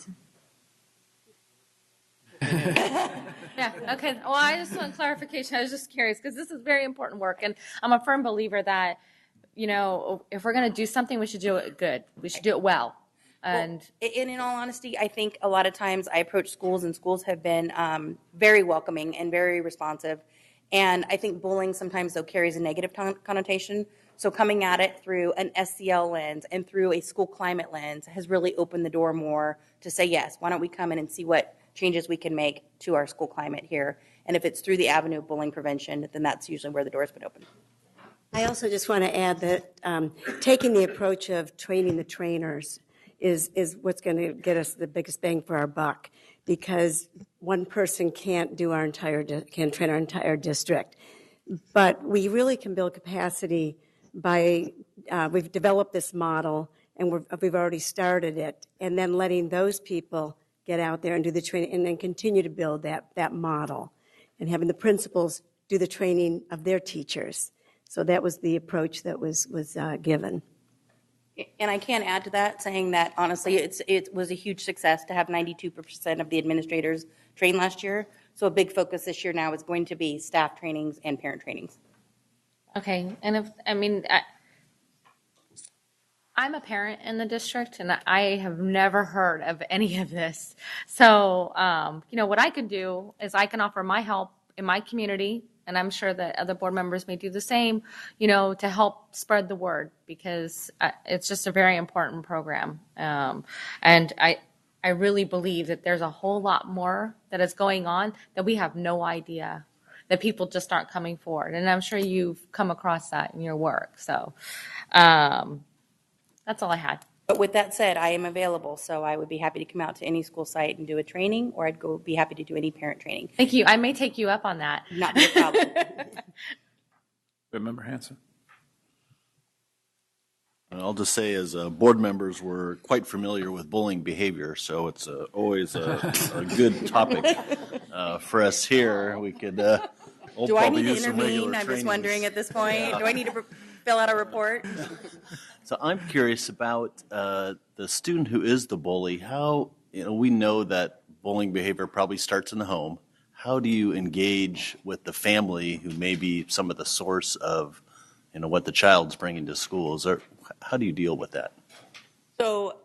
Speaker 7: Yeah, okay. Well, I just want clarification. I was just curious because this is very important work, and I'm a firm believer that, if we're going to do something, we should do it good. We should do it well. And
Speaker 20: in all honesty, I think a lot of times I approach schools, and schools have been very welcoming and very responsive. And I think bullying sometimes, though, carries a negative connotation. So coming at it through an SEL lens and through a school climate lens has really opened the door more to say, yes, why don't we come in and see what changes we can make to our school climate here. And if it's through the avenue of bullying prevention, then that's usually where the door's been opened.
Speaker 19: I also just want to add that taking the approach of training the trainers is what's going to get us the biggest bang for our buck, because one person can't train our entire district. But we really can build capacity by we've developed this model, and we've already started it, and then letting those people get out there and do the training, and then continue to build that model, and having the principals do the training of their teachers. So that was the approach that was given.
Speaker 20: And I can add to that, saying that honestly, it was a huge success to have 92% of the administrators trained last year. So a big focus this year now is going to be staff trainings and parent trainings.
Speaker 7: Okay, and I'm a parent in the district, and I have never heard of any of this. So, what I can do is I can offer my help in my community, and I'm sure that other board members may do the same, to help spread the word, because it's just a very important program. And I really believe that there's a whole lot more that is going on that we have no idea, that people just aren't coming forward. And I'm sure you've come across that in your work. So, that's all I had.
Speaker 20: But with that said, I am available, so I would be happy to come out to any school site and do a training, or I'd be happy to do any parent training.
Speaker 7: Thank you. I may take you up on that.
Speaker 20: Not a problem.
Speaker 1: Member Hanson.
Speaker 6: I'll just say, as board members, we're quite familiar with bullying behavior, so it's always a good topic for us here. We could
Speaker 20: do I need to intervene? I'm just wondering at this point. Yeah. Do I need to fill out a report?
Speaker 6: So I'm curious about the student who is the bully. How, we know that bullying behavior probably starts in the home. How do you engage with the family who may be some of the source of, what the child's bringing to school? How do you deal with that?
Speaker 20: So,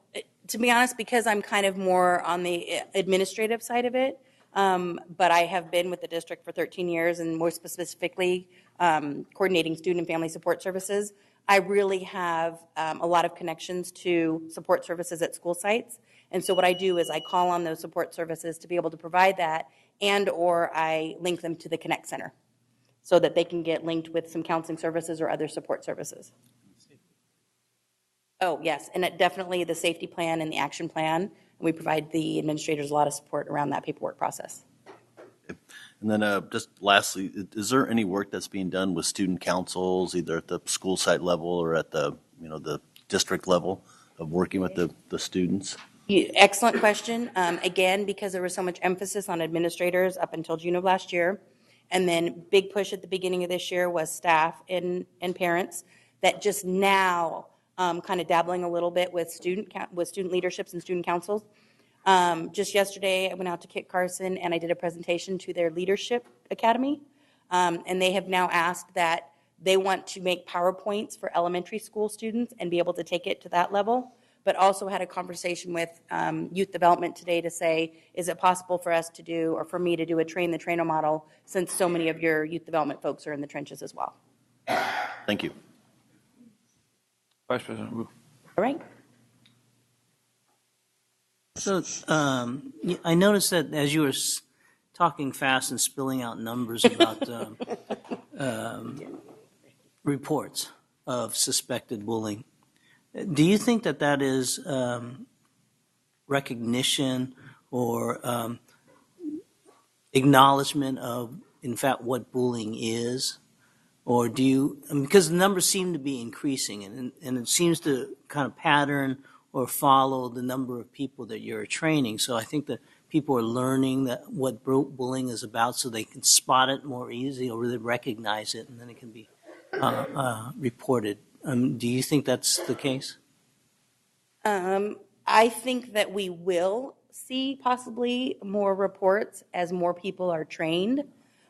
Speaker 20: to be honest, because I'm kind of more on the administrative side of it, but I have been with the district for 13 years, and more specifically coordinating student and family support services. I really have a lot of connections to support services at school sites. And so what I do is I call on those support services to be able to provide that, and or I link them to the Connect Center so that they can get linked with some counseling services or other support services. Oh, yes, and definitely the safety plan and the action plan. We provide the administrators a lot of support around that paperwork process.
Speaker 6: And then just lastly, is there any work that's being done with student councils, either at the school site level or at the, the district level, of working with the students?
Speaker 20: Excellent question. Again, because there was so much emphasis on administrators up until June of last year, and then big push at the beginning of this year was staff and parents, that just now kind of dabbling a little bit with student leaderships and student councils. Just yesterday, I went out to Kit Carson and I did a presentation to their leadership academy, and they have now asked that they want to make PowerPoints for elementary school students and be able to take it to that level, but also had a conversation with youth development today to say, is it possible for us to do, or for me to do, a train the trainer model, since so many of your youth development folks are in the trenches as well.
Speaker 6: Thank you.
Speaker 1: Vice President Wu.
Speaker 20: All right.
Speaker 12: So I noticed that as you were talking fast and spilling out numbers about reports of suspected bullying. Do you think that that is recognition or acknowledgement of, in fact, what bullying is? Or do you, because the numbers seem to be increasing and it seems to kind of pattern or follow the number of people that you're training. So I think that people are learning that what bullying is about so they can spot it more easily or really recognize it, and then it can be reported. Do you think that's the case?
Speaker 20: I think that we will see possibly more reports as more people are trained.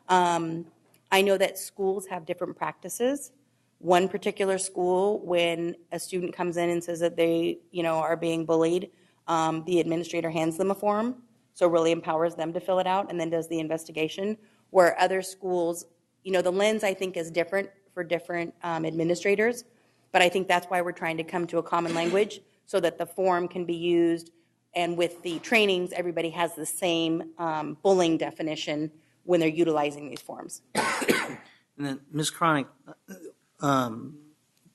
Speaker 20: I know that schools have different practices. One particular school, when a student comes in and says that they, are being bullied, the administrator hands them a form, so really empowers them to fill it out and then does the investigation. Where other schools, the lens I think is different for different administrators, but I think that's why we're trying to come to a common language so that the form can be used, and with the trainings, everybody has the same bullying definition when they're utilizing these forms.
Speaker 12: And then, Ms. Cronic, do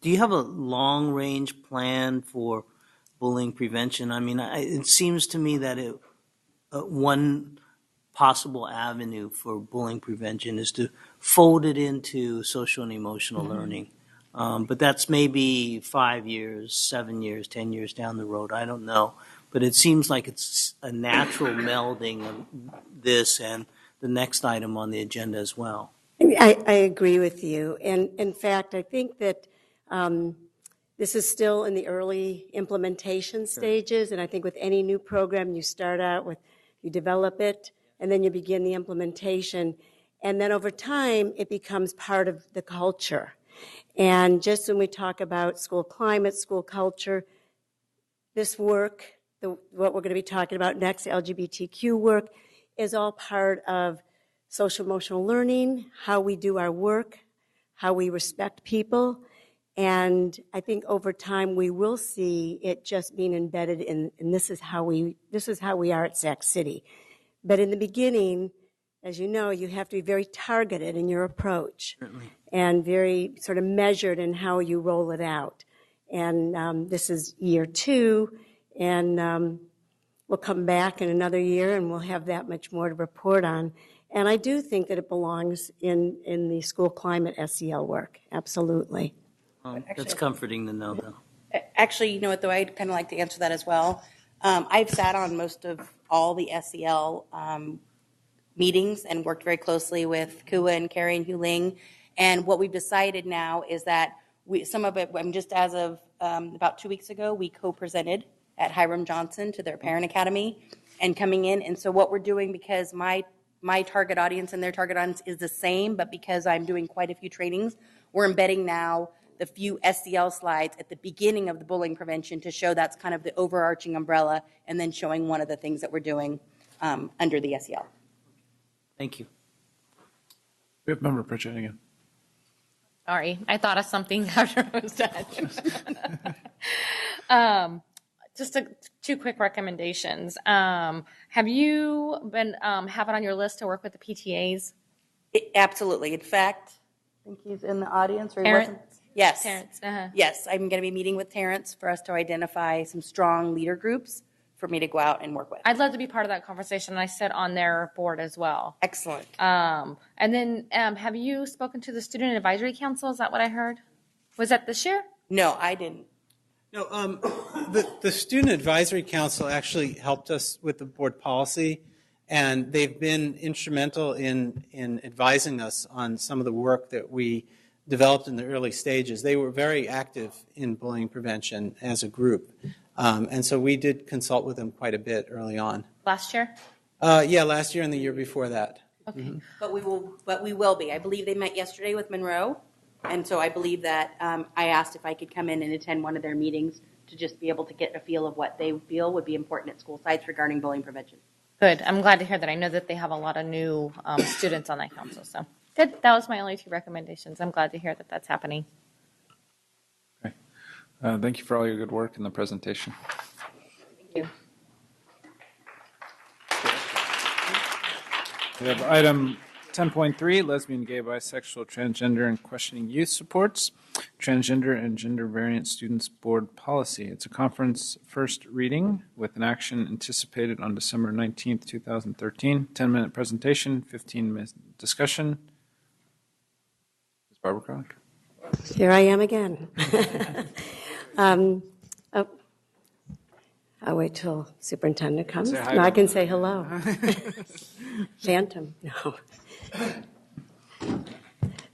Speaker 12: you have a long-range plan for bullying prevention? I mean, it seems to me that one possible avenue for bullying prevention is to fold it into social and emotional learning. But that's maybe 5 years, 7 years, 10 years down the road. I don't know. But it seems like it's a natural melding of this and the next item on the agenda as well.
Speaker 19: I agree with you. And in fact, I think that this is still in the early implementation stages. And I think with any new program, you start out with, you develop it, and then you begin the implementation. And then over time, it becomes part of the culture. And just when we talk about school climate, school culture, this work, what we're going to be talking about next, LGBTQ work, is all part of social emotional learning, how we do our work, how we respect people. And I think over time we will see it just being embedded in, and this is how we are at Sac City. But in the beginning, as you know, you have to be very targeted in your approach.
Speaker 12: Certainly.
Speaker 19: And very sort of measured in how you roll it out. And this is year 2, and we'll come back in another year and we'll have that much more to report on. And I do think that it belongs in the school climate SEL work, absolutely.
Speaker 12: That's comforting to know, though.
Speaker 20: Actually, you know what, though, I'd kind of like to answer that as well. I've sat on most of all the SEL meetings and worked very closely with Kua and Carrie and Hu Ling. And what we've decided now is that some of it, just as of about 2 weeks ago, we co-presented at Hiram Johnson to their parent academy and coming in. And so what we're doing, because my target audience and their target audience is the same, but because I'm doing quite a few trainings, we're embedding now the few SEL slides at the beginning of the bullying prevention to show that's kind of the overarching umbrella, and then showing one of the things that we're doing under the SEL.
Speaker 12: Thank you.
Speaker 1: We have Member Pritchett again.
Speaker 7: Sorry, I thought of something after I was done. Just 2 quick recommendations. Have you been have it on your list to work with the PTAs?
Speaker 20: Absolutely. In fact, I think he's in the audience. Or he wasn't. Yes.
Speaker 7: Terrence.
Speaker 20: Yes, I'm going to be meeting with Terrence for us to identify some strong leader groups for me to go out and work with.
Speaker 7: I'd love to be part of that conversation. I sit on their board as well.
Speaker 20: Excellent.
Speaker 7: And then have you spoken to the Student Advisory Council? Is that what I heard? Was that this year?
Speaker 20: No, I didn't.
Speaker 2: No, the Student Advisory Council actually helped us with the board policy, and they've been instrumental in advising us on some of the work that we developed in the early stages. They were very active in bullying prevention as a group, and so we did consult with them quite a bit early on.
Speaker 7: Last year?
Speaker 2: Yeah, last year and the year before that.
Speaker 7: Okay.
Speaker 2: Mm-hmm.
Speaker 20: But we will be. I believe they met yesterday with Monroe, and so I believe that I asked if I could come in and attend one of their meetings to just be able to get a feel of what they feel would be important at school sites regarding bullying prevention.
Speaker 7: Good. I'm glad to hear that. I know that they have a lot of new students on that council. So good. That was my only 2 recommendations. I'm glad to hear that that's happening.
Speaker 1: Okay. Thank you for all your good work in the presentation.
Speaker 7: Thank you.
Speaker 1: We have item 10.3, lesbian, gay, bisexual, transgender, and questioning youth supports, transgender and gender variant students board policy. It's a conference first reading with an action anticipated on December 19th, 2013. 10-minute presentation, 15-minute discussion. Ms. Barbara Carlick.
Speaker 19: Here I am again. I'll wait till superintendent comes.
Speaker 1: Say hi
Speaker 19: No,
Speaker 1: to
Speaker 19: I can
Speaker 1: him.
Speaker 19: say hello. Phantom, no.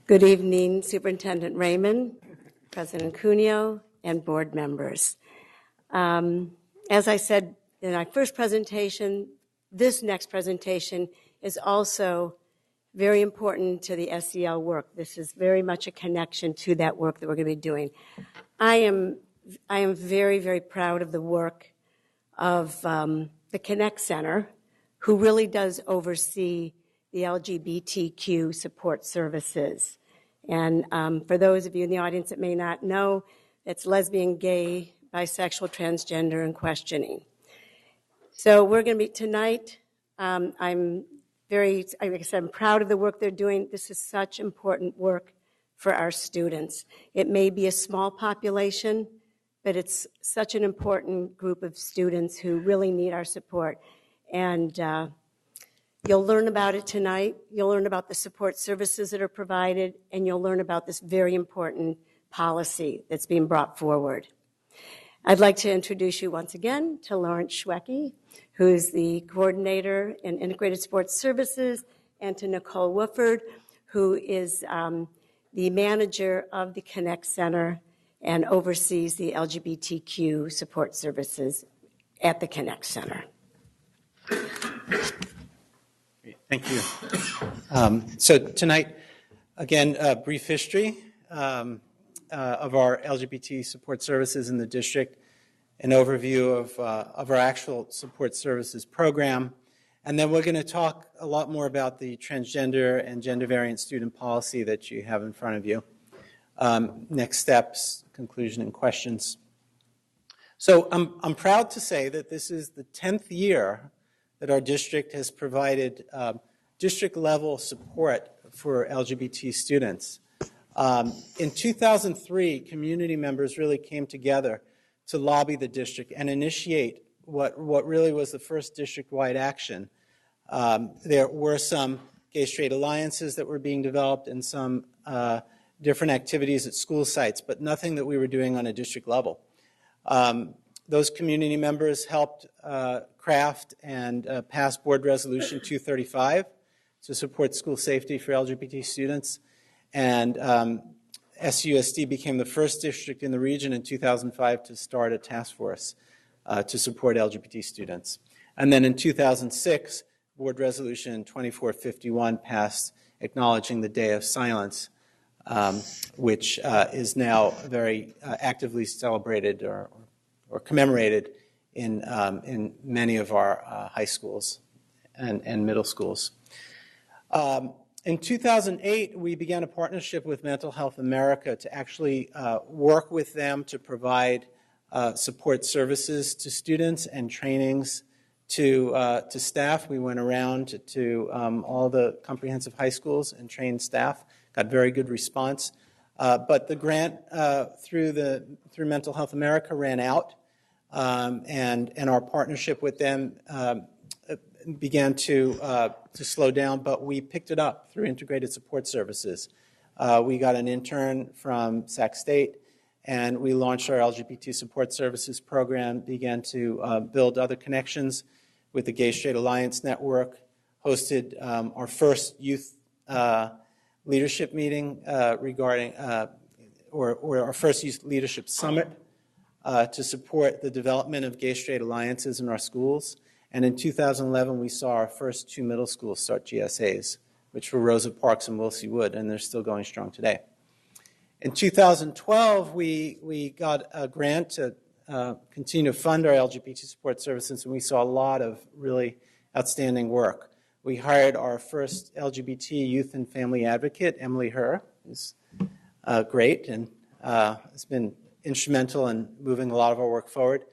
Speaker 19: Good evening, Superintendent Raymond, President Cuneo, and board members. As I said in my first presentation, this next presentation is also very important to the SEL work. This is very much a connection to that work that we're going to be doing. I am very, very proud of the work of the Connect Center, who really does oversee the LGBTQ support services. And for those of you in the audience that may not know, it's lesbian, gay, bisexual, transgender, and questioning. So we're going to be tonight. I'm very, like I said, I'm proud of the work they're doing. This is such important work for our students. It may be a small population, but it's such an important group of students who really need our support. And you'll learn about it tonight. You'll learn about the support services that are provided, and you'll learn about this very important policy that's being brought forward. I'd like to introduce you once again to Lawrence Schwecke, who is the coordinator in Integrated Sports Services, and to Nicole Wooford, who is the manager of the Connect Center and oversees the LGBTQ support services at the Connect Center.
Speaker 2: Thank you. So tonight, again, a brief history of our LGBT support services in the district, an overview of our actual support services program, and then we're going to talk a lot more about the transgender and gender variant student policy that you have in front of you. Next steps, conclusion, and questions. So I'm proud to say that this is the 10th year that our district has provided district-level support for LGBT students. In 2003, community members really came together to lobby the district and initiate what really was the first district-wide action. There were some gay-straight alliances that were being developed and some different activities at school sites, but nothing that we were doing on a district level. Those community members helped craft and pass Board Resolution 235 to support school safety for LGBT students. And SUSD became the first district in the region in 2005 to start a task force to support LGBT students. And then in 2006, Board Resolution 2451 passed acknowledging the Day of Silence, which is now very actively celebrated or commemorated in many of our high schools and middle schools. In 2008, we began a partnership with Mental Health America to actually work with them to provide support services to students and trainings to staff. We went around to all the comprehensive high schools and trained staff, got very good response. But the grant through Mental Health America ran out, and our partnership with them began to slow down, but we picked it up through Integrated Support Services. We got an intern from Sac State, and we launched our LGBT Support Services program, began to build other connections with the Gay Straight Alliance Network, hosted our first youth leadership meeting regarding, or our first youth leadership summit to support the development of gay straight alliances in our schools. And in 2011, we saw our first 2 middle schools start GSAs, which were Rosa Parks and Wilsey Wood, and they're still going strong today. In 2012, we got a grant to continue to fund our LGBT support services, and we saw a lot of really outstanding work. We hired our first LGBT youth and family advocate, Emily Herr, who's great and has been instrumental in moving a lot of our work forward.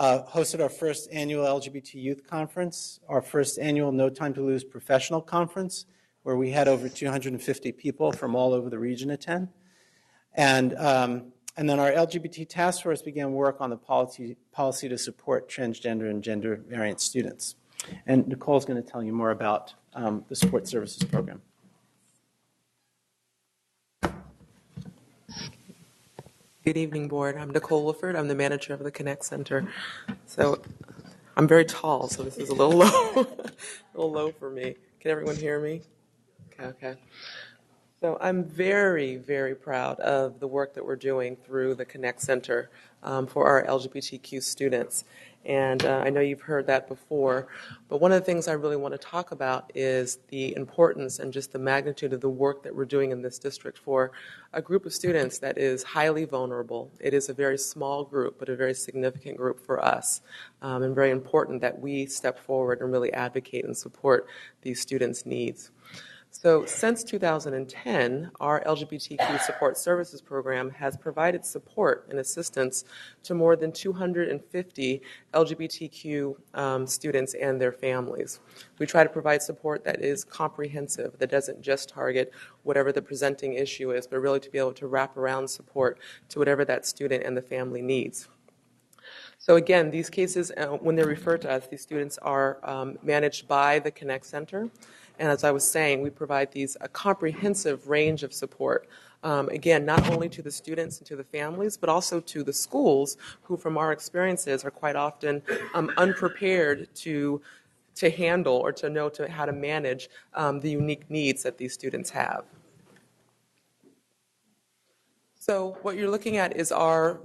Speaker 2: Hosted our first annual LGBT Youth Conference, our first annual No Time to Lose professional conference, where we had over 250 people from all over the region attend. And then our LGBT task force began work on the policy to support transgender and gender variant students. And Nicole's going to tell you more about the support services program.
Speaker 5: Good evening, board. I'm Nicole Woolford. I'm the manager of the Connect Center. So I'm very tall, so this is a little low, a little low for me. Can everyone hear me? Okay. So I'm very, very proud of the work that we're doing through the Connect Center for our LGBTQ students. And I know you've heard that before, but one of the things I really want to talk about is the importance and just the magnitude of the work that we're doing in this district for a group of students that is highly vulnerable. It is a very small group, but a very significant group for us, and very important that we step forward and really advocate and support these students' needs. So since 2010, our LGBTQ support services program has provided support and assistance to more than 250 LGBTQ students and their families. We try to provide support that is comprehensive, that doesn't just target whatever the presenting issue is, but really to be able to wrap around support to whatever that student and the family needs. So again, these cases, when they're referred to us, these students are managed by the Connect Center. And as I was saying, we provide a comprehensive range of support, again, not only to the students and to the families, but also to the schools who, from our experiences, are quite often unprepared to handle or to know how to manage the unique needs that these students have. So what you're looking at is our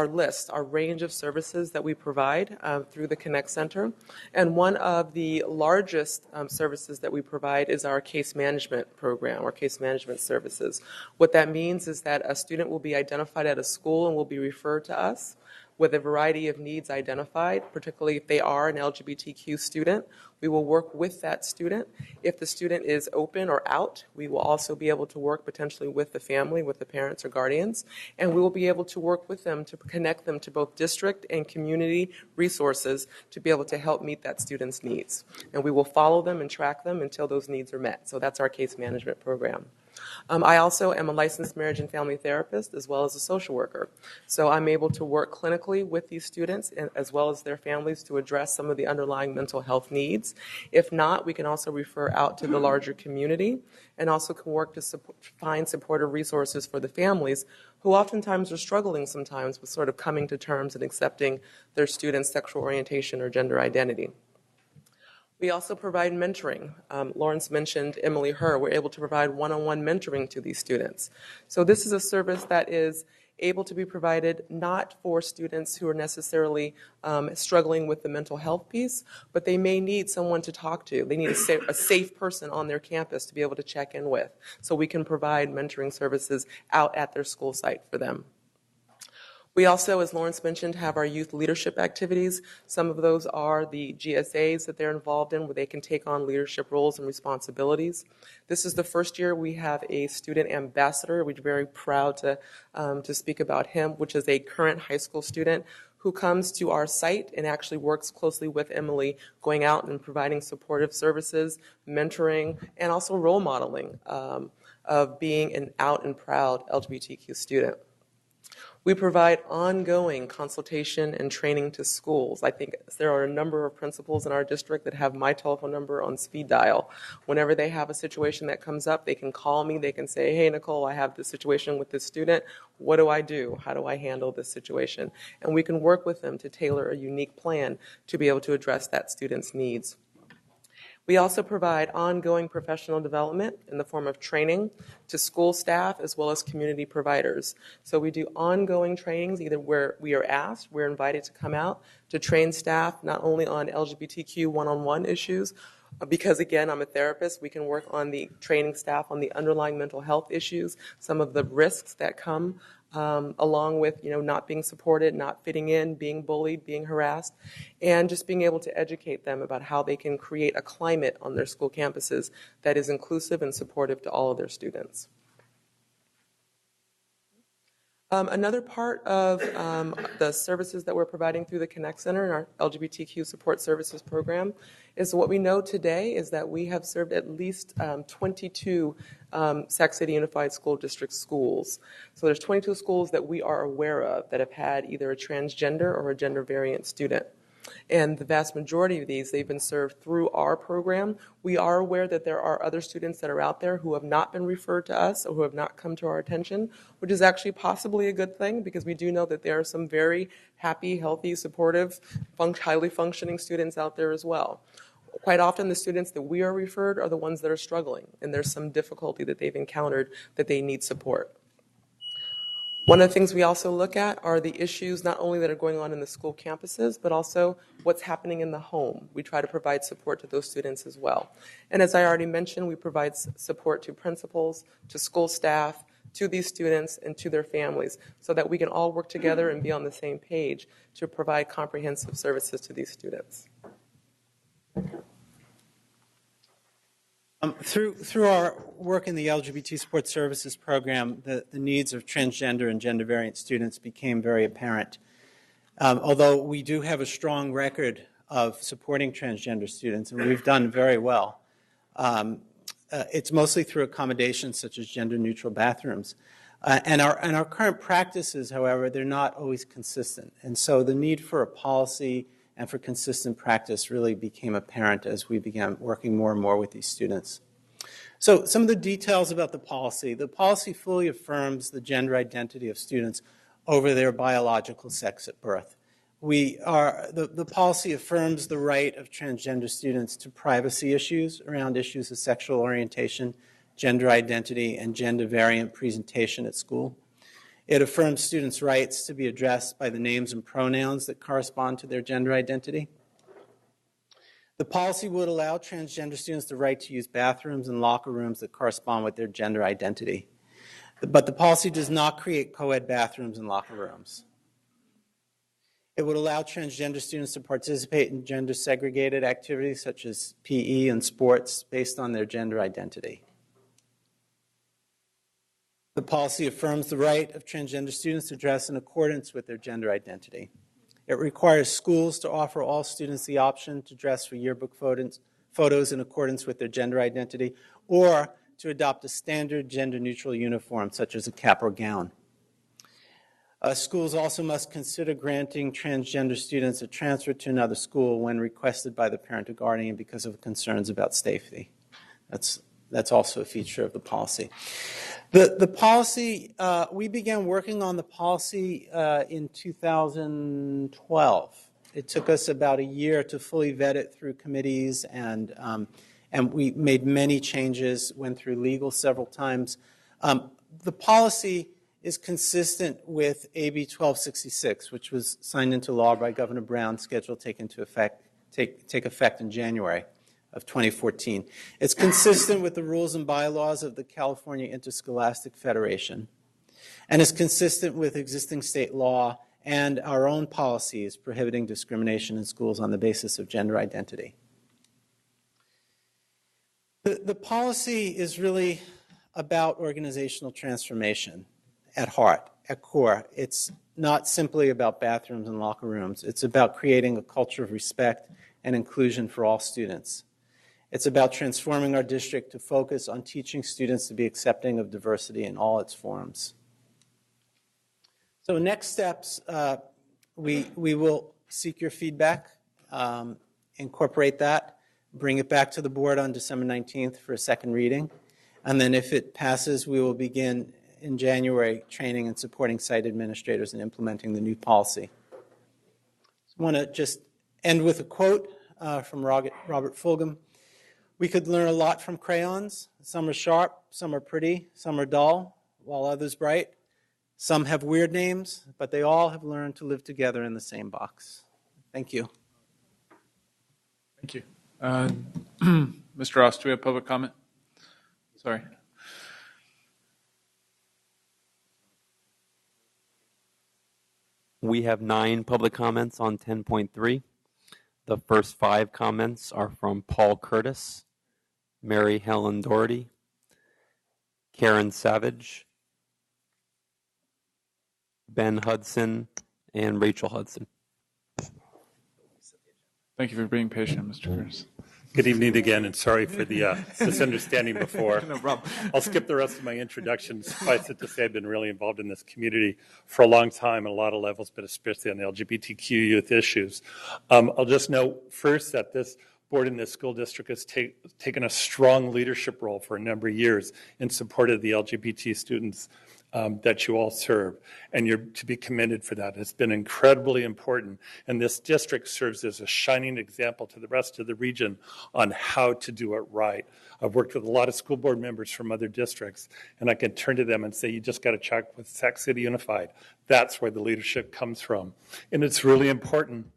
Speaker 5: list, our range of services that we provide through the Connect Center. And one of the largest services that we provide is our case management program, or case management services. What that means is that a student will be identified at a school and will be referred to us with a variety of needs identified, particularly if they are an LGBTQ student. We will work with that student. If the student is open or out, we will also be able to work potentially with the family, with the parents or guardians, and we will be able to work with them to connect them to both district and community resources to be able to help meet that student's needs. And we will follow them and track them until those needs are met. So that's our case management program. I also am a licensed marriage and family therapist as well as a social worker. So I'm able to work clinically with these students as well as their families to address some of the underlying mental health needs. If not, we can also refer out to the larger community and also can work to find supportive resources for the families who oftentimes are struggling sometimes with sort of coming to terms and accepting their students' sexual orientation or gender identity. We also provide mentoring. Lawrence mentioned Emily Herr. We're able to provide one-on-one mentoring to these students. So this is a service that is able to be provided not for students who are necessarily struggling with the mental health piece, but they may need someone to talk to. They need a safe person on their campus to be able to check in with. So we can provide mentoring services out at their school site for them. We also, as Lawrence mentioned, have our youth leadership activities. Some of those are the GSAs that they're involved in, where they can take on leadership roles and responsibilities. This is the first year we have a student ambassador. We're very proud to speak about him, which is a current high school student who comes to our site and actually works closely with Emily, going out and providing supportive services, mentoring, and also role modeling of being an out and proud LGBTQ student. We provide ongoing consultation and training to schools. I think there are a number of principals in our district that have my telephone number on speed dial. Whenever they have a situation that comes up, they can call me. They can say, hey, Nicole, I have this situation with this student. What do I do? How do I handle this situation? And we can work with them to tailor a unique plan to be able to address that student's needs. We also provide ongoing professional development in the form of training to school staff as well as community providers. So we do ongoing trainings, either where we are asked, we're invited to come out to train staff not only on LGBTQ one-on-one issues, because again, I'm a therapist, we can work on the training staff on the underlying mental health issues, some of the risks that come along with not being supported, not fitting in, being bullied, being harassed, and just being able to educate them about how they can create a climate on their school campuses that is inclusive and supportive to all of their students. Another part of the services that we're providing through the Connect Center and our LGBTQ support services program is what we know today is that we have served at least 22 Sac City Unified School District schools. So there's 22 schools that we are aware of that have had either a transgender or a gender variant student. And the vast majority of these, they've been served through our program. We are aware that there are other students that are out there who have not been referred to us or who have not come to our attention, which is actually possibly a good thing because we do know that there are some very happy, healthy, supportive, highly functioning students out there as well. Quite often the students that we are referred are the ones that are struggling, and there's some difficulty that they've encountered that they need support. One of the things we also look at are the issues not only that are going on in the school campuses, but also what's happening in the home. We try to provide support to those students as well. And as I already mentioned, we provide support to principals, to school staff, to these students, and to their families so that we can all work together and be on the same page to provide comprehensive services to these students.
Speaker 2: Through our work in the LGBT Support Services Program, the needs of transgender and gender variant students became very apparent. Although we do have a strong record of supporting transgender students, and we've done very well, it's mostly through accommodations such as gender-neutral bathrooms. And our current practices, however, they're not always consistent. And so the need for a policy and for consistent practice really became apparent as we began working more and more with these students. So some of the details about the policy. The policy fully affirms the gender identity of students over their biological sex at birth. The policy affirms the right of transgender students to privacy issues around issues of sexual orientation, gender identity, and gender variant presentation at school. It affirms students' rights to be addressed by the names and pronouns that correspond to their gender identity. The policy would allow transgender students the right to use bathrooms and locker rooms that correspond with their gender identity. But the policy does not create co-ed bathrooms and locker rooms. It would allow transgender students to participate in gender-segregated activities such as PE and sports based on their gender identity. The policy affirms the right of transgender students to dress in accordance with their gender identity. It requires schools to offer all students the option to dress for yearbook photos in accordance with their gender identity or to adopt a standard gender-neutral uniform such as a cap or gown. Schools also must consider granting transgender students a transfer to another school when requested by the parent or guardian because of concerns about safety. That's also a feature of the policy. The policy, we began working on the policy in 2012. It took us about a year to fully vet it through committees, and we made many changes, went through legal several times. The policy is consistent with AB 1266, which was signed into law by Governor Brown, scheduled to take effect in January of 2014. It's consistent with the rules and bylaws of the California Interscholastic Federation, and is consistent with existing state law and our own policies prohibiting discrimination in schools on the basis of gender identity. The policy is really about organizational transformation at heart, at core. It's not simply about bathrooms and locker rooms. It's about creating a culture of respect and inclusion for all students. It's about transforming our district to focus on teaching students to be accepting of diversity in all its forms. So next steps, we will seek your feedback, incorporate that, bring it back to the board on December 19th for a second reading, and then if it passes, we will begin in January training and supporting site administrators in implementing the new policy. I want to just end with a quote from Robert Fulghum. We could learn a lot from crayons. Some are sharp, some are pretty, some are dull, while others bright. Some have weird names, but they all have learned to live together in the same box. Thank you.
Speaker 1: Thank you. Mr. Ross, do we have public comment? Sorry.
Speaker 15: We have 9 public comments on 10.3. The first 5 comments are from Paul Curtis, Mary Helen Doherty, Karen Savage, Ben Hudson, and Rachel Hudson.
Speaker 1: Thank you for being patient, Mr. Curtis.
Speaker 4: Good evening again, and sorry for the misunderstanding before.
Speaker 1: No problem.
Speaker 4: I'll skip the rest of my introduction. Suffice it to say, I've been really involved in this community for a long time at a lot of levels, but especially on the LGBTQ youth issues. I'll just note first that this board in this school district has taken a strong leadership role for a number of years in support of the LGBT students that you all serve, and you're to be commended for that. It's been incredibly important, and this district serves as a shining example to the rest of the region on how to do it right. I've worked with a lot of school board members from other districts, and I can turn to them and say, you just got to check with Sac City Unified. That's where the leadership comes from, and it's really important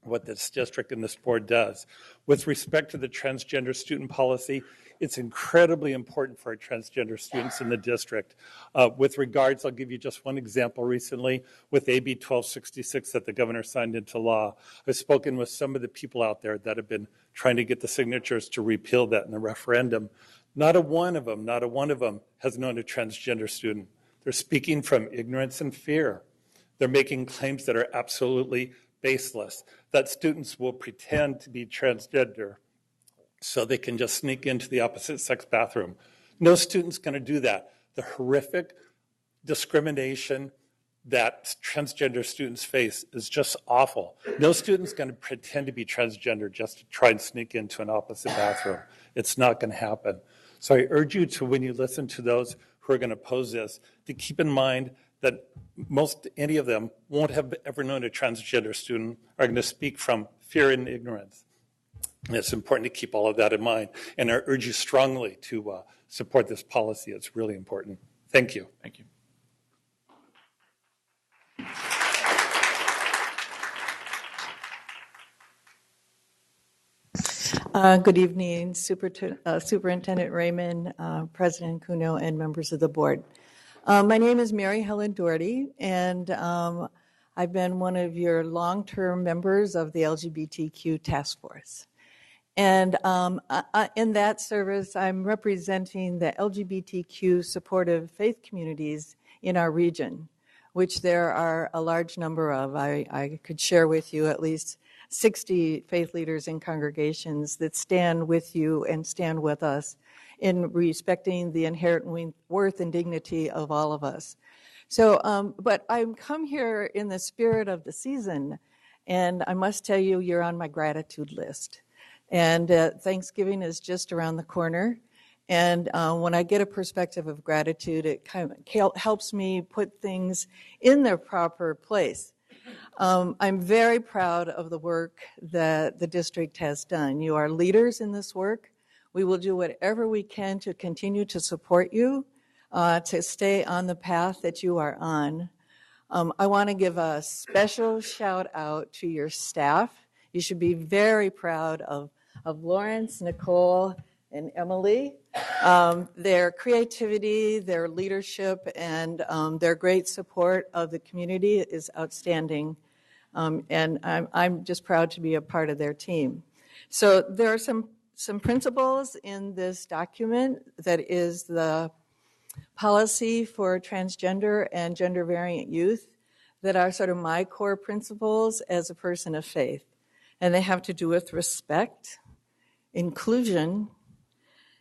Speaker 4: what this district and this board does. With respect to the transgender student policy, it's incredibly important for our transgender students in the district. With regards, I'll give you just one example recently with AB 1266 that the governor signed into law. I've spoken with some of the people out there that have been trying to get the signatures to repeal that in the referendum. Not a one of them has known a transgender student. They're speaking from ignorance and fear. They're making claims that are absolutely baseless, that students will pretend to be transgender so they can just sneak into the opposite sex bathroom. No student's going to do that. The horrific discrimination that transgender students face is just awful. No student's going to pretend to be transgender just to try and sneak into an opposite bathroom. It's not going to happen. So I urge you to, when you listen to those who are going to oppose this, to keep in mind that any of them won't have ever known a transgender student, are going to speak from fear and ignorance. And it's important to keep all of that in mind. And I urge you strongly to support this policy. It's really important. Thank you.
Speaker 1: Thank you.
Speaker 21: Good evening, Superintendent Raymond, President Cuneo, and members of the board. My name is Mary Helen Doherty, and I've been one of your long-term members of the LGBTQ task force. And in that service, I'm representing the LGBTQ supportive faith communities in our region, which there are a large number of. I could share with you at least 60 faith leaders and congregations that stand with you and stand with us in respecting the inherent worth and dignity of all of us. So, but I've come here in the spirit of the season, and I must tell you, you're on my gratitude list. And Thanksgiving is just around the corner. And when I get a perspective of gratitude, it kind of helps me put things in their proper place. I'm very proud of the work that the district has done. You are leaders in this work. We will do whatever we can to continue to support you, to stay on the path that you are on. I want to give a special shout out to your staff. You should be very proud of Lawrence, Nicole, and Emily. Their creativity, their leadership, and their great support of the community is outstanding. And I'm just proud to be a part of their team. So there are some principles in this document that is the policy for transgender and gender variant youth that are sort of my core principles as a person of faith. And they have to do with respect, inclusion,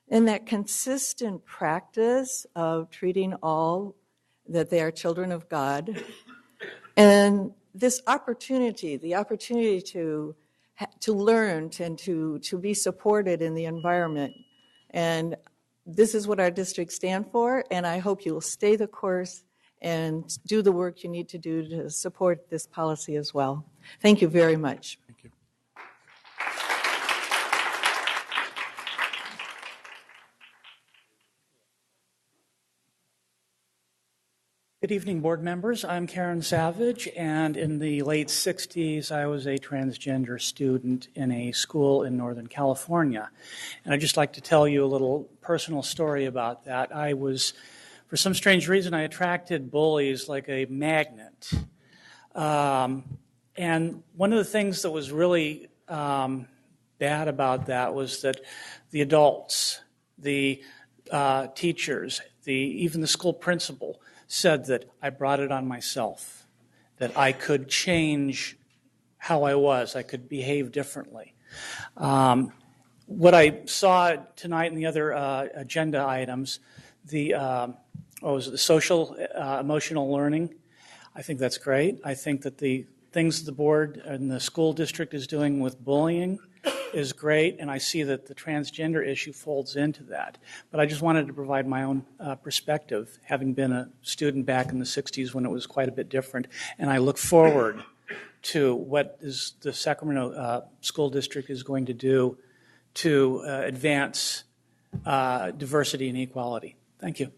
Speaker 21: and that consistent practice of treating all that they are children of God. And this opportunity, the opportunity to learn and to be supported in the environment. And this is what our district stands for, and I hope you will stay the course and do the work you need to do to support this policy as well. Thank you very much.
Speaker 1: Thank you.
Speaker 22: Good evening, board members. I'm Karen Savage, and in the late 60s, I was a transgender student in a school in Northern California. And I'd just like to tell you a little personal story about that. I was, for some strange reason, I attracted bullies like a magnet. And one of the things that was really bad about that was that the adults, the teachers, even the school principal, said that I brought it on myself, that I could change how I was, I could behave differently. What I saw tonight in the other agenda items, the social emotional learning, I think that's great. I think that the things the board and the school district is doing with bullying is great, and I see that the transgender issue folds into that. But I just wanted to provide my own perspective, having been a student back in the 60s when it was quite a bit different, and I look forward to what is the Sacramento School District is going to do to advance diversity and equality. Thank you.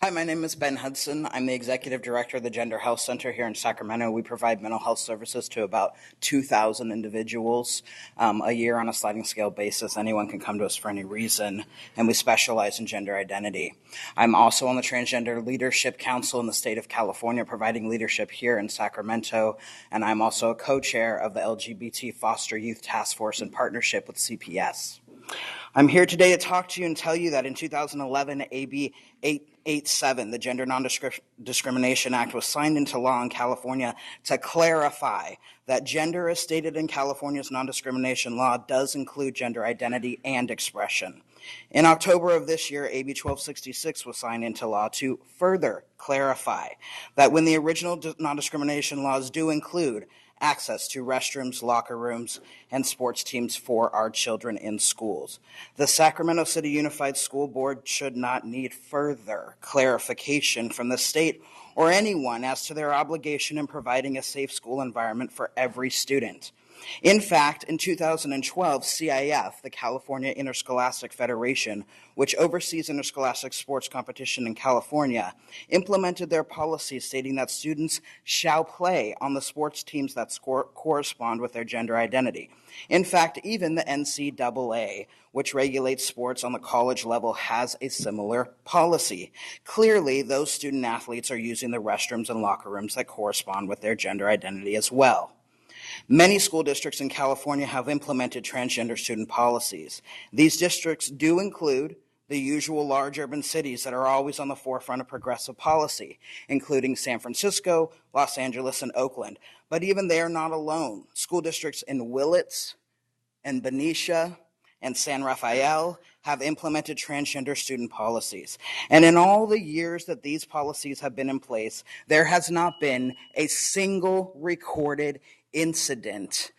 Speaker 8: Hi, my name is Ben Hudson. I'm the Executive Director of the Gender Health Center here in Sacramento. We provide mental health services to about 2,000 individuals a year on a sliding scale basis. Anyone can come to us for any reason, and we specialize in gender identity. I'm also on the Transgender Leadership Council in the state of California, providing leadership here in Sacramento, and I'm also a co-chair of the LGBT Foster Youth Task Force in partnership with CPS. I'm here today to talk to you and tell you that in 2011, AB 887, the Gender Non-Discrimination Act, was signed into law in California to clarify that gender as stated in California's non-discrimination law does include gender identity and expression. In October of this year, AB 1266 was signed into law to further clarify that when the original non-discrimination laws do include access to restrooms, locker rooms, and sports teams for our children in schools, the Sacramento City Unified School Board should not need further clarification from the state or anyone as to their obligation in providing a safe school environment for every student. In fact, in 2012, CIF, the California Interscholastic Federation, which oversees interscholastic sports competition in California, implemented their policy stating that students shall play on the sports teams that correspond with their gender identity. In fact, even the NCAA, which regulates sports on the college level, has a similar policy. Clearly, those student athletes are using the restrooms and locker rooms that correspond with their gender identity as well. Many school districts in California have implemented transgender student policies. These districts do include the usual large urban cities that are always on the forefront of progressive policy, including San Francisco, Los Angeles, and Oakland. But even they are not alone. School districts in Willits and Benicia and San Rafael have implemented transgender student policies. And in all the years that these policies have been in place, there has not been a single recorded incident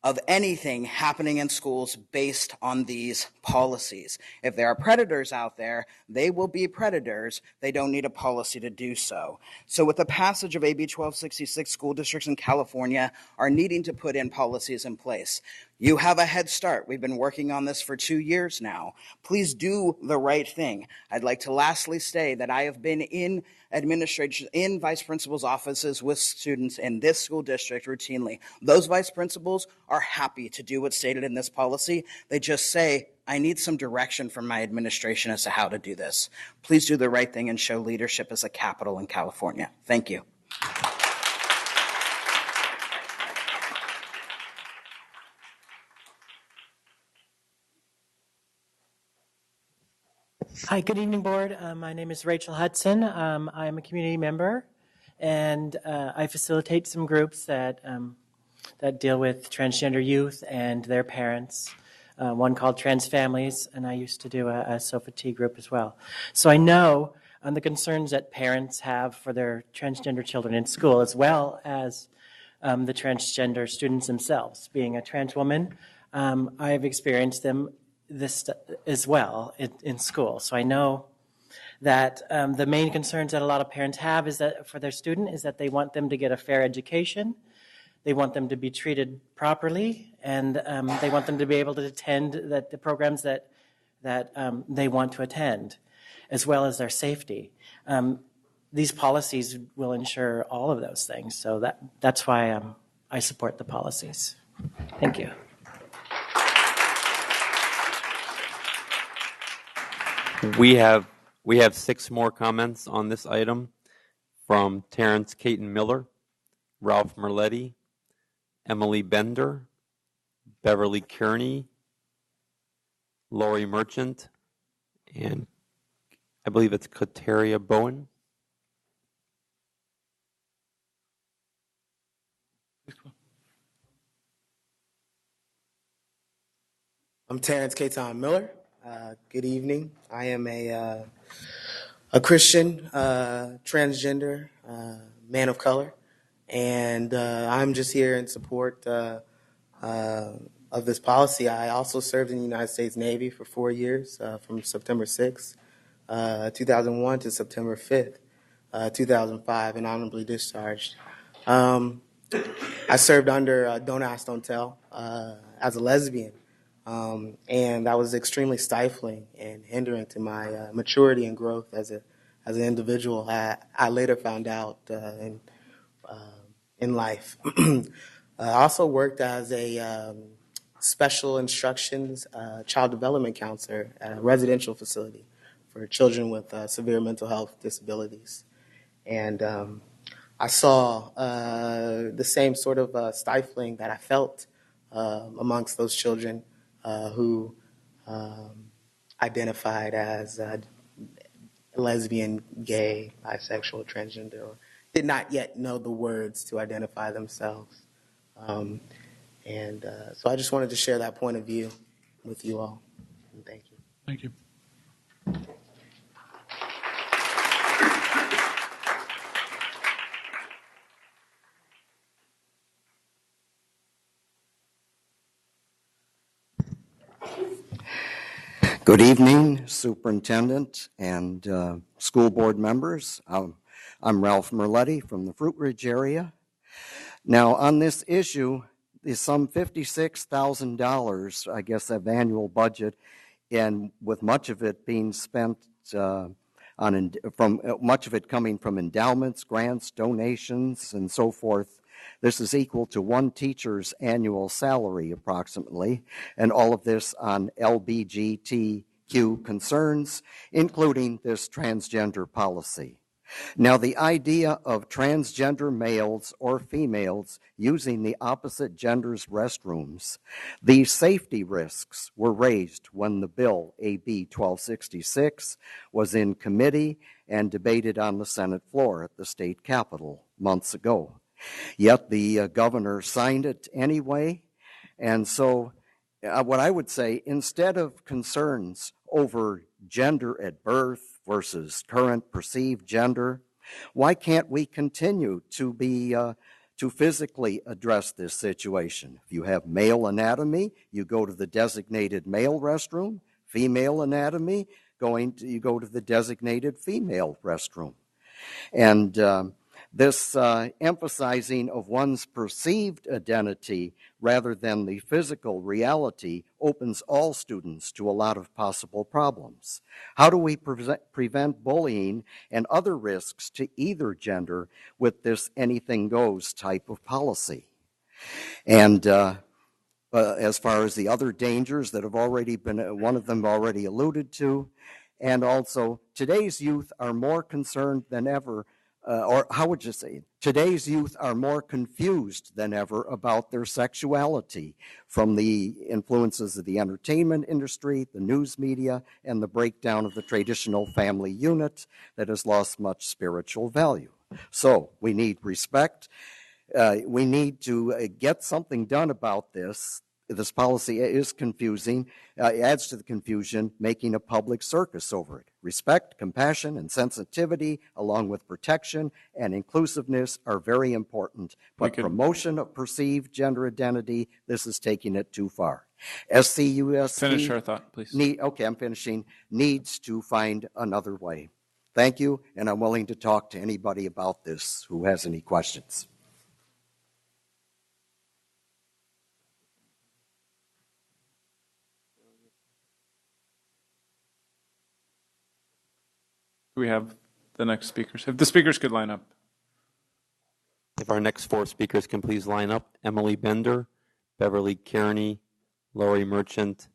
Speaker 8: of anything happening in schools based on these policies. If there are predators out there, they will be predators. They don't need a policy to do so. So with the passage of AB 1266, school districts in California are needing to put in policies in place. You have a head start. We've been working on this for 2 years now. Please do the right thing. I'd like to lastly say that I have been in administration, in vice principals' offices with students in this school district routinely. Those vice principals are happy to do what's stated in this policy. They just say, I need some direction from my administration as to how to do this. Please do the right thing and show leadership as a capital in California. Thank you.
Speaker 10: Hi, good evening, board. My name is Rachel Hudson. I'm a community member, and I facilitate some groups that deal with transgender youth and their parents. One called Trans Families, and I used to do a SOFA-T group as well. So I know the concerns that parents have for their transgender children in school, as well as the transgender students themselves. Being a trans woman, I've experienced them this as well in school. So I know that the main concerns that a lot of parents have is that for their student is that they want them to get a fair education, they want them to be treated properly, and they want them to be able to attend the programs that they want to attend, as well as their safety. These policies will ensure all of those things. So that's why I support the policies. Thank you.
Speaker 15: We have 6 more comments on this item from Terrence Caton Miller, Ralph Merletti, Emily Bender, Beverly Kearney, Lori Merchant, and I believe it's Kateria Bowen.
Speaker 9: I'm Terrence Katon Miller. Good evening. I am a Christian, transgender, man of color, and I'm just here in support of this policy. I also served in the United States Navy for 4 years, from September 6th, 2001 to September 5th, 2005, and honorably discharged. I served under Don't Ask, Don't Tell as a lesbian. And that was extremely stifling and hindering to my maturity and growth as an individual. I later found out in life. I also worked as a special instructions child development counselor at a residential facility for children with severe mental health disabilities. And I saw the same sort of stifling that I felt amongst those children who identified as lesbian, gay, bisexual, transgender, or did not yet know the words to identify themselves. So I just wanted to share that point of view with you all. And thank you.
Speaker 17: Thank you.
Speaker 23: Good evening, Superintendent and school board members. I'm Ralph Merletti from the Fruit Ridge area. Now, on this issue, is some $56,000, I guess, of annual budget, and with much of it being spent much of it coming from endowments, grants, donations, and so forth. This is equal to one teacher's annual salary, approximately, and all of this on LGBTQ concerns, including this transgender policy. Now, the idea of transgender males or females using the opposite gender's restrooms, these safety risks were raised when the bill, AB 1266, was in committee and debated on the Senate floor at the state capitol months ago. Yet the governor signed it anyway. And so what I would say, instead of concerns over gender at birth versus current perceived gender, why can't we continue to physically address this situation? If you have male anatomy, you go to the designated male restroom. Female anatomy, you go to the designated female restroom. And this emphasizing of one's perceived identity rather than the physical reality opens all students to a lot of possible problems. How do we prevent bullying and other risks to either gender with this anything goes type of policy? And as far as the other dangers that have already been, one of them already alluded to, and also today's youth are more concerned than ever or how would you say, today's youth are more confused than ever about their sexuality from the influences of the entertainment industry, the news media, and the breakdown of the traditional family unit that has lost much spiritual value. So we need respect. We need to get something done about this. This policy is confusing, adds to the confusion, making a public circus over it. Respect, compassion, and sensitivity, along with protection and inclusiveness, are very important. But promotion of perceived gender identity, this is taking it too far. SCUSD...
Speaker 1: Finish our thought, please.
Speaker 23: Okay, I'm finishing. Needs to find another way. Thank you, and I'm willing to talk to anybody about this who has any questions.
Speaker 1: Do we have the next speakers? If the speakers could line up.
Speaker 15: If our next four speakers can please line up. Emily Bender, Beverly Kearney, Lori Merchant,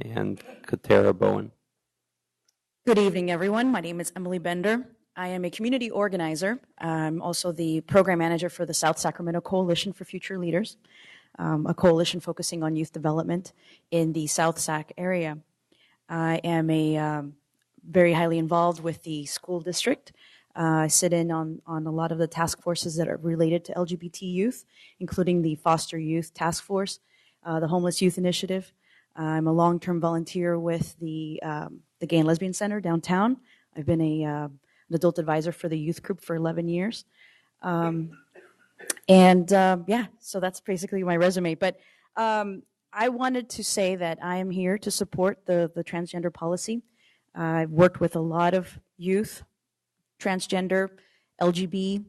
Speaker 15: and Katara Bowen.
Speaker 24: Good evening, everyone. My name is Emily Bender. I am a community organizer. I'm also the program manager for the South Sacramento Coalition for Future Leaders. a coalition focusing on youth development in the South Sac area. I am very highly involved with the school district. I sit in on a lot of the task forces that are related to LGBT youth, including the Foster Youth Task Force, the Homeless Youth Initiative. I'm a long-term volunteer with the Gay and Lesbian Center downtown. I've been an adult advisor for the youth group for 11 years. Yeah, so that's basically my resume. But I wanted to say that I am here to support the transgender policy. I've worked with a lot of youth, transgender, LGB,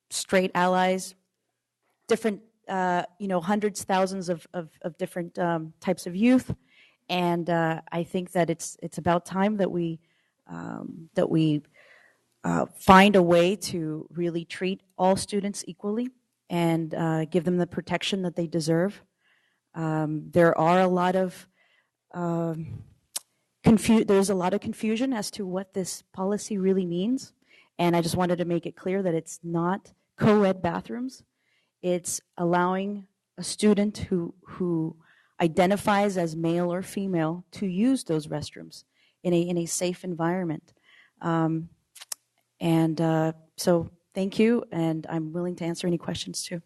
Speaker 24: straight allies, different, hundreds, thousands of different types of youth. And I think that it's about time that we find a way to really treat all students equally and give them the protection that they deserve. There are a lot of there's a lot of confusion as to what this policy really means, and I just wanted to make it clear that it's not co-ed bathrooms. It's allowing a student who identifies as male or female to use those restrooms in a safe environment. So thank you, and I'm willing to answer any questions too.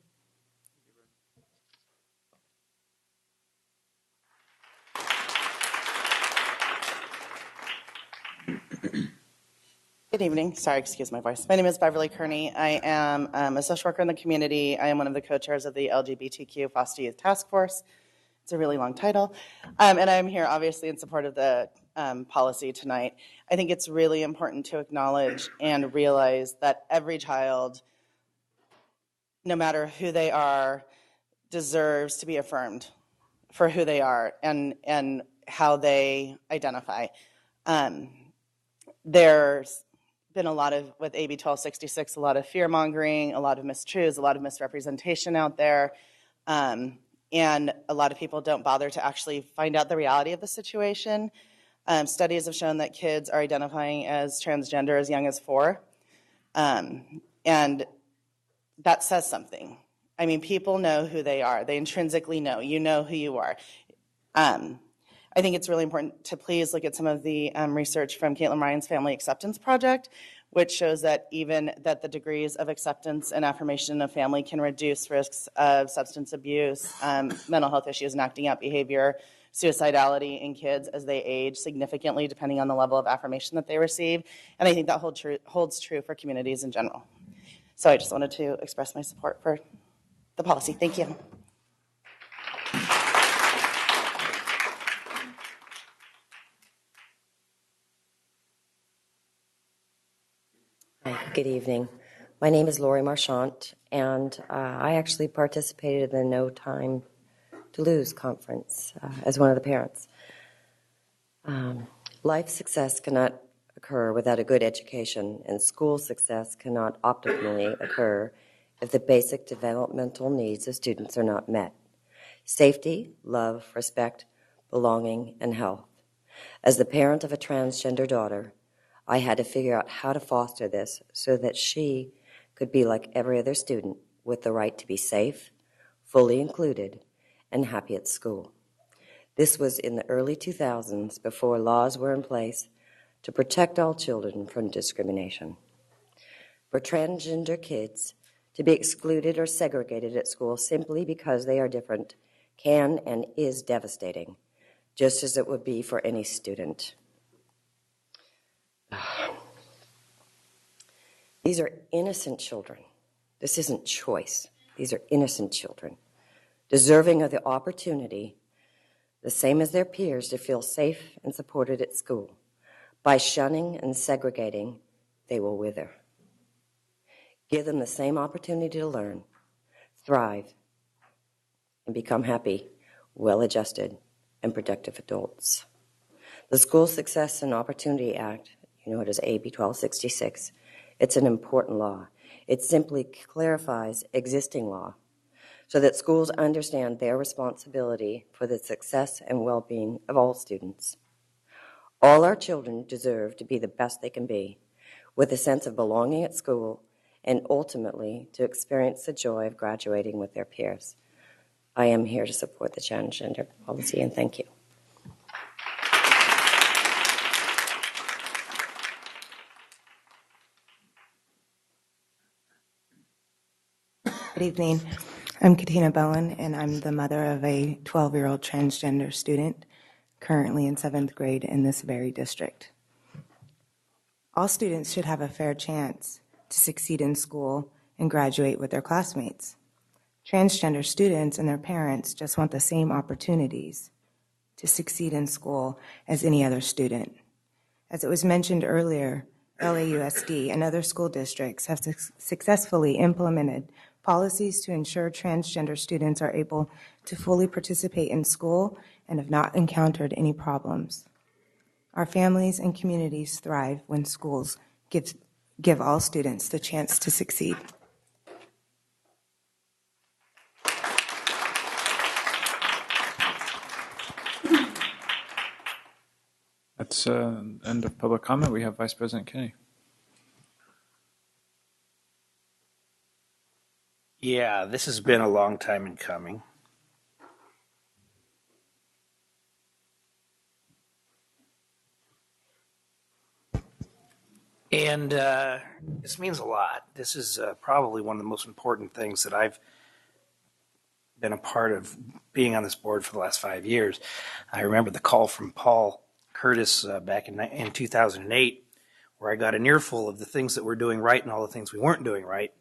Speaker 11: Good evening. Sorry, excuse my voice. My name is Beverly Kearney. I am a social worker in the community. I am one of the co-chairs of the LGBTQ Foster Youth Task Force. It's a really long title. And I'm here obviously in support of the policy tonight. I think it's really important to acknowledge and realize that every child, no matter who they are, deserves to be affirmed for who they are and how they identify. There's been a lot of, with AB 1266, a lot of fear-mongering, a lot of mistruths, a lot of misrepresentation out there. And a lot of people don't bother to actually find out the reality of the situation. Studies have shown that kids are identifying as transgender as young as 4. And that says something. I mean, people know who they are. They intrinsically know. You know who you are. I think it's really important to please look at some of the research from Caitlin Ryan's Family Acceptance Project, which shows that even that the degrees of acceptance and affirmation of family can reduce risks of substance abuse, mental health issues, and acting out behavior, suicidality in kids as they age significantly depending on the level of affirmation that they receive. And I think that holds true for communities in general. So I just wanted to express my support for the policy. Thank you.
Speaker 14: Hi, good evening. My name is Lori Marchant, and I actually participated in the No Time to Lose conference as one of the parents. Life success cannot occur without a good education, and school success cannot optimally occur if the basic developmental needs of students are not met. Safety, love, respect, belonging, and health. As the parent of a transgender daughter, I had to figure out how to foster this so that she could be like every other student with the right to be safe, fully included, and happy at school. This was in the early 2000s before laws were in place to protect all children from discrimination. For transgender kids to be excluded or segregated at school simply because they are different can and is devastating, just as it would be for any student. These are innocent children. This isn't choice. These are innocent children, deserving of the opportunity, the same as their peers, to feel safe and supported at school. By shunning and segregating, they will wither. Give them the same opportunity to learn, thrive, and become happy, well-adjusted, and productive adults. The School Success and Opportunity Act, you know it as AB 1266, it's an important law. It simply clarifies existing law so that schools understand their responsibility for the success and well-being of all students. All our children deserve to be the best they can be, with a sense of belonging at school and ultimately to experience the joy of graduating with their peers. I am here to support the transgender policy, and thank you.
Speaker 3: Good evening. I'm Katina Bowen, and I'm the mother of a 12-year-old transgender student currently in 7th grade in this very district. All students should have a fair chance to succeed in school and graduate with their classmates. Transgender students and their parents just want the same opportunities to succeed in school as any other student. As it was mentioned earlier, LAUSD and other school districts have successfully implemented policies to ensure transgender students are able to fully participate in school and have not encountered any problems. Our families and communities thrive when schools give all students the chance to succeed.
Speaker 1: That's end of public comment. We have Vice President Kennedy.
Speaker 13: Yeah, this has been a long time in coming. And this means a lot. This is probably one of the most important things that I've been a part of being on this board for the last 5 years. I remember the call from Paul Curtis back in 2008, where I got an earful of the things that we're doing right and all the things we weren't doing right.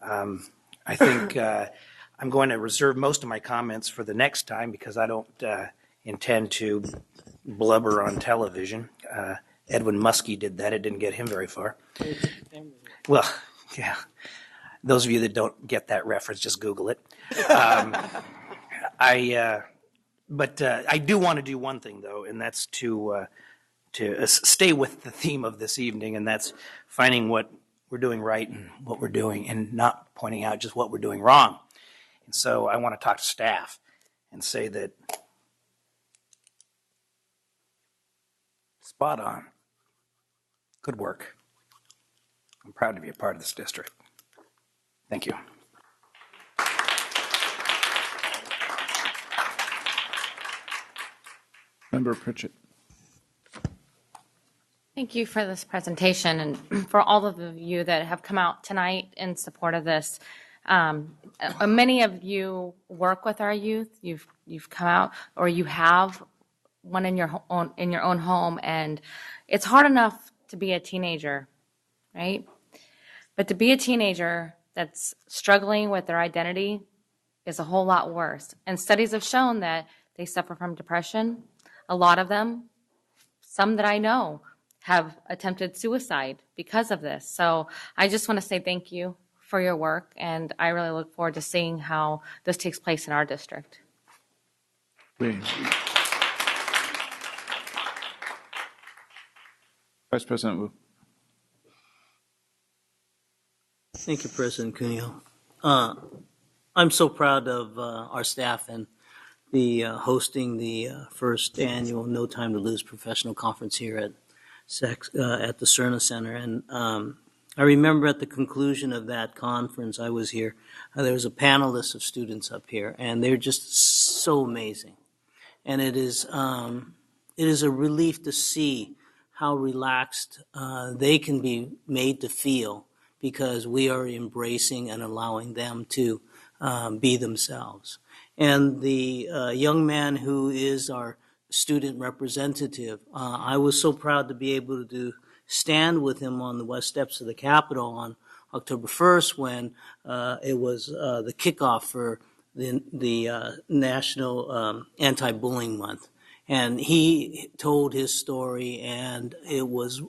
Speaker 13: I think I'm going to reserve most of my comments for the next time because I don't intend to blubber on television. Edwin Muskie did that. It didn't get him very far. Well, yeah. Those of you that don't get that reference, just Google it. But I do want to do one thing, though, and that's to stay with the theme of this evening, and that's finding what we're doing right and what we're doing and not pointing out just what we're doing wrong. And so I want to talk to staff and say that spot on. Good work. I'm proud to be a part of this district. Thank you.
Speaker 1: Member Pritchett.
Speaker 7: Thank you for this presentation and for all of you that have come out tonight in support of this. Many of you work with our youth. You've come out, or you have one in your own home, and it's hard enough to be a teenager, right? But to be a teenager that's struggling with their identity is a whole lot worse. And studies have shown that they suffer from depression. A lot of them, some that I know, have attempted suicide because of this. So I just want to say thank you for your work, and I really look forward to seeing how this takes place in our district.
Speaker 1: Please. Vice President Wu.
Speaker 12: Thank you, President Cuneo. I'm so proud of our staff and the hosting the first annual No Time to Lose professional conference here at the Cerna Center. And I remember at the conclusion of that conference, I was here, there was a panelist of students up here, and they're just so amazing. And it is a relief to see how relaxed they can be made to feel because we are embracing and allowing them to be themselves. And the young man who is our student representative, I was so proud to be able to stand with him on the west steps of the Capitol on October 1st when it was the kickoff for the National Anti-Bullying Month. And he told his story, and it was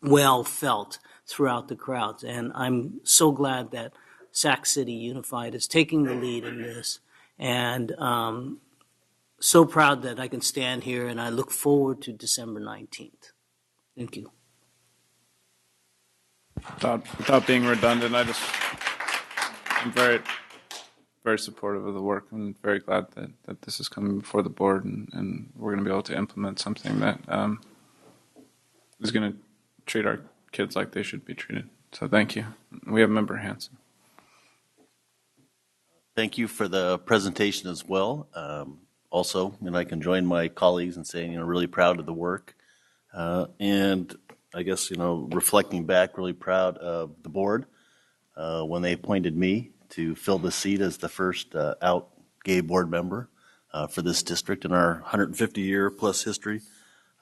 Speaker 12: well felt throughout the crowds. And I'm so glad that Sac City Unified is taking the lead in this. And so proud that I can stand here, and I look forward to December 19th. Thank you.
Speaker 1: Without being redundant, I'm very, very supportive of the work. I'm very glad that this is coming before the board, and we're going to be able to implement something that is going to treat our kids like they should be treated. So thank you. We have Member Hanson.
Speaker 6: Thank you for the presentation as well. Also, I can join my colleagues in saying, really proud of the work. And I guess, reflecting back, really proud of the board when they appointed me to fill the seat as the first out gay board member for this district in our 150-year plus history.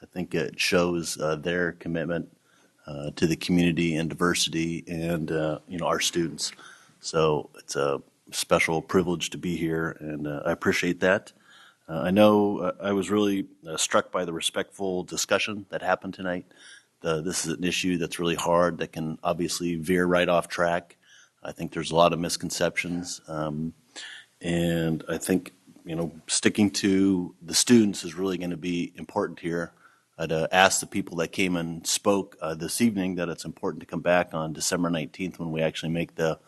Speaker 6: I think it shows their commitment to the community and diversity and, our students. So it's a special privilege to be here, and I appreciate that. I know I was really struck by the respectful discussion that happened tonight. This is an issue that's really hard, that can obviously veer right off track. I think there's a lot of misconceptions, and I think sticking to the students is really going to be important here. I'd ask the people that came and spoke this evening that it's important to come back on December 19th when we actually make the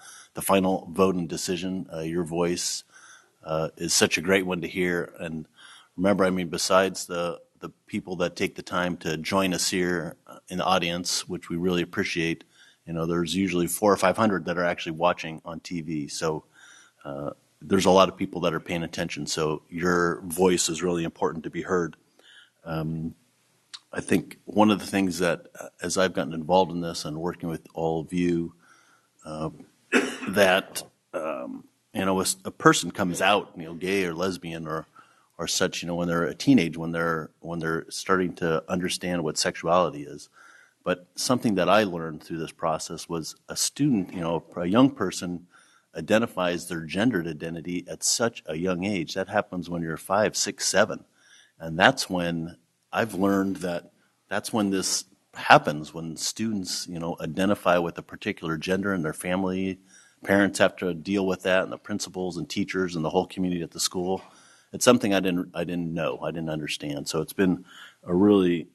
Speaker 6: final vote and decision. Your voice is such a great one to hear. And remember, besides the people that take the time to join us here in the audience, which we really appreciate, there's usually 400 or 500 that are actually watching on TV. So there's a lot of people that are paying attention. So your voice is really important to be heard. I think one of the things that, as I've gotten involved in this and working with all of you, that a person comes out, gay or lesbian or such, when they're a teenage, when they're starting to understand what sexuality is. But something that I learned through this process was a student, a young person identifies their gendered identity at such a young age. That happens when you're 5, 6, 7, and that's when I've learned that's when this happens, when students, identify with a particular gender and their family. Parents have to deal with that, and the principals and teachers and the whole community at the school. It's something I didn't know, I didn't understand. So it's been a really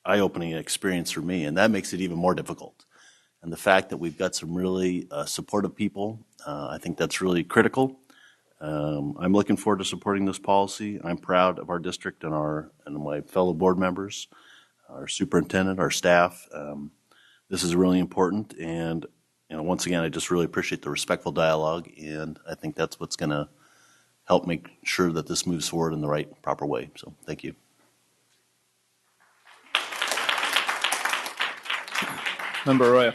Speaker 6: eye-opening experience for me, and that makes it even more difficult. And the fact that we've got some really supportive people, I think that's really critical. I'm looking forward to supporting this policy. I'm proud of our district and my fellow board members, our superintendent, our staff. This is really important, and once again, I just really appreciate the respectful dialogue, and I think that's what's going to help make sure that this moves forward in the right, proper way. So, thank you.
Speaker 1: Member Arroyo.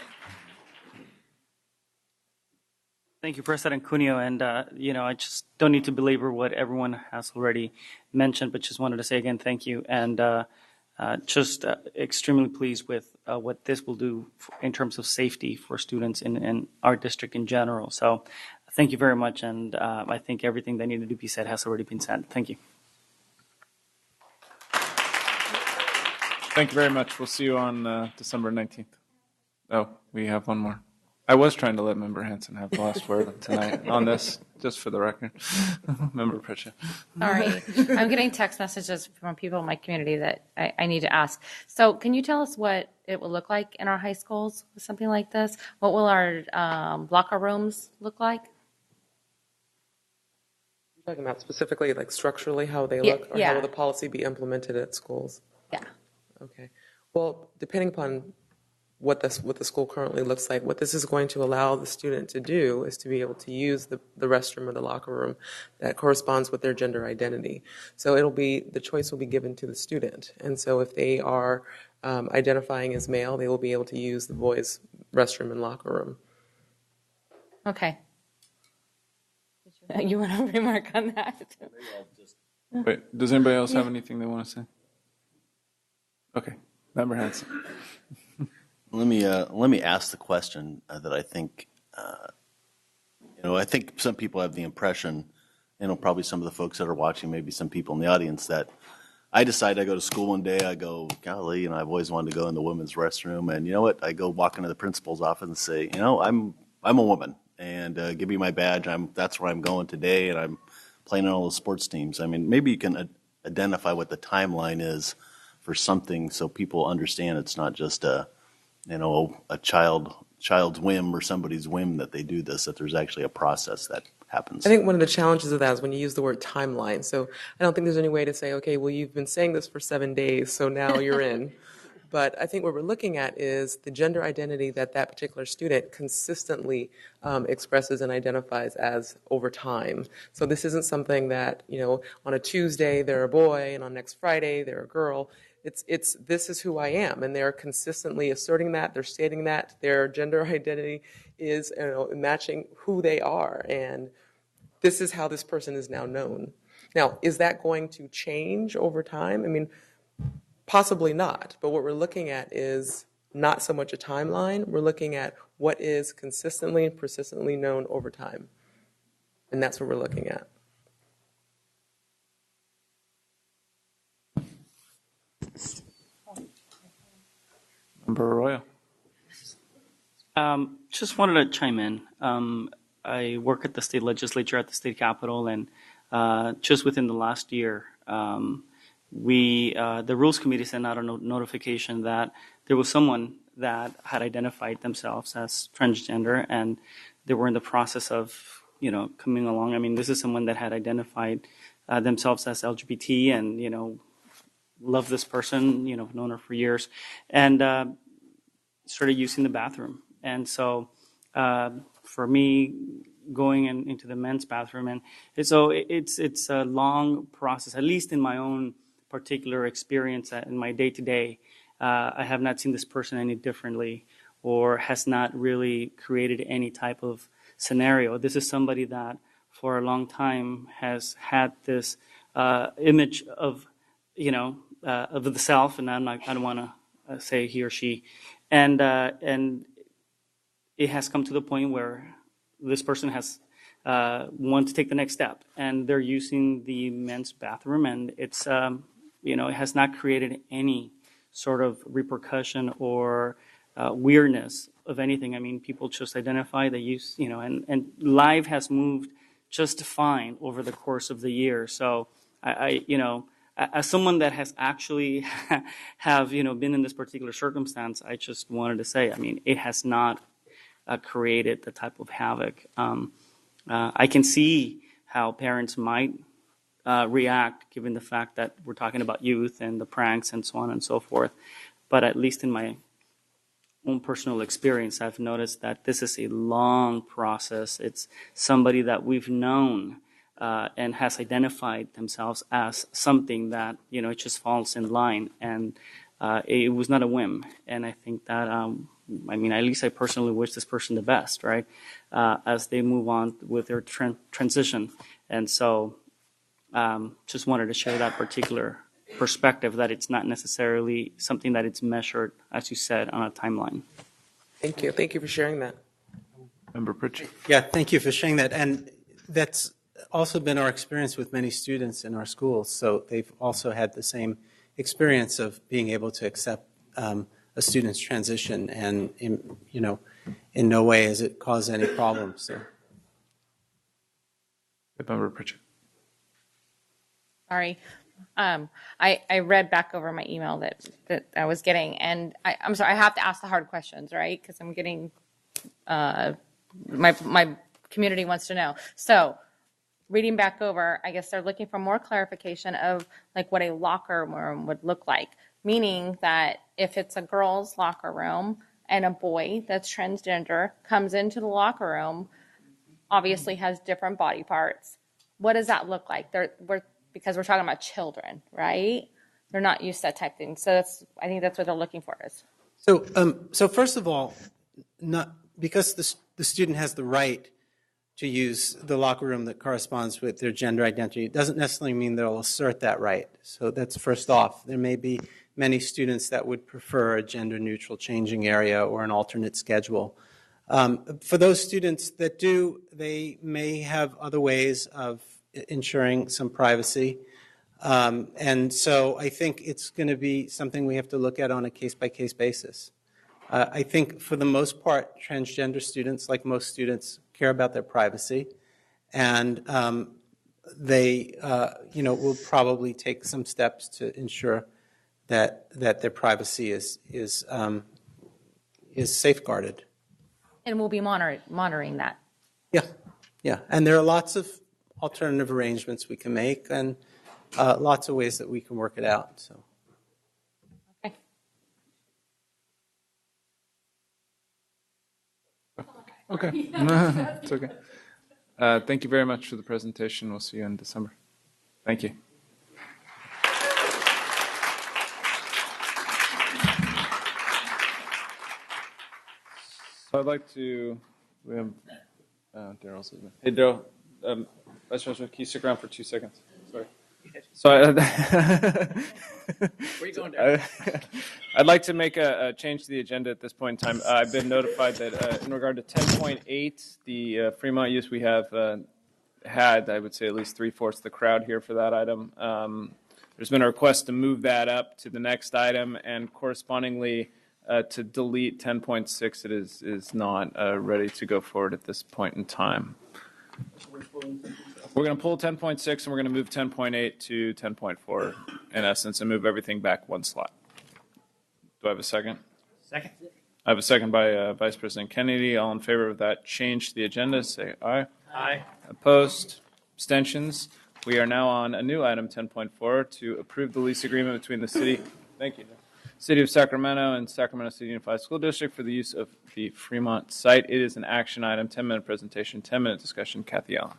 Speaker 16: Thank you, President Cuneo. And, I just don't need to belabor what everyone has already mentioned, but just wanted to say again, thank you. And just extremely pleased with what this will do in terms of safety for students in our district in general. So thank you very much. And I think everything that needed to be said has already been said. Thank you.
Speaker 1: Thank you very much. We'll see you on December 19th. Oh, we have one more. I was trying to let Member Hanson have the last word tonight on this, just for the record. Member Pritchett.
Speaker 7: Sorry. I'm getting text messages from people in my community that I need to ask. So can you tell us what it will look like in our high schools with something like this? What will our locker rooms look like?
Speaker 5: You're talking about specifically, like structurally, how they look, or how will the policy be implemented at schools?
Speaker 7: Yeah.
Speaker 5: Okay. Well, depending upon what the school currently looks like, what this is going to allow the student to do is to be able to use the restroom or the locker room that corresponds with their gender identity. So the choice will be given to the student. And so if they are identifying as male, they will be able to use the boys' restroom and locker room.
Speaker 7: Okay. You want to remark on that?
Speaker 1: Wait, does anybody else have anything they want to say? Okay, Member Hanson.
Speaker 6: Let me ask the question that I think, I think some people have the impression, probably some of the folks that are watching, maybe some people in the audience, that I decide I go to school one day, I go, golly, I've always wanted to go in the women's restroom, and you know what? I go walk into the principal's office and say, I'm a woman, and give me my badge. That's where I'm going today, and I'm playing on all the sports teams. Maybe you can identify what the timeline is for something so people understand it's not just a child's whim or somebody's whim that they do this, that there's actually a process that happens.
Speaker 5: I think one of the challenges of that is when you use the word timeline. So I don't think there's any way to say, okay, well, you've been saying this for 7 days, so now you're in. But I think what we're looking at is the gender identity that that particular student consistently expresses and identifies as over time. So this isn't something that, on a Tuesday they're a boy and on next Friday they're a girl. It's this is who I am, and they're consistently asserting that, they're stating that their gender identity is matching who they are, and this is how this person is now known. Now, is that going to change over time? I mean, possibly not, but what we're looking at is not so much a timeline, we're looking at what is consistently and persistently known over time, and that's what we're looking at.
Speaker 1: Member Arroyo.
Speaker 16: Just wanted to chime in. I work at the state legislature at the state capitol, and just within the last year, the Rules Committee sent out a notification that there was someone that had identified themselves as transgender, and they were in the process of, coming along. I mean, this is someone that had identified themselves as LGBT, and love this person, known her for years, and started using the bathroom. And so for me, going into the men's bathroom, and so it's a long process, at least in my own particular experience in my day-to-day. I have not seen this person any differently, or has not really created any type of scenario. This is somebody that for a long time has had this image of, of the self, and I don't want to say he or she, and it has come to the point where this person has wanted to take the next step, and they're using the men's bathroom, and it's it has not created any sort of repercussion or weirdness of anything. I mean, people just identify, they use, and life has moved just fine over the course of the year. So I as someone that has actually have been in this particular circumstance, I just wanted to say, I mean, it has not created the type of havoc. I can see how parents might react, given the fact that we're talking about youth and the pranks and so on and so forth. But at least in my own personal experience, I've noticed that this is a long process. It's somebody that we've known and has identified themselves as something that, it just falls in line. And it was not a whim. And I think that, at least I personally wish this person the best, right, as they move on with their transition. And so just wanted to share that particular perspective, that it's not necessarily something that it's measured, as you said, on a timeline.
Speaker 5: Thank you. Thank you for sharing that.
Speaker 1: Member Pritchett.
Speaker 2: Yeah, thank you for sharing that. And that's also been our experience with many students in our schools. So they've also had the same experience of being able to accept a student's transition, and in no way has it caused any problems. So.
Speaker 1: Member Pritchett.
Speaker 7: Sorry. I read back over my email that I was getting, and I'm sorry, I have to ask the hard questions, right? Because I'm getting, my community wants to know. So, reading back over, I guess they're looking for more clarification of like what a locker room would look like. Meaning that if it's a girl's locker room and a boy that's transgender comes into the locker room, obviously has different body parts, what does that look like? Because we're talking about children, right? They're not used to that type of thing. So I think that's what they're looking for.
Speaker 2: So first of all, not because the student has the right to use the locker room that corresponds with their gender identity, it doesn't necessarily mean they'll assert that right. So that's first off. There may be many students that would prefer a gender-neutral changing area or an alternate schedule. For those students that do, they may have other ways of ensuring some privacy. And so I think it's going to be something we have to look at on a case-by-case basis. I think for the most part, transgender students, like most students, care about their privacy, and they will probably take some steps to ensure that their privacy is safeguarded.
Speaker 7: And we'll be monitoring that.
Speaker 2: Yeah, and there are lots of alternative arrangements we can make, and lots of ways that we can work it out. So.
Speaker 7: Okay.
Speaker 1: Okay. It's okay. Thank you very much for the presentation. We'll see you in December. Thank you. So I'd like to, we have Daryl's. Hey, Daryl, Vice President, can you stick around for 2 seconds? Sorry. So
Speaker 17: Where are you going, Daryl?
Speaker 1: I'd like to make a change to the agenda at this point in time. I've been notified that in regard to 10.8, the Fremont use, we have had, I would say, at least 3/4 of the crowd here for that item. There's been a request to move that up to the next item, and correspondingly to delete 10.6. It is not ready to go forward at this point in time. We're going to pull 10.6 and we're going to move 10.8 to 10.4 in essence and move everything back one slot. Do I have a second?
Speaker 17: Second.
Speaker 1: I have a second by Vice President Kennedy. All in favor of that change to the agenda, say aye.
Speaker 17: Aye.
Speaker 1: Opposed? Abstentions? We are now on a new item, 10.4, to approve the lease agreement between the city, thank you, City of Sacramento and Sacramento City Unified School District for the use of the Fremont site. It is an action item, 10-minute presentation, 10-minute discussion. Kathy Allen.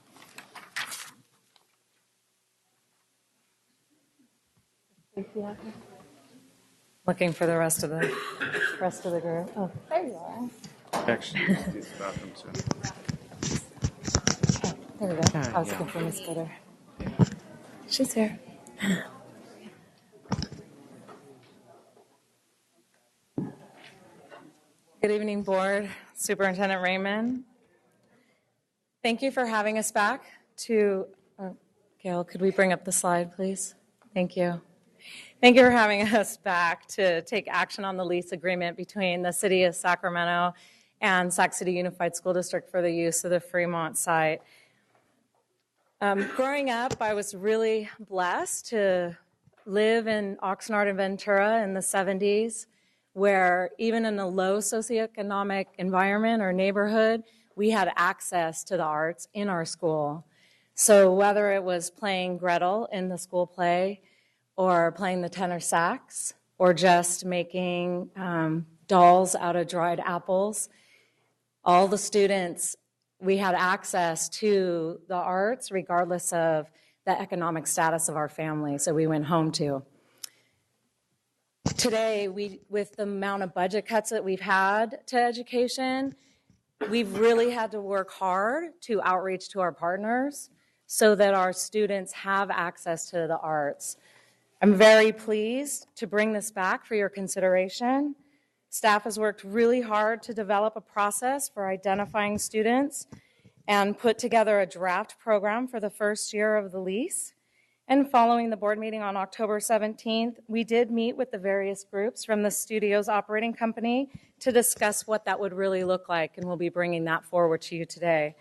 Speaker 18: Looking for the rest of the group. Oh, there you are.
Speaker 1: Actually, use the bathroom soon.
Speaker 18: There we go. I was looking for Miss Gooder. She's here. Good evening, Board. Superintendent Raymond. Thank you for having us back to, Gail, could we bring up the slide, please? Thank you. Thank you for having us back to take action on the lease agreement between the City of Sacramento and Sac City Unified School District for the use of the Fremont site. Growing up, I was really blessed to live in Oxnard and Ventura in the 70s, where even in a low socioeconomic environment or neighborhood, we had access to the arts in our school. So whether it was playing Gretel in the school play, or playing the tenor sax, or just making dolls out of dried apples, all the students, we had access to the arts regardless of the economic status of our family, so we went home to. Today, with the amount of budget cuts that we've had to education, we've really had to work hard to outreach to our partners so that our students have access to the arts. I'm very pleased to bring this back for your consideration. Staff has worked really hard to develop a process for identifying students and put together a draft program for the first year of the lease. And following the board meeting on October 17th, we did meet with the various groups from the studio's operating company to discuss what that would really look like, and we'll be bringing that forward to you today.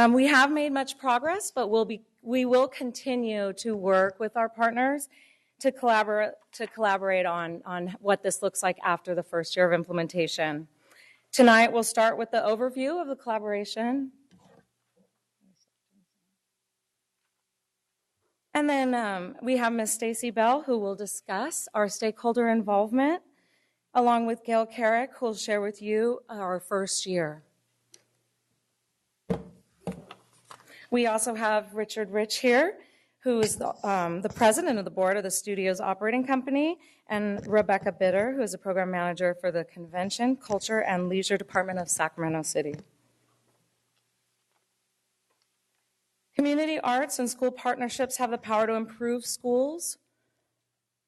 Speaker 18: We have made much progress, but we will continue to work with our partners to collaborate on what this looks like after the first year of implementation. Tonight, we'll start with the overview of the collaboration. And then we have Ms. Stacy Bell, who will discuss our stakeholder involvement, along with Gail Carrick, who will share with you our first year. We also have Richard Rich here, who is the president of the board of the studio's operating company, and Rebecca Bitter, who is the program manager for the Convention, Culture, and Leisure Department of Sacramento City. Community arts and school partnerships have the power to improve schools,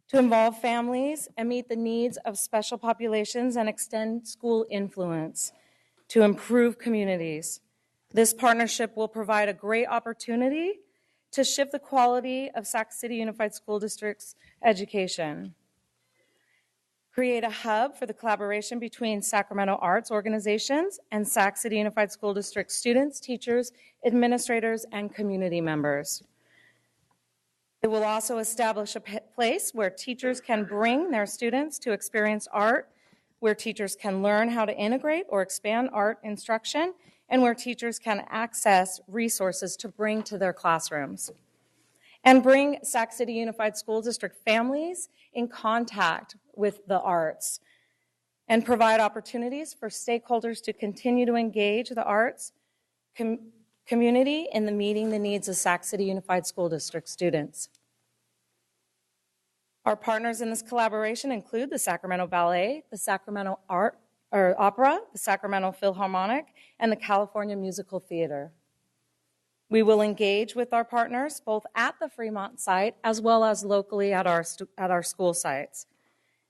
Speaker 18: to involve families, and meet the needs of special populations and extend school influence to improve communities. This partnership will provide a great opportunity to shift the quality of Sac City Unified School District's education. Create a hub for the collaboration between Sacramento arts organizations and Sac City Unified School District students, teachers, administrators, and community members. It will also establish a place where teachers can bring their students to experience art, where teachers can learn how to integrate or expand art instruction, and where teachers can access resources to bring to their classrooms. And bring Sac City Unified School District families in contact with the arts. and provide opportunities for stakeholders to continue to engage the arts community in meeting the needs of Sac City Unified School District students. Our partners in this collaboration include the Sacramento Ballet, the Sacramento Opera, the Sacramento Philharmonic, and the California Musical Theater. We will engage with our partners both at the Fremont site as well as locally at our school sites.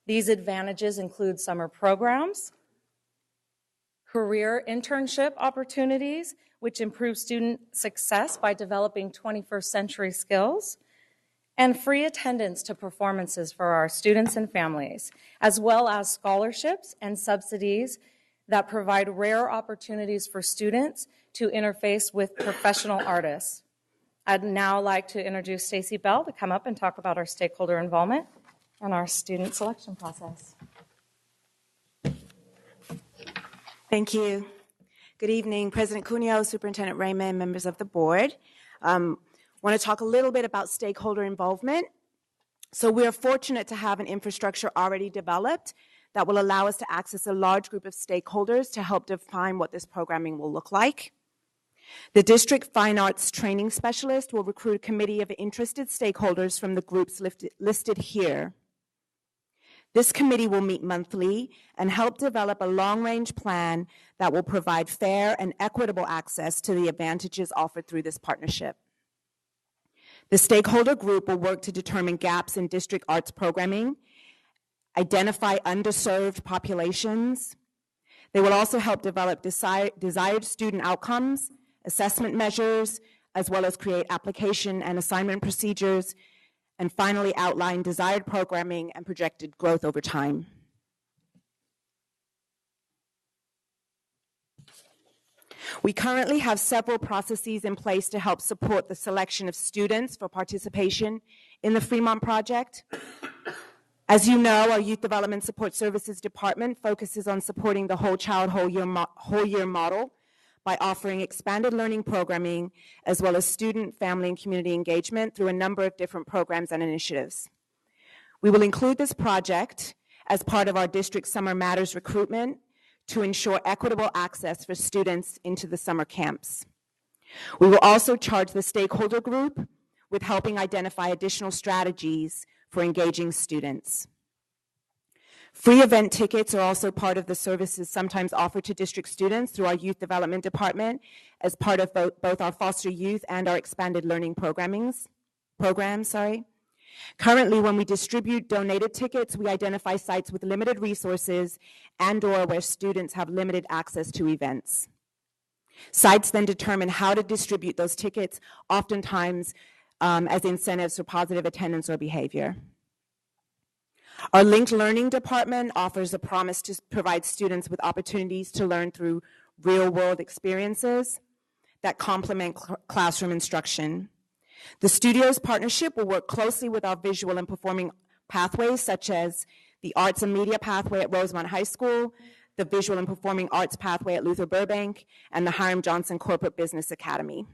Speaker 18: These advantages include summer programs, career internship opportunities, which improve student success by developing 21st century skills, and free attendance to performances for our students and families, as well as scholarships and subsidies that provide rare opportunities for students to interface with professional artists. I'd now like to introduce Stacy Bell to come up and talk about our stakeholder involvement and our student selection process.
Speaker 4: Thank you. Good evening, President Cuneo, Superintendent Raymond, members of the board. Want to talk a little bit about stakeholder involvement. So we are fortunate to have an infrastructure already developed that will allow us to access a large group of stakeholders to help define what this programming will look like. The District Fine Arts Training Specialist will recruit a committee of interested stakeholders from the groups listed here. This committee will meet monthly and help develop a long-range plan that will provide fair and equitable access to the advantages offered through this partnership. The stakeholder group will work to determine gaps in district arts programming, identify underserved populations. They will also help develop desired student outcomes, assessment measures, as well as create application and assignment procedures, and finally outline desired programming and projected growth over time. We currently have several processes in place to help support the selection of students for participation in the Fremont project. As you know, our Youth Development Support Services Department focuses on supporting the whole child, whole year model by offering expanded learning programming, as well as student, family, and community engagement through a number of different programs and initiatives. We will include this project as part of our District Summer Matters recruitment to ensure equitable access for students into the summer camps. We will also charge the stakeholder group with helping identify additional strategies for engaging students. Free event tickets are also part of the services sometimes offered to district students through our Youth Development Department as part of both our foster youth and our expanded learning programs. Currently, when we distribute donated tickets, we identify sites with limited resources and/or where students have limited access to events. Sites then determine how to distribute those tickets, oftentimes as incentives for positive attendance or behavior. Our Linked Learning Department offers a promise to provide students with opportunities to learn through real-world experiences that complement classroom instruction. The Studios Partnership will work closely with our visual and performing pathways, such as the Arts and Media pathway at Rosemont High School, the Visual and Performing Arts pathway at Luther Burbank, and the Hiram Johnson Corporate Business Academy.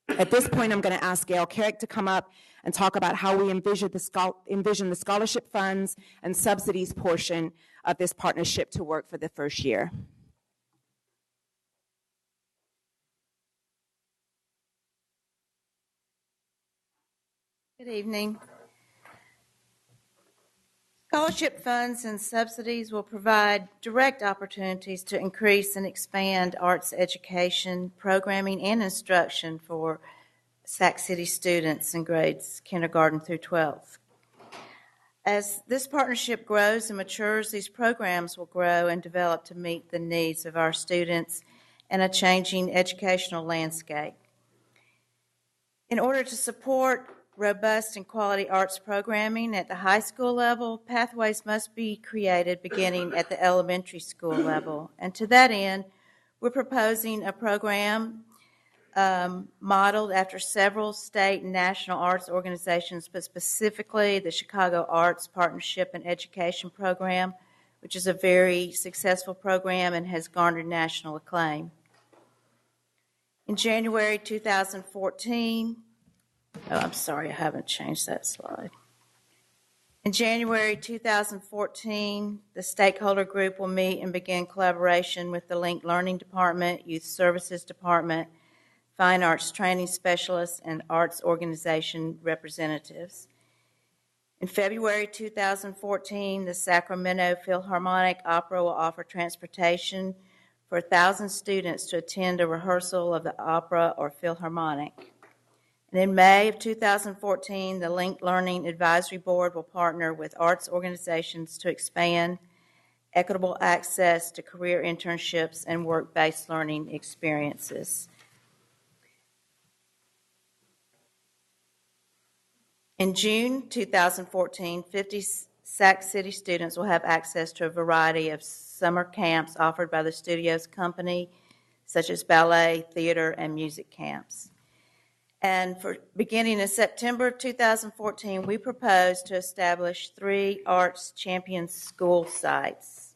Speaker 4: At this point, I'm going to ask Gail Carrick to come up and talk about how we envision the scholarship funds and subsidies portion of this partnership to work for the first year.
Speaker 19: Good evening. Scholarship funds and subsidies will provide direct opportunities to increase and expand arts education, programming, and instruction for Sac City students in grades kindergarten through 12th. As this partnership grows and matures, these programs will grow and develop to meet the needs of our students in a changing educational landscape. In order to support robust and quality arts programming at the high school level, pathways must be created beginning at the elementary school level. And to that end, we're proposing a program modeled after several state and national arts organizations, but specifically the Chicago Arts Partnership and Education Program, which is a very successful program and has garnered national acclaim. In January 2014, oh, I'm sorry, I haven't changed that slide. In January 2014, the stakeholder group will meet and begin collaboration with the Linked Learning Department, Youth Services Department, Fine Arts Training Specialists, and arts organization representatives. In February 2014, the Sacramento Philharmonic Opera will offer transportation for 1,000 students to attend a rehearsal of the opera or philharmonic. And in May of 2014, the Linked Learning Advisory Board will partner with arts organizations to expand equitable access to career internships and work-based learning experiences. In June 2014, 50 Sac City students will have access to a variety of summer camps offered by the Studios Company, such as ballet, theater, and music camps. And for beginning in September 2014, we propose to establish 3 Arts Champion School sites.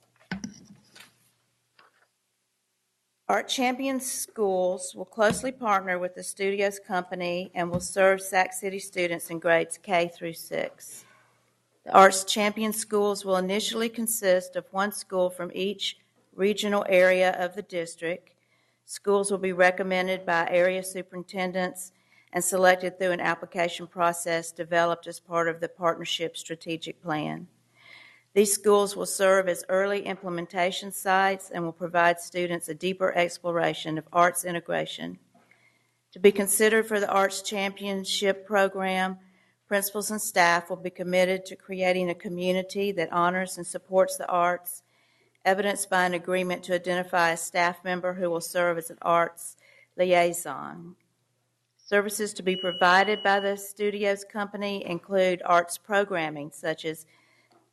Speaker 19: Art Champion Schools will closely partner with the Studios Company and will serve Sac City students in grades K through 6. The Arts Champion Schools will initially consist of 1 school from each regional area of the district. Schools will be recommended by area superintendents and selected through an application process developed as part of the partnership strategic plan. These schools will serve as early implementation sites and will provide students a deeper exploration of arts integration. To be considered for the Arts Championship Program, principals and staff will be committed to creating a community that honors and supports the arts, evidenced by an agreement to identify a staff member who will serve as an arts liaison. Services to be provided by the Studios Company include arts programming such as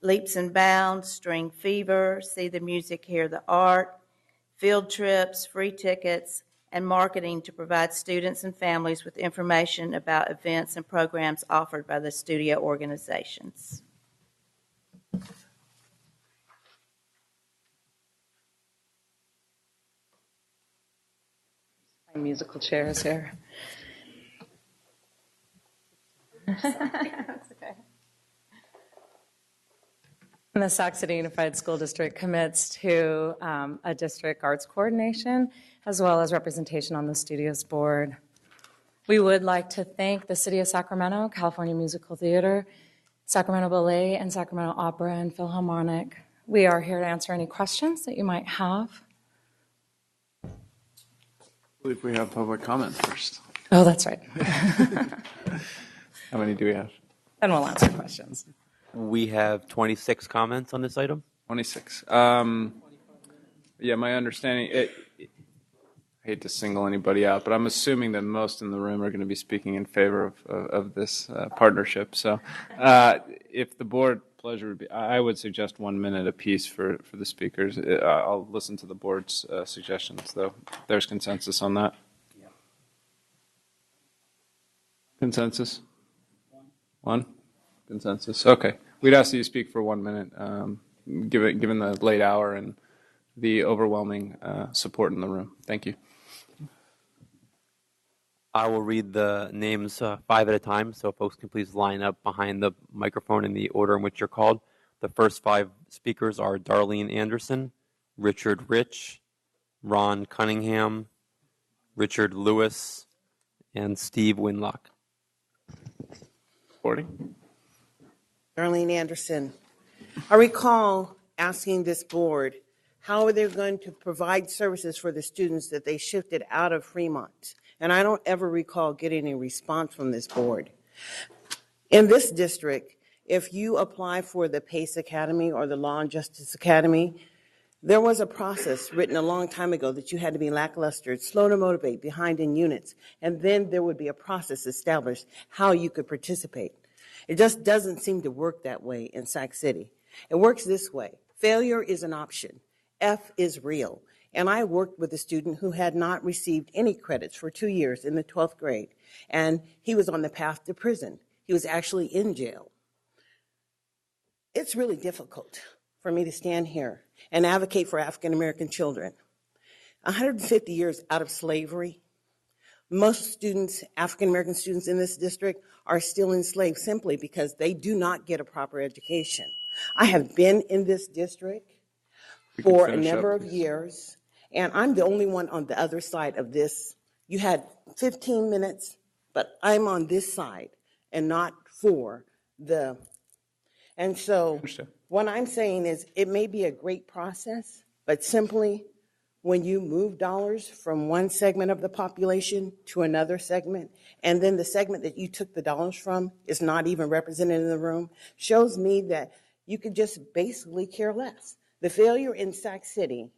Speaker 19: Leaps and Bounds, String Fever, See the Music, Hear the Art, field trips, free tickets, and marketing to provide students and families with information about events and programs offered by the studio organizations.
Speaker 11: My musical chairs here.
Speaker 18: That's okay. And the Sac City Unified School District commits to a district arts coordination as well as representation on the Studios Board. We would like to thank the City of Sacramento, California Musical Theater, Sacramento Ballet, and Sacramento Opera and Philharmonic. We are here to answer any questions that you might have.
Speaker 1: I believe we have public comment first.
Speaker 18: Oh, that's right.
Speaker 1: How many do we have?
Speaker 18: And we'll answer questions.
Speaker 15: We have 26 comments on this item.
Speaker 1: 26. Yeah, my understanding, I hate to single anybody out, but I'm assuming that most in the room are going to be speaking in favor of this partnership. So if the board pleasure would be, I would suggest 1 minute apiece for the speakers. I'll listen to the board's suggestions, though. There's consensus on that. Consensus? One? Consensus. Okay. We'd ask that you speak for 1 minute, given the late hour and the overwhelming support in the room. Thank you.
Speaker 15: I will read the names 5 at a time, so folks can please line up behind the microphone in the order in which you're called. The first 5 speakers are Darlene Anderson, Richard Rich, Ron Cunningham, Richard Lewis, and Steve Winlock.
Speaker 1: Supporting.
Speaker 8: Darlene Anderson. I recall asking this board, how are they going to provide services for the students that they shifted out of Fremont? And I don't ever recall getting a response from this board. In this district, if you apply for the PACE Academy or the Law and Justice Academy, there was a process written a long time ago that you had to be lackluster, slow to motivate, behind in units, and then there would be a process established how you could participate. It just doesn't seem to work that way in Sac City. It works this way. Failure is an option. F is real. And I worked with a student who had not received any credits for 2 years in the 12th grade, and he was on the path to prison. He was actually in jail. It's really difficult for me to stand here and advocate for African American children. 150 years out of slavery, Most students, African American students in this district, are still enslaved simply because they do not get a proper education. I have been in this district for a number of years, and I'm the only one on the other side of this. You had 15 minutes, but I'm on this side and not for the. And so what I'm saying is it may be a great process, but simply when you move dollars from one segment of the population to another segment, and then the segment that you took the dollars from is not even represented in the room, shows me that you could just basically care less. The failure in Sac City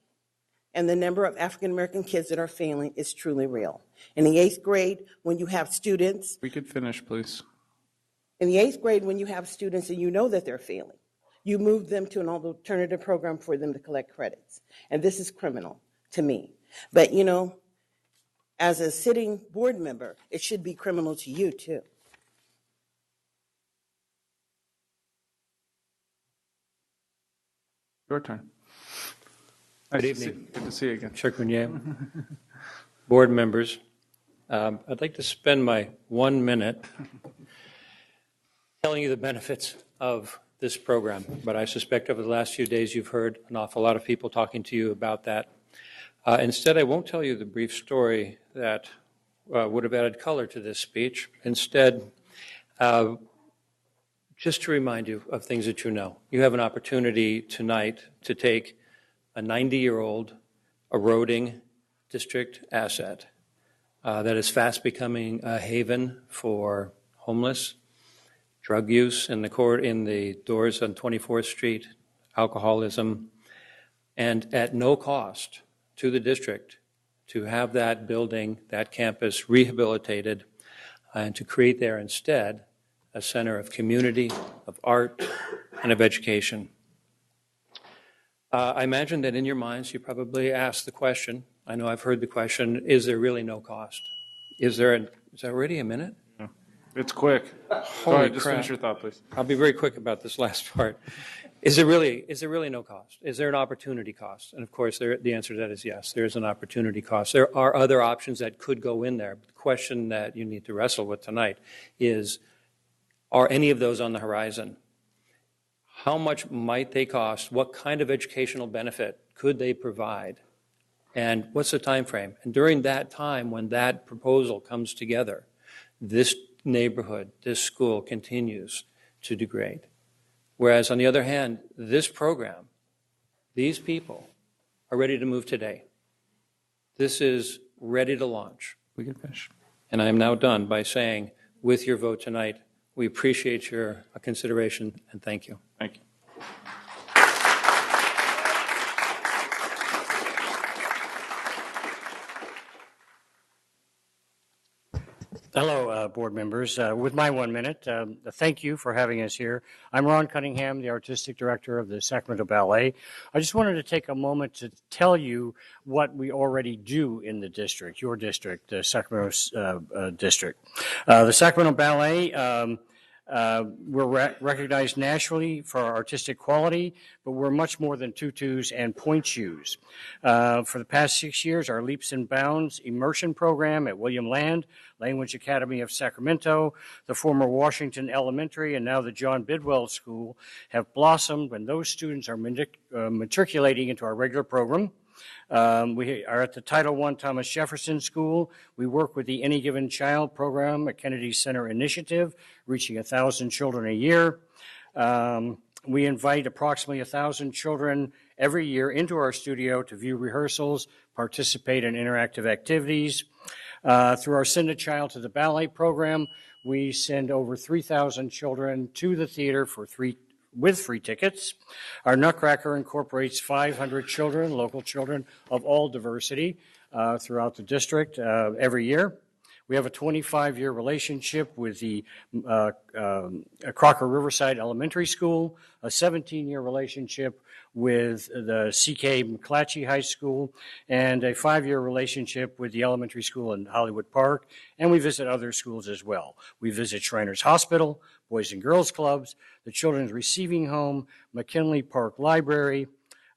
Speaker 8: and the number of African American kids that are failing is truly real. In the 8th grade, when you have students.
Speaker 1: We could finish, please.
Speaker 8: In the 8th grade, when you have students and you know that they're failing, you move them to an alternative program for them to collect credits. And this is criminal to me. But, you know, as a sitting board member, it should be criminal to you, too.
Speaker 1: Your turn.
Speaker 10: Good evening.
Speaker 1: Good to see you again.
Speaker 10: Chair Cunha, board members, I'd like to spend my 1 minute telling you the benefits of this program, but I suspect over the last few days you've heard an awful lot of people talking to you about that. Instead, I won't tell you the brief story that would have added color to this speech. Instead, just to remind you of things that you know. You have an opportunity tonight to take a 90-year-old eroding district asset that is fast becoming a haven for homeless, drug use in the doors on 24th Street, alcoholism, and at no cost to the district to have that building, that campus rehabilitated, and to create there instead a center of community, of art, and of education. I imagine that in your minds you probably asked the question, I know I've heard the question, is there really no cost? Is that already a minute?
Speaker 1: No. It's quick. Go ahead, just finish your thought, please.
Speaker 10: I'll be very quick about this last part. Is there really no cost? Is there an opportunity cost? And of course, the answer to that is yes, there is an opportunity cost. There are other options that could go in there. But the question that you need to wrestle with tonight is, are any of those on the horizon? How much might they cost? What kind of educational benefit could they provide? And what's the time frame? And during that time, when that proposal comes together, this neighborhood, this school continues to degrade. Whereas on the other hand, this program, these people are ready to move today. This is ready to launch.
Speaker 1: We can finish.
Speaker 10: And I am now done by saying, with your vote tonight, we appreciate your consideration and thank you.
Speaker 1: Thank you.
Speaker 20: Hello, board members. With my 1 minute, thank you for having us here. I'm Ron Cunningham, the artistic director of the Sacramento Ballet. I just wanted to take a moment to tell you what we already do in the district, your district, the Sacramento district. The Sacramento Ballet, we're recognized nationally for our artistic quality, but we're much more than tutus and point shoes. For the past 6 years, our Leaps and Bounds immersion program at William Land, Language Academy of Sacramento, the former Washington Elementary, and now the John Bidwell School have blossomed when those students are matriculating into our regular program. We are at the Title I Thomas Jefferson School. We work with the Any Given Child program, a Kennedy Center initiative, reaching 1,000 children a year. We invite approximately 1,000 children every year into our studio to view rehearsals, participate in interactive activities. Through our Send a Child to the Ballet program, we send over 3,000 children to the theater with free tickets. Our Nutcracker incorporates 500 children, local children of all diversity throughout the district every year. We have a 25-year relationship with the Crocker Riverside Elementary School, a 17-year relationship with the C.K. McClatchy High School, and a 5-year relationship with the elementary school in Hollywood Park, and we visit other schools as well. We visit Shriners Hospital, Boys and Girls Clubs, the Children's Receiving Home, McKinley Park Library,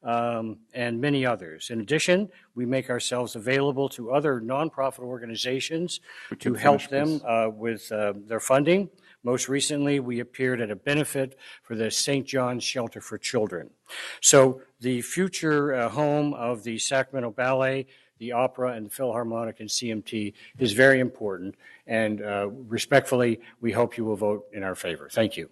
Speaker 20: and many others. In addition, we make ourselves available to other nonprofit organizations to help them with their funding. Most recently, we appeared at a benefit for the St. John's Shelter for Children. So the future home of the Sacramento Ballet, the Opera, and the Philharmonic and CMT is very important, and respectfully, we hope you will vote in our favor. Thank you.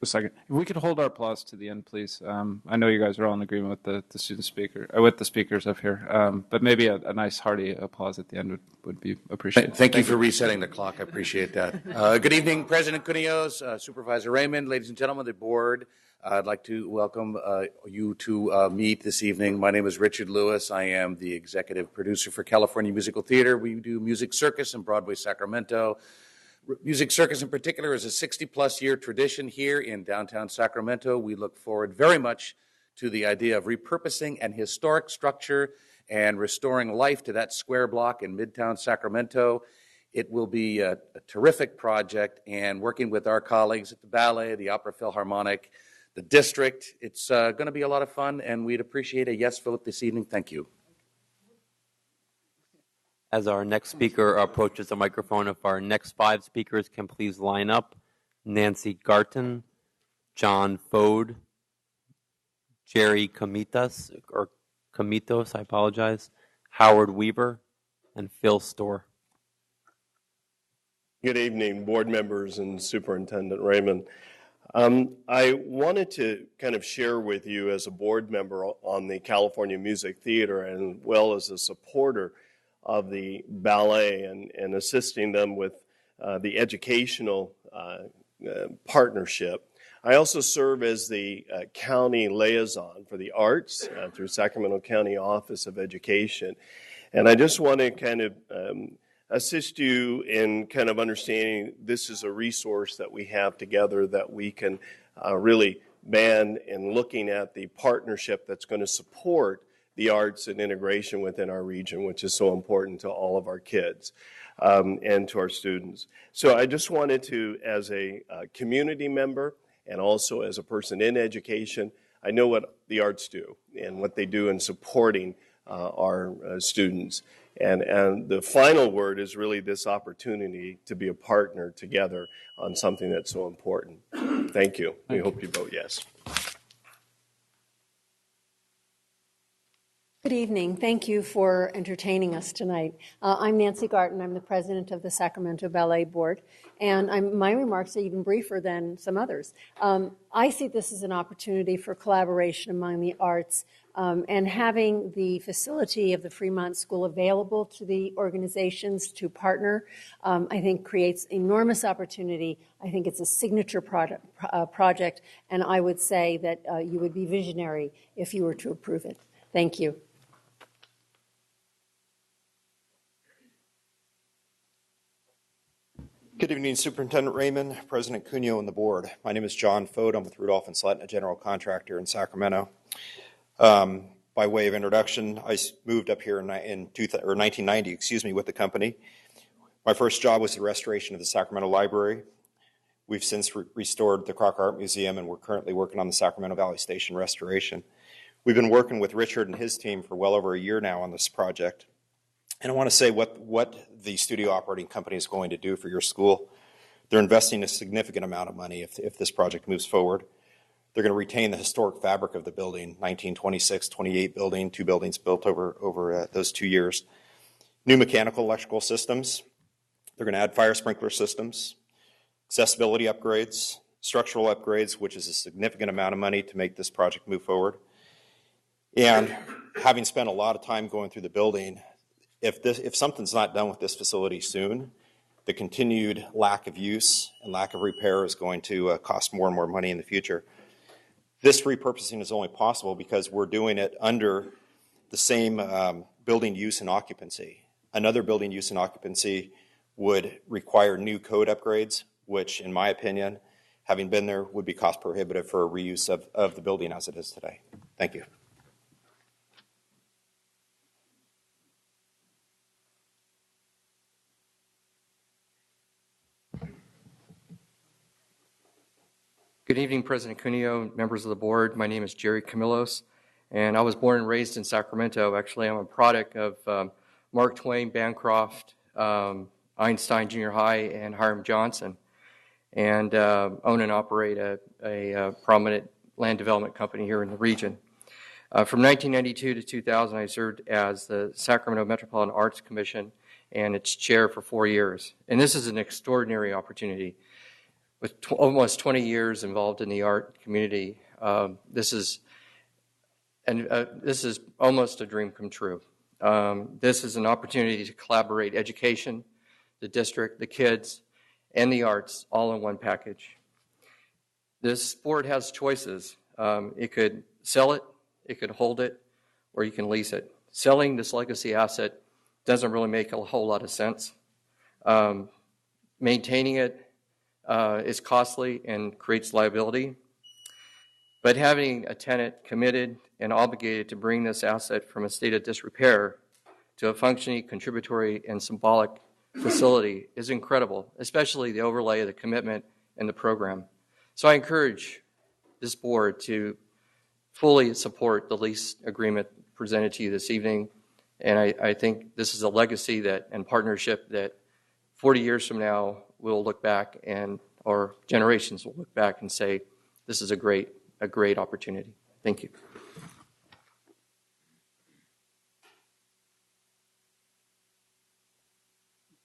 Speaker 1: A second. If we could hold our applause to the end, please. I know you guys are all in agreement with the student speaker, with the speakers up here, but maybe a nice hearty applause at the end would be appreciated.
Speaker 9: Thank you for resetting the clock. I appreciate that. Good evening, President Cunillos, Supervisor Raymond, ladies and gentlemen of the board. I'd like to welcome you to meet this evening. My name is Richard Lewis. I am the executive producer for California Musical Theater. We do Music Circus in Broadway, Sacramento. Music Circus in particular is a 60-plus year tradition here in downtown Sacramento. We look forward very much to the idea of repurposing an historic structure and restoring life to that square block in Midtown Sacramento. It will be a terrific project, and working with our colleagues at the Ballet, the Opera Philharmonic, the district, it's going to be a lot of fun, and we'd appreciate a yes vote this evening. Thank you.
Speaker 15: As our next speaker approaches the microphone, if our next 5 speakers can please line up: Nancy Garton, John Fode, Jerry Comitos, I apologize, Howard Weaver, and Phil Storr.
Speaker 21: Good evening, board members and Superintendent Raymond. I wanted to kind of share with you as a board member on the California Music Theater, and well as a supporter of the ballet and assisting them with the educational partnership. I also serve as the county liaison for the arts through Sacramento County Office of Education. And I just want to kind of assist you in kind of understanding this is a resource that we have together that we can really band in looking at the partnership that's going to support the arts and integration within our region, which is so important to all of our kids and to our students. So I just wanted to, as a community member and also as a person in education, I know what the arts do and what they do in supporting our students. And the final word is really this opportunity to be a partner together on something that's so important. Thank you. We hope you vote yes.
Speaker 22: Good evening. Thank you for entertaining us tonight. I'm Nancy Garton. I'm the president of the Sacramento Ballet Board, and my remarks are even briefer than some others. I see this as an opportunity for collaboration among the arts, and having the facility of the Fremont School available to the organizations to partner, I think creates enormous opportunity. I think it's a signature project, and I would say that you would be visionary if you were to approve it. Thank you.
Speaker 23: Good evening, Superintendent Raymond, President Cunio, and the board. My name is John Fode. I'm with Rudolph and Slatna General Contractor in Sacramento. By way of introduction, I moved up here in 1990, with the company. My first job was the restoration of the Sacramento Library. We've since restored the Crocker Art Museum, and we're currently working on the Sacramento Valley Station restoration. We've been working with Richard and his team for well over a year now on this project. And I want to say what the studio operating company is going to do for your school. They're investing a significant amount of money if this project moves forward. They're going to retain the historic fabric of the building, 1926-28 building, 2 buildings built over those 2 years. New mechanical electrical systems. They're going to add fire sprinkler systems, accessibility upgrades, structural upgrades, which is a significant amount of money to make this project move forward. And having spent a lot of time going through the building, if something's not done with this facility soon, the continued lack of use and lack of repair is going to cost more and more money in the future. This repurposing is only possible because we're doing it under the same building use and occupancy. Another building use and occupancy would require new code upgrades, which, in my opinion, having been there, would be cost prohibitive for a reuse of the building as it is today. Thank you.
Speaker 3: Good evening, President Cuneo, members of the board. My name is Jerry Camillos, and I was born and raised in Sacramento. Actually, I'm a product of Mark Twain, Bancroft, Einstein Junior High, and Hiram Johnson, and own and operate a prominent land development company here in the region. From 1992 to 2000, I served as the Sacramento Metropolitan Arts Commission and its chair for 4 years. And this is an extraordinary opportunity. With almost 20 years involved in the art community, this is almost a dream come true. This is an opportunity to collaborate education, the district, the kids, and the arts all in one package. This board has choices. It could sell it, it could hold it, or you can lease it. Selling this legacy asset doesn't really make a whole lot of sense. Maintaining it is costly and creates liability. But having a tenant committed and obligated to bring this asset from a state of disrepair to a functioning, contributory, and symbolic facility is incredible, especially the overlay of the commitment and the program. So I encourage this board to fully support the lease agreement presented to you this evening. And I think this is a legacy that and partnership that 40 years from now we'll look back and or generations will look back and say, this is a great opportunity. Thank you.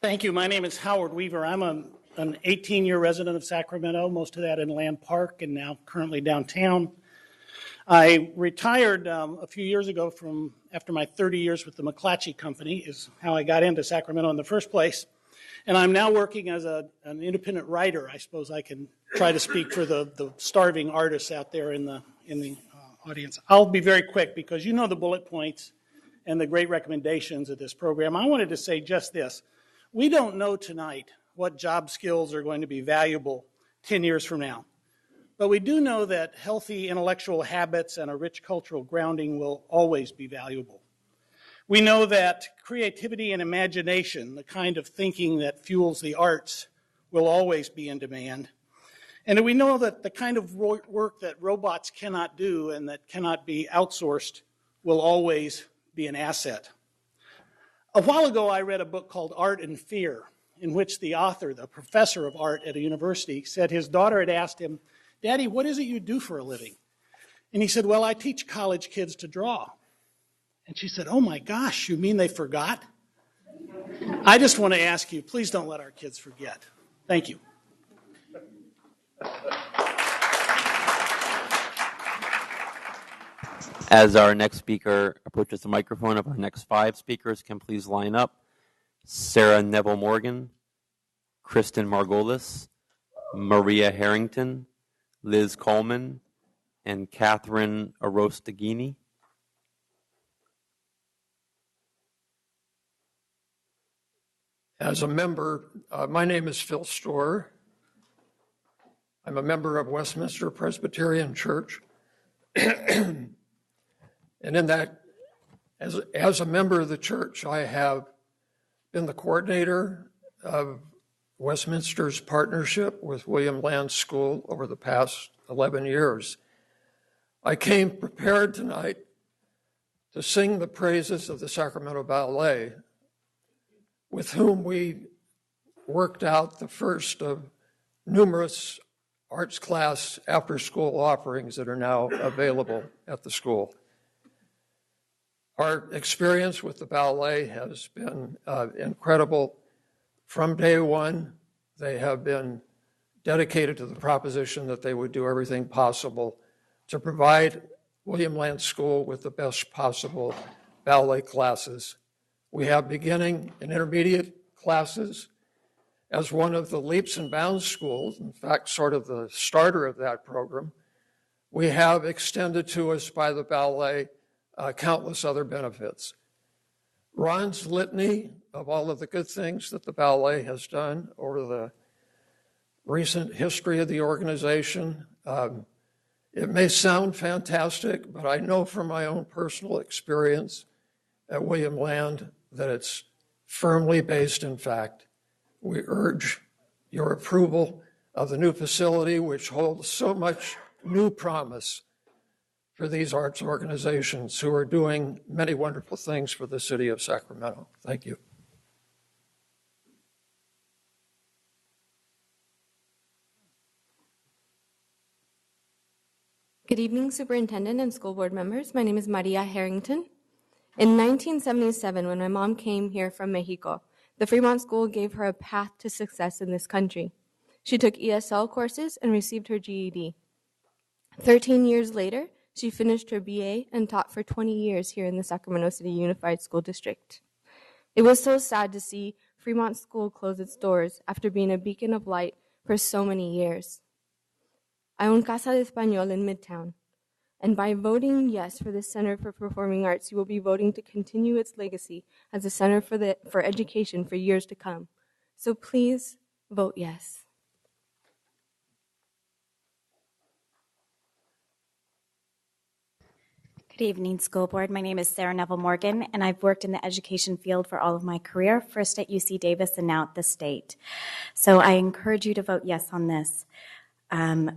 Speaker 13: Thank you. My name is Howard Weaver. I'm an 18-year resident of Sacramento, most of that in Land Park and now currently downtown. I retired a few years ago after my 30 years with the McClatchy Company is how I got into Sacramento in the first place. And I'm now working as an independent writer. I suppose I can try to speak for the starving artists out there in the audience. I'll be very quick because you know the bullet points and the great recommendations of this program. I wanted to say just this. We don't know tonight what job skills are going to be valuable 10 years from now. But we do know that healthy intellectual habits and a rich cultural grounding will always be valuable. We know that creativity and imagination, the kind of thinking that fuels the arts, will always be in demand. And we know that the kind of work that robots cannot do and that cannot be outsourced will always be an asset. A while ago, I read a book called Art and Fear, in which the author, the professor of art at a university, said his daughter had asked him, "Daddy, what is it you do for a living?" And he said, "Well, I teach college kids to draw." And she said, "Oh my gosh, you mean they forgot?" I just want to ask you, please don't let our kids forget. Thank you.
Speaker 15: As our next speaker approaches the microphone, if our next 5 speakers can please line up. Sarah Neville Morgan, Kristen Margolis, Maria Harrington, Liz Coleman, and Catherine Arostagini.
Speaker 14: As a member, my name is Phil Storr. I'm a member of Westminster Presbyterian Church. And in that, as a member of the church, I have been the coordinator of Westminster's partnership with William Land School over the past 11 years. I came prepared tonight to sing the praises of the Sacramento Ballet, with whom we worked out the first of numerous arts class after-school offerings that are now available at the school. Our experience with the ballet has been incredible. From day one, they have been dedicated to the proposition that they would do everything possible to provide William Land School with the best possible ballet classes. We have beginning and intermediate classes. As one of the leaps and bounds schools, in fact, sort of the starter of that program, we have extended to us by the ballet countless other benefits. Ron's litany of all of the good things that the ballet has done over the recent history of the organization, it may sound fantastic, but I know from my own personal experience at William Land that it's firmly based in fact. We urge your approval of the new facility, which holds so much new promise for these arts organizations who are doing many wonderful things for the city of Sacramento. Thank you.
Speaker 6: Good evening, Superintendent and school board members. My name is Maria Harrington. In 1977, when my mom came here from Mexico, the Fremont School gave her a path to success in this country. She took ESL courses and received her GED. 13 years later, she finished her BA and taught for 20 years here in the Sacramento City Unified School District. It was so sad to see Fremont School close its doors after being a beacon of light for so many years. I own Casa de Español in Midtown, and by voting yes for the Center for Performing Arts, you will be voting to continue its legacy as a center for education for years to come. So please vote yes.
Speaker 12: Good evening, school board. My name is Sarah Neville Morgan, and I've worked in the education field for all of my career, first at UC Davis and now at the state. So I encourage you to vote yes on this.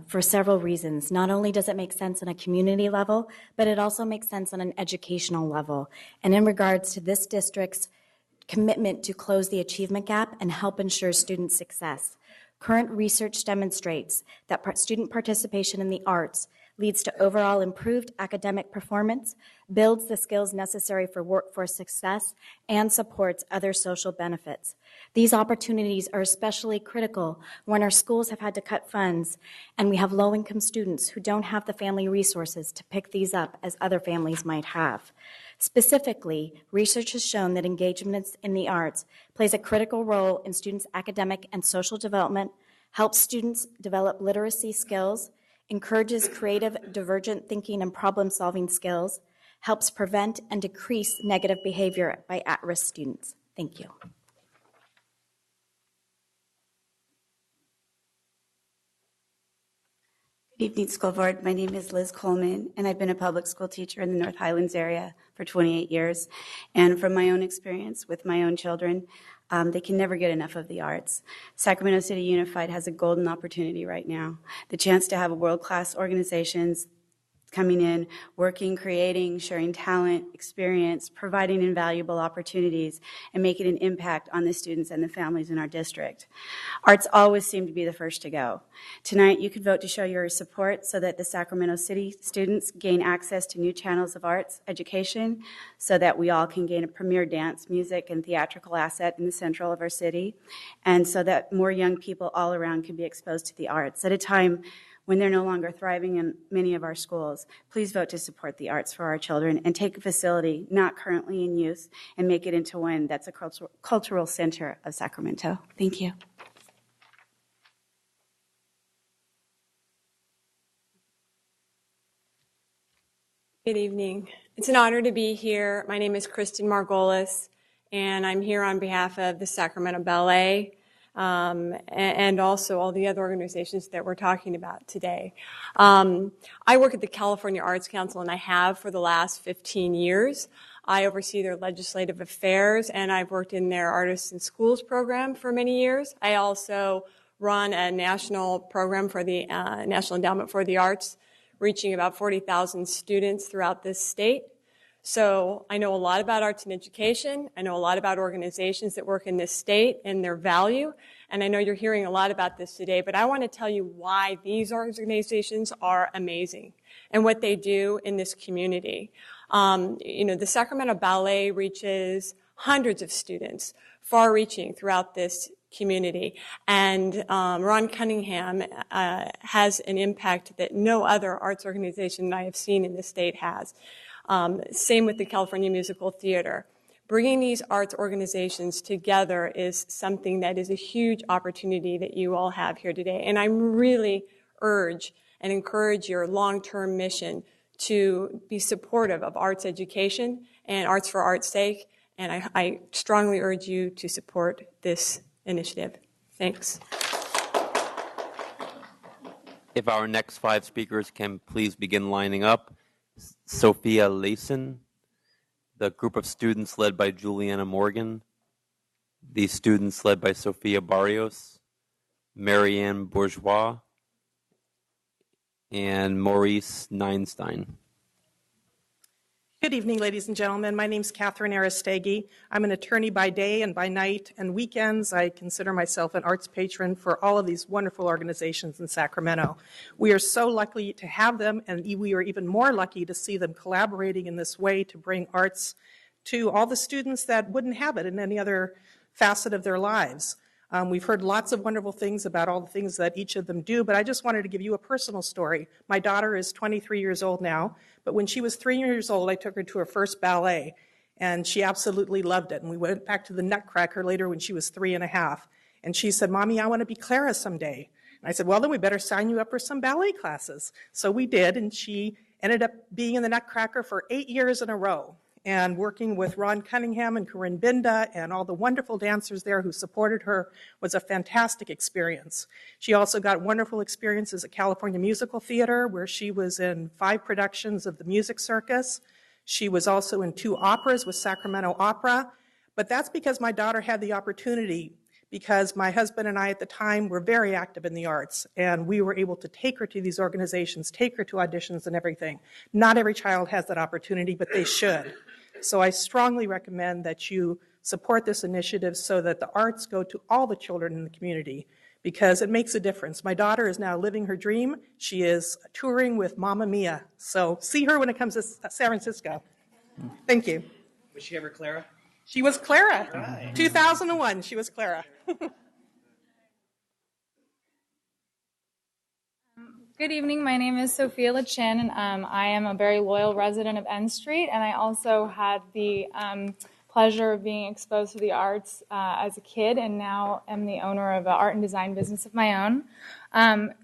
Speaker 12: For several reasons. Not only does it make sense on a community level, but it also makes sense on an educational level. And in regards to this district's commitment to close the achievement gap and help ensure student success. Current research demonstrates that student participation in the arts leads to overall improved academic performance, builds the skills necessary for workforce success, and supports other social benefits. These opportunities are especially critical when our schools have had to cut funds and we have low-income students who don't have the family resources to pick these up as other families might have. Specifically, research has shown that engagement in the arts plays a critical role in students' academic and social development, helps students develop literacy skills, encourages creative, divergent thinking and problem-solving skills, helps prevent and decrease negative behavior by at-risk students. Thank you.
Speaker 16: Good evening, school board. My name is Liz Coleman, and I've been a public school teacher in the North Highlands area for 28 years. And from my own experience with my own children, they can never get enough of the arts. Sacramento City Unified has a golden opportunity right now. The chance to have world-class organizations coming in, working, creating, sharing talent, experience, providing invaluable opportunities, and making an impact on the students and the families in our district. Arts always seem to be the first to go. Tonight, you could vote to show your support so that the Sacramento City students gain access to new channels of arts education, so that we all can gain a premier dance, music, and theatrical asset in the central of our city, and so that more young people all around can be exposed to the arts at a time when they're no longer thriving in many of our schools. Please vote to support the arts for our children and take a facility not currently in use and make it into one that's a cultural center of Sacramento. Thank you.
Speaker 24: Good evening. It's an honor to be here. My name is Kristen Margolis, and I'm here on behalf of the Sacramento Ballet, and also all the other organizations that we're talking about today. I work at the California Arts Council, and I have for the last 15 years. I oversee their legislative affairs, and I've worked in their Artists in Schools program for many years. I also run a national program for the National Endowment for the Arts, reaching about 40,000 students throughout this state. So I know a lot about arts and education. I know a lot about organizations that work in this state and their value. And I know you're hearing a lot about this today, but I want to tell you why these organizations are amazing and what they do in this community. The Sacramento Ballet reaches hundreds of students, far-reaching throughout this community. And Ron Cunningham has an impact that no other arts organization that I have seen in the state has. Same with the California Musical Theater. Bringing these arts organizations together is something that is a huge opportunity that you all have here today. And I really urge and encourage your long-term mission to be supportive of arts education and arts for art's sake. And I strongly urge you to support this initiative. Thanks.
Speaker 15: If our next 5 speakers can please begin lining up. Sophia Layson, the group of students led by Juliana Morgan, the students led by Sofia Barrios, Marianne Bourgeois, and Maurice Neinstein.
Speaker 2: Good evening, ladies and gentlemen. My name is Catherine Aristegi. I'm an attorney by day and by night and weekends. I consider myself an arts patron for all of these wonderful organizations in Sacramento. We are so lucky to have them, and we are even more lucky to see them collaborating in this way to bring arts to all the students that wouldn't have it in any other facet of their lives. We've heard lots of wonderful things about all the things that each of them do, but I just wanted to give you a personal story. My daughter is 23 years old now, but when she was 3 years old, I took her to her first ballet, and she absolutely loved it. And we went back to the Nutcracker later when she was 3.5, and she said, "Mommy, I want to be Clara someday." And I said, "Well, then we better sign you up for some ballet classes." So we did, and she ended up being in the Nutcracker for 8 years in a row, and working with Ron Cunningham and Corinne Binda and all the wonderful dancers there who supported her was a fantastic experience. She also got wonderful experiences at California Musical Theater, where she was in 5 productions of The Music Circus. She was also in 2 operas with Sacramento Opera. But that's because my daughter had the opportunity, because my husband and I at the time were very active in the arts, and we were able to take her to these organizations, take her to auditions and everything. Not every child has that opportunity, but they should. So I strongly recommend that you support this initiative so that the arts go to all the children in the community, because it makes a difference. My daughter is now living her dream. She is touring with Mamma Mia. So see her when it comes to San Francisco. Thank you.
Speaker 5: Was she ever Clara?
Speaker 2: She was Clara.
Speaker 5: Right.
Speaker 2: 2001, she was Clara.
Speaker 7: Good evening. My name is Sophia Lachin, and I am a very loyal resident of N Street, and I also had the pleasure of being exposed to the arts as a kid, and now am the owner of an art and design business of my own.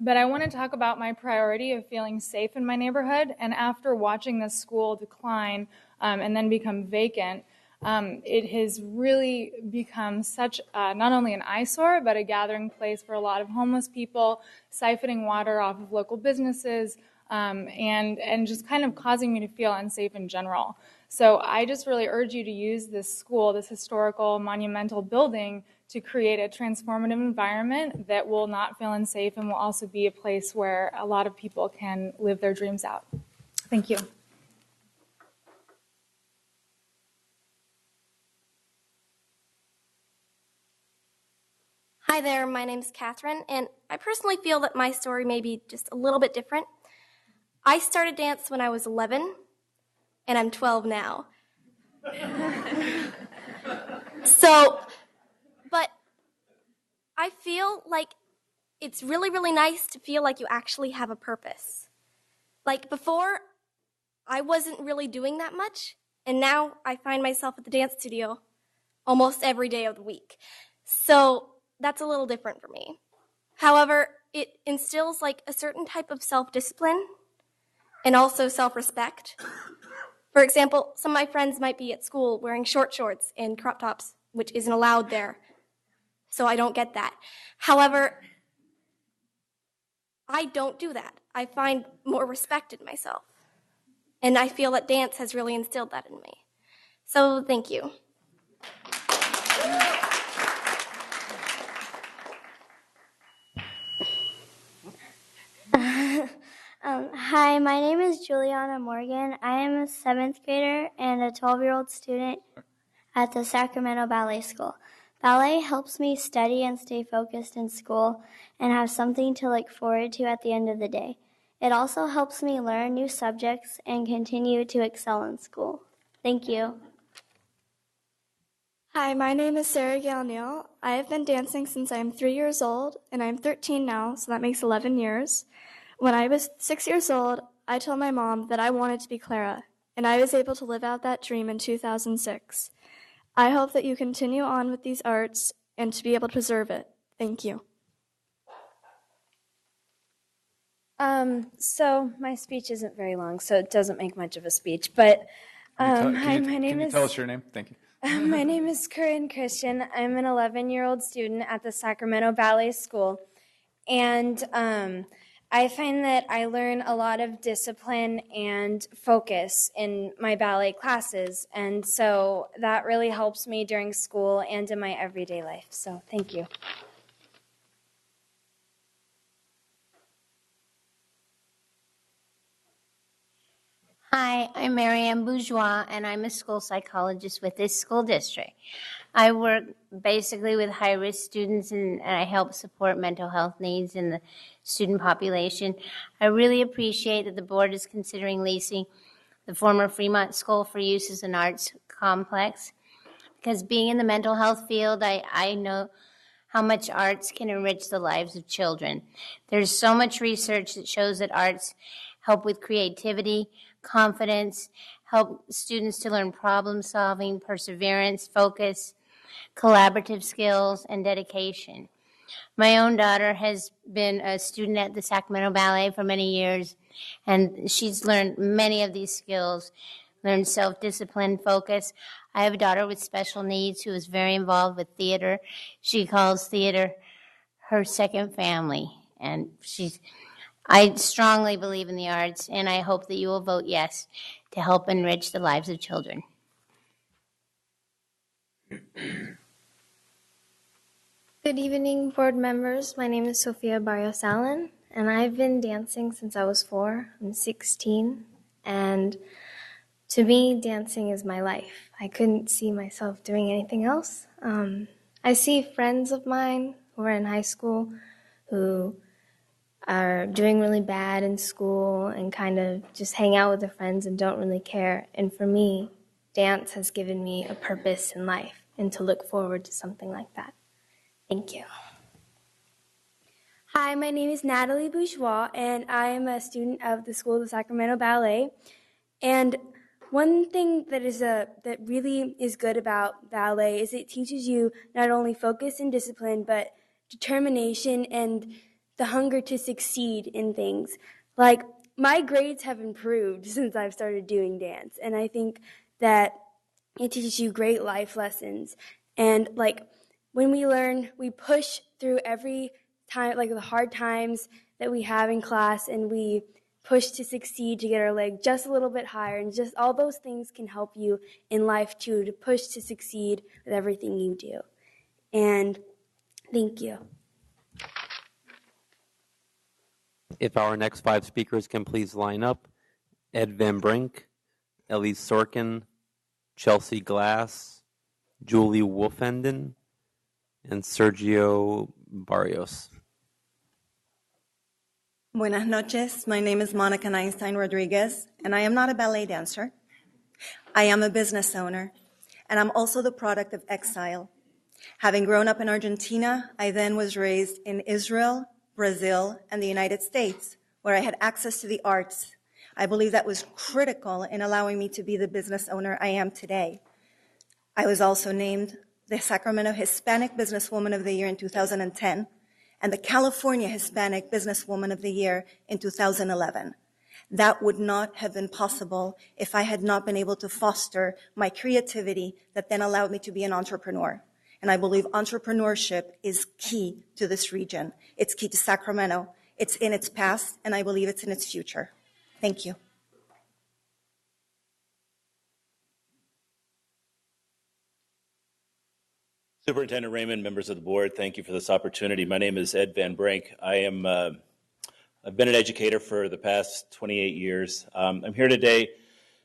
Speaker 7: But I want to talk about my priority of feeling safe in my neighborhood, and after watching this school decline and then become vacant, it has really become such not only an eyesore, but a gathering place for a lot of homeless people, siphoning water off of local businesses, and just kind of causing me to feel unsafe in general. So I just really urge you to use this school, this historical, monumental building, to create a transformative environment that will not feel unsafe and will also be a place where a lot of people can live their dreams out. Thank you.
Speaker 17: Hi there, my name's Catherine, and I personally feel that my story may be just a little bit different. I started dance when I was 11, and I'm 12 now. But I feel like it's really, really nice to feel like you actually have a purpose. Like before, I wasn't really doing that much, and now I find myself at the dance studio almost every day of the week. So that's a little different for me. However, it instills like a certain type of self-discipline and also self-respect. For example, some of my friends might be at school wearing short shorts and crop tops, which isn't allowed there. So I don't get that. However, I don't do that. I find more respect in myself. And I feel that dance has really instilled that in me. So thank you.
Speaker 25: Hi, my name is Juliana Morgan. I am a 7th grader and a 12-year-old student at the Sacramento Ballet School. Ballet helps me study and stay focused in school and have something to look forward to at the end of the day. It also helps me learn new subjects and continue to excel in school. Thank you.
Speaker 26: Hi, my name is Sarah Gail Neal. I have been dancing since I am 3 years old, and I'm 13 now, so that makes 11 years. When I was 6 years old, I told my mom that I wanted to be Clara, and I was able to live out that dream in 2006. I hope that you continue on with these arts and to be able to preserve it. Thank you.
Speaker 27: So my speech isn't very long, so it doesn't make much of a speech, but hi, my name
Speaker 1: Can you
Speaker 27: is...
Speaker 1: tell us your name? Thank you.
Speaker 27: My name is Corinne Christian. I'm an 11-year-old student at the Sacramento Ballet School, and I find that I learn a lot of discipline and focus in my ballet classes, and so that really helps me during school and in my everyday life. So thank you.
Speaker 4: Hi, I'm Marianne Bourgeois, and I'm a school psychologist with this school district. I work basically with high-risk students, and I help support mental health needs in the student population. I really appreciate that the board is considering leasing the former Fremont School for use as an arts complex, because being in the mental health field, I know how much arts can enrich the lives of children. There's so much research that shows that arts help with creativity, confidence, help students to learn problem solving, perseverance, focus, collaborative skills, and dedication. My own daughter has been a student at the Sacramento Ballet for many years, and she's learned many of these skills, learned self-discipline, focus. I have a daughter with special needs who is very involved with theater. She calls theater her second family, and I strongly believe in the arts, and I hope that you will vote yes to help enrich the lives of children.
Speaker 26: Good evening, board members. My name is Sofia Barrios Allen, and I've been dancing since I was 4. I'm 16, and to me, dancing is my life. I couldn't see myself doing anything else. I see friends of mine who are in high school who are doing really bad in school and kind of just hang out with their friends and don't really care. And for me, dance has given me a purpose in life and to look forward to something like that. Thank you.
Speaker 27: Hi, my name is Natalie Bourgeois, and I am a student of the School of the Sacramento Ballet. And one thing that really is good about ballet is it teaches you not only focus and discipline, but determination and the hunger to succeed in things. Like, my grades have improved since I've started doing dance, and I think that it teaches you great life lessons. And like, when we learn, we push through every time, like the hard times that we have in class, and we push to succeed, to get our leg just a little bit higher, and just all those things can help you in life too, to push to succeed with everything you do. And thank you.
Speaker 15: If our next 5 speakers can please line up: Ed Van Brink, Elise Sorkin, Chelsea Glass, Julie Wolfenden, and Sergio Barrios.
Speaker 5: Buenas noches. My name is Monica Einstein Rodriguez, and I am not a ballet dancer. I am a business owner, and I'm also the product of exile. Having grown up in Argentina, I then was raised in Israel, Brazil, and the United States, where I had access to the arts. I believe that was critical in allowing me to be the business owner I am today. I was also named the Sacramento Hispanic Businesswoman of the Year in 2010, and the California Hispanic Businesswoman of the Year in 2011. That would not have been possible if I had not been able to foster my creativity that then allowed me to be an entrepreneur. And I believe entrepreneurship is key to this region. It's key to Sacramento. It's in its past, and I believe it's in its future. Thank you.
Speaker 8: Superintendent Raymond, members of the board, thank you for this opportunity. My name is Ed Van Brink. I've been an educator for the past 28 years. I'm here today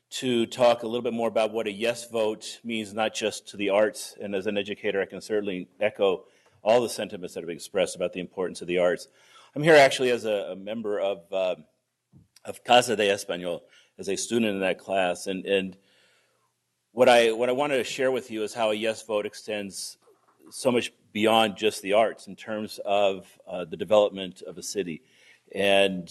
Speaker 8: to talk a little bit more about what a yes vote means, not just to the arts. And as an educator, I can certainly echo all the sentiments that have been expressed about the importance of the arts. I'm here actually as a member of Casa de Español, as a student in that class. And what I wanted to share with you is how a yes vote extends so much beyond just the arts in terms of the development of a city. And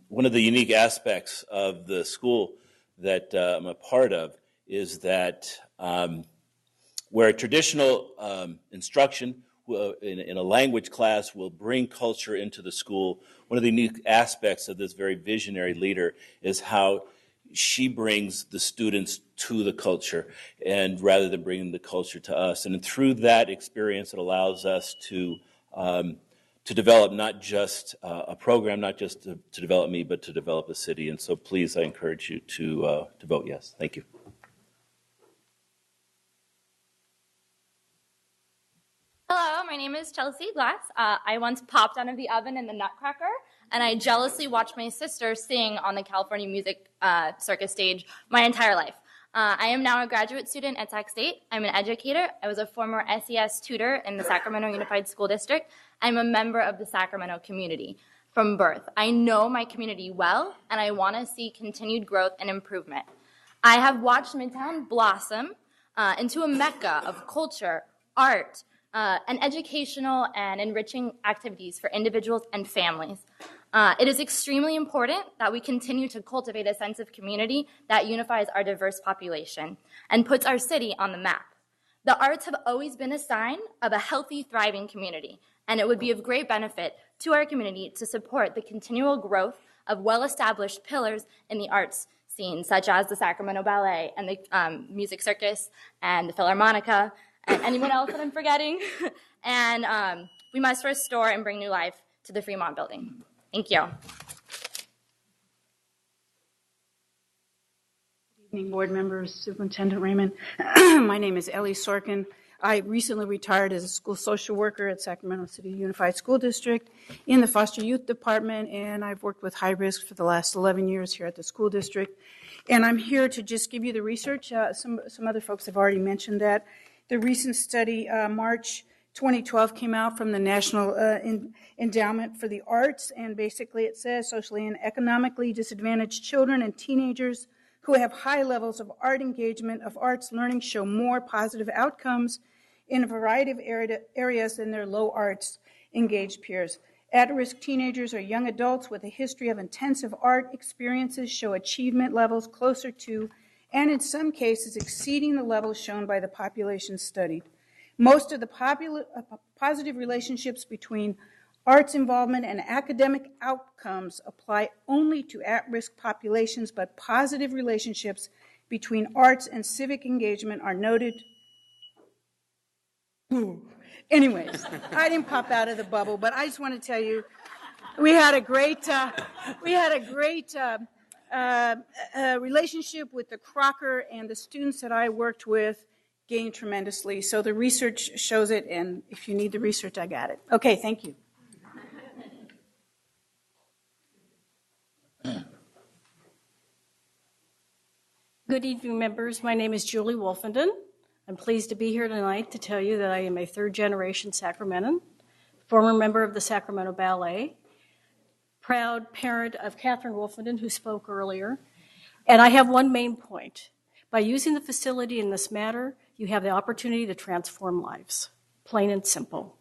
Speaker 8: one of the unique aspects of the school that I'm a part of is that where traditional instruction in a language class will bring culture into the school, one of the unique aspects of this very visionary leader is how she brings the students to the culture, and rather than bringing the culture to us. And through that experience, it allows us to develop not just a program, not just to develop me, but to develop a city. And so please, I encourage you to vote yes. Thank you.
Speaker 10: Hello, my name is Chelsea Glass. I once popped out of the oven in the Nutcracker.
Speaker 9: and I jealously watched my sister sing on the California Music Circus stage my entire life. I am now a graduate student at Sac State. I'm an educator. I was a former SES tutor in the Sacramento Unified School District. I'm a member of the Sacramento community from birth. I know my community well, and I want to see continued growth and improvement. I have watched Midtown blossom into a mecca of culture, art, and educational and enriching activities for individuals and families. It is extremely important that we continue to cultivate a sense of community that unifies our diverse population and puts our city on the map. The arts have always been a sign of a healthy, thriving community, and it would be of great benefit to our community to support the continual growth of well-established pillars in the arts scene, such as the Sacramento Ballet and the Music Circus and the Philharmonica, and anyone else that I'm forgetting. And we must restore and bring new life to the Fremont Building. Thank you.
Speaker 10: Good evening, board members, Superintendent Raymond. My name is Ellie Sorkin. I recently retired as a school social worker at Sacramento City Unified School District in the foster youth department, and I've worked with high risk for the last 11 years here at the school district. And I'm here to just give you the research. Some other folks have already mentioned that. The recent study, March 2012, came out from the National Endowment for the Arts, and basically it says socially and economically disadvantaged children and teenagers who have high levels of art engagement, of arts learning, show more positive outcomes in a variety of areas than their low arts engaged peers. At-risk teenagers or young adults with a history of intensive art experiences show achievement levels closer to, and in some cases exceeding, the levels shown by the population studied. Most of the positive relationships between arts involvement and academic outcomes apply only to at-risk populations, but positive relationships between arts and civic engagement are noted. Anyways, I didn't pop out of the bubble, but I just want to tell you, we had a great relationship with the Crocker, and the students that I worked with gained tremendously. So the research shows it, and if you need the research, I got it. Okay, thank you.
Speaker 11: Good evening, members. My name is Julie Wolfenden. I'm pleased to be here tonight to tell you that I am a third-generation Sacramentan, former member of the Sacramento Ballet, proud parent of Catherine Wolfenden, who spoke earlier, and I have one main point. By using the facility in this matter, you have the opportunity to transform lives, plain and simple.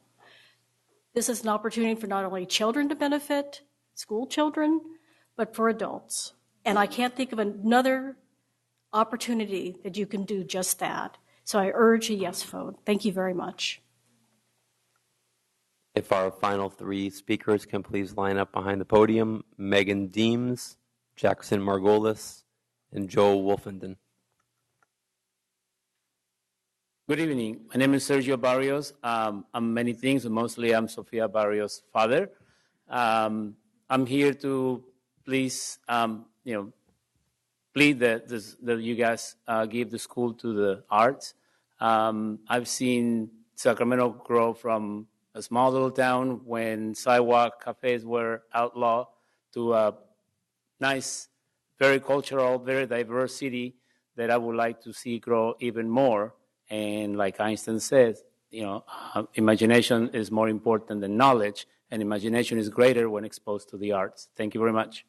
Speaker 11: This is an opportunity for not only children to benefit, school children, but for adults. And I can't think of another opportunity that you can do just that. So I urge a yes vote. Thank you very much.
Speaker 15: If our final three speakers can please line up behind the podium, Megan Deems, Jackson Margolis, and Joel Wolfenden.
Speaker 18: Good evening. My name is Sergio Barrios. I'm many things, but mostly I'm Sofia Barrios' father. I'm here to please, plead that you guys give the school to the arts. I've seen Sacramento grow from a small little town when sidewalk cafes were outlawed to a nice, very cultural, very diverse city that I would like to see grow even more. And like Einstein says, imagination is more important than knowledge, and imagination is greater when exposed to the arts. Thank you very much.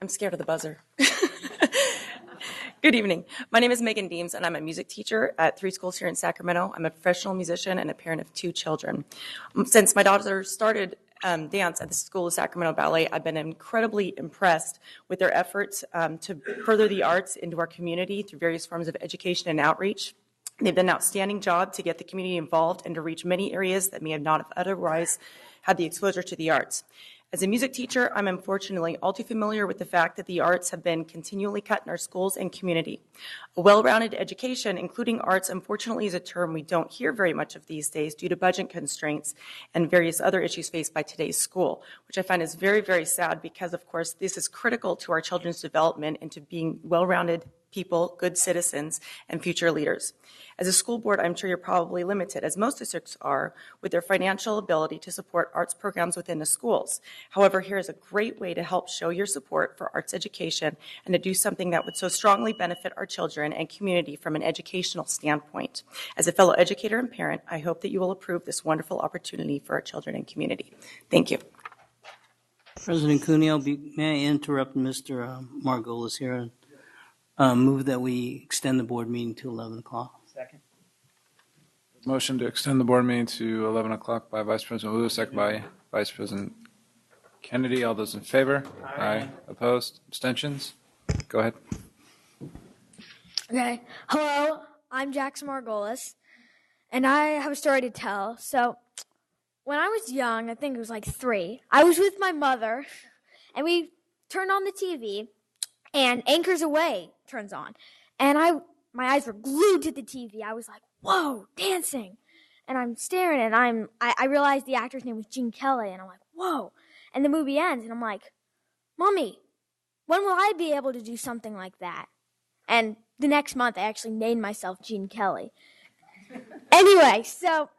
Speaker 19: I'm scared of the buzzer. Good evening. My name is Megan Deems, and I'm a music teacher at 3 schools here in Sacramento. I'm a professional musician and a parent of 2 children. Since my daughter started dance at the School of Sacramento Ballet, I've been incredibly impressed with their efforts to further the arts into our community through various forms of education and outreach. They've done an outstanding job to get the community involved and to reach many areas that may have not otherwise had the exposure to the arts. As a music teacher, I'm unfortunately all too familiar with the fact that the arts have been continually cut in our schools and community. A well-rounded education, including arts, unfortunately is a term we don't hear very much of these days due to budget constraints and various other issues faced by today's school, which I find is very, very sad because, of course, this is critical to our children's development and to being well-rounded people, good citizens, and future leaders. As a school board, I'm sure you're probably limited, as most districts are, with their financial ability to support arts programs within the schools. However, here is a great way to help show your support for arts education and to do something that would so strongly benefit our children and community from an educational standpoint. As a fellow educator and parent, I hope that you will approve this wonderful opportunity for our children and community. Thank you.
Speaker 3: President Cuneo, may I interrupt Mr. Margolis here and move that we extend the board meeting to 11 o'clock?
Speaker 1: Second. Motion to extend the board meeting to 11 o'clock by Vice President Wu, second by Vice President Kennedy. All those in favor? Aye. Opposed? Abstentions? Go ahead.
Speaker 13: Okay. Hello, I'm Jackson Margolis, and I have a story to tell. So, when I was young, I think it was like 3, I was with my mother, and we turned on the TV, and Anchors Away turns on. And my eyes were glued to the TV. I was like, whoa, dancing. And I'm staring, and I realized the actor's name was Gene Kelly, and I'm like, whoa. And the movie ends, and I'm like, Mommy, when will I be able to do something like that? And the next month, I actually named myself Gene Kelly. Anyway, so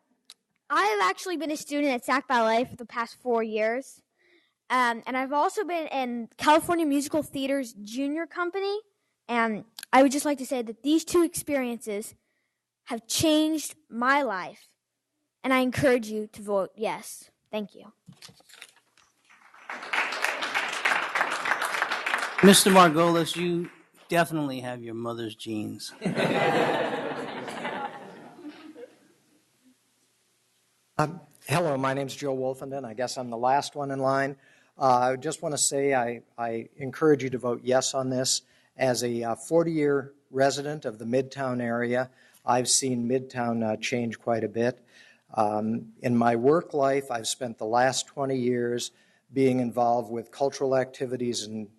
Speaker 13: I have actually been a student at Sac Ballet for the past 4 years. And I've also been in California Musical Theater's junior company. And I would just like to say that these 2 experiences have changed my life. And I encourage you to vote yes. Thank you.
Speaker 3: Mr. Margolis, you definitely have your mother's genes.
Speaker 14: Hello, my name's Joe Wolfenden. I guess I'm the last one in line. I just want to say I encourage you to vote yes on this. As a 40-year resident of the Midtown area, I've seen Midtown change quite a bit. In my work life, I've spent the last 20 years being involved with cultural activities and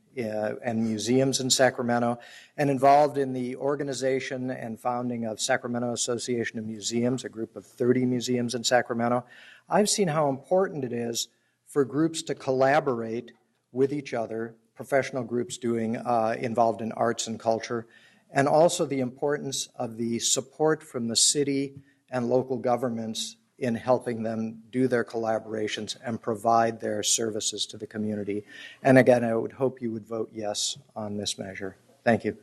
Speaker 14: museums in Sacramento, and involved in the organization and founding of Sacramento Association of Museums, a group of 30 museums in Sacramento. I've seen how important it is for groups to collaborate with each other, professional groups involved in arts and culture, and also the importance of the support from the city and local governments in helping them do their collaborations and provide their services to the community. And again, I would hope you would vote yes on this measure. Thank you.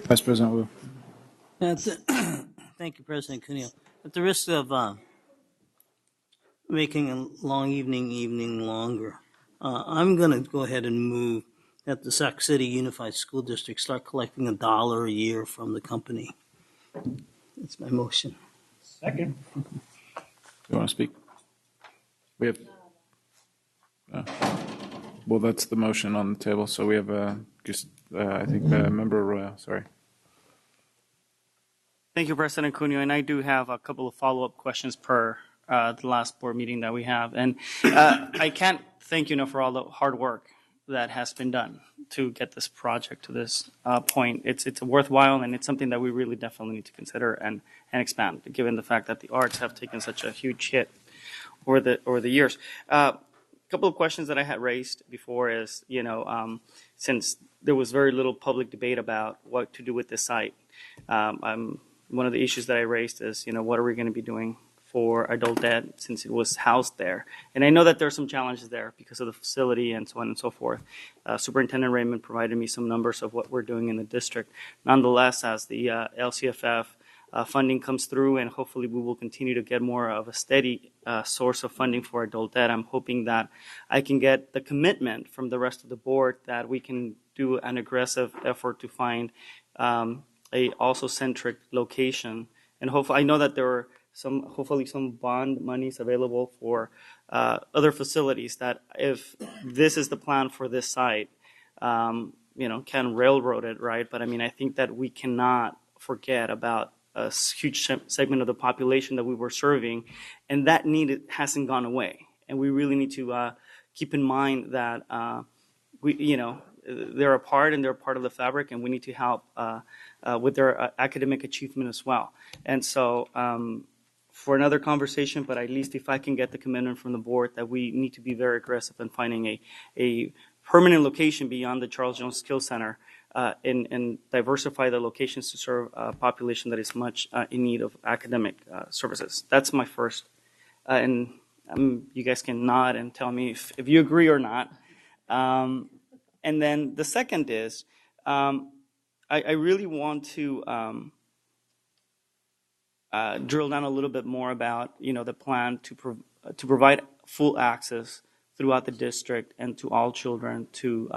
Speaker 1: Vice President Wu.
Speaker 3: Thank you, President Cuneo. At the risk of making a long evening longer, I'm going to go ahead and move that the Sac City Unified School District start collecting $1 a year from the company. That's my motion.
Speaker 1: Second. You want to speak? We have. Well, that's the motion on the table. So we have I think Member Arroyo. Sorry.
Speaker 20: Thank you, President Cuneo, and I do have a couple of follow-up questions per the last board meeting that we have. And I can't thank you enough for all the hard work that has been done to get this project to this point. It's worthwhile, and it's something that we really definitely need to consider and expand, given the fact that the arts have taken such a huge hit over the years. A couple of questions that I had raised before is, since there was very little public debate about what to do with this site, one of the issues that I raised is, what are we going to be doing for adult ed since it was housed there? And I know that there are some challenges there because of the facility and so on and so forth. Superintendent Raymond provided me some numbers of what we're doing in the district. Nonetheless, as the LCFF funding comes through, and hopefully we will continue to get more of a steady source of funding for adult ed, I'm hoping that I can get the commitment from the rest of the board that we can do an aggressive effort to find a also centric location. And hopefully, I know that there are hopefully some bond monies available for other facilities that, if this is the plan for this site, can railroad it, right? But I think that we cannot forget about a huge segment of the population that we were serving, and that need hasn't gone away. And we really need to keep in mind that they're a part and they're part of the fabric, and we need to help with their academic achievement as well. And so for another conversation, but at least if I can get the commitment from the board that we need to be very aggressive in finding a permanent location beyond the Charles Jones Skills Center and diversify the locations to serve a population that is much in need of academic services. That's my first. And you guys can nod and tell me if you agree or not. And then the second is, I really want to drill down a little bit more about, the plan to provide full access throughout the district and to all children to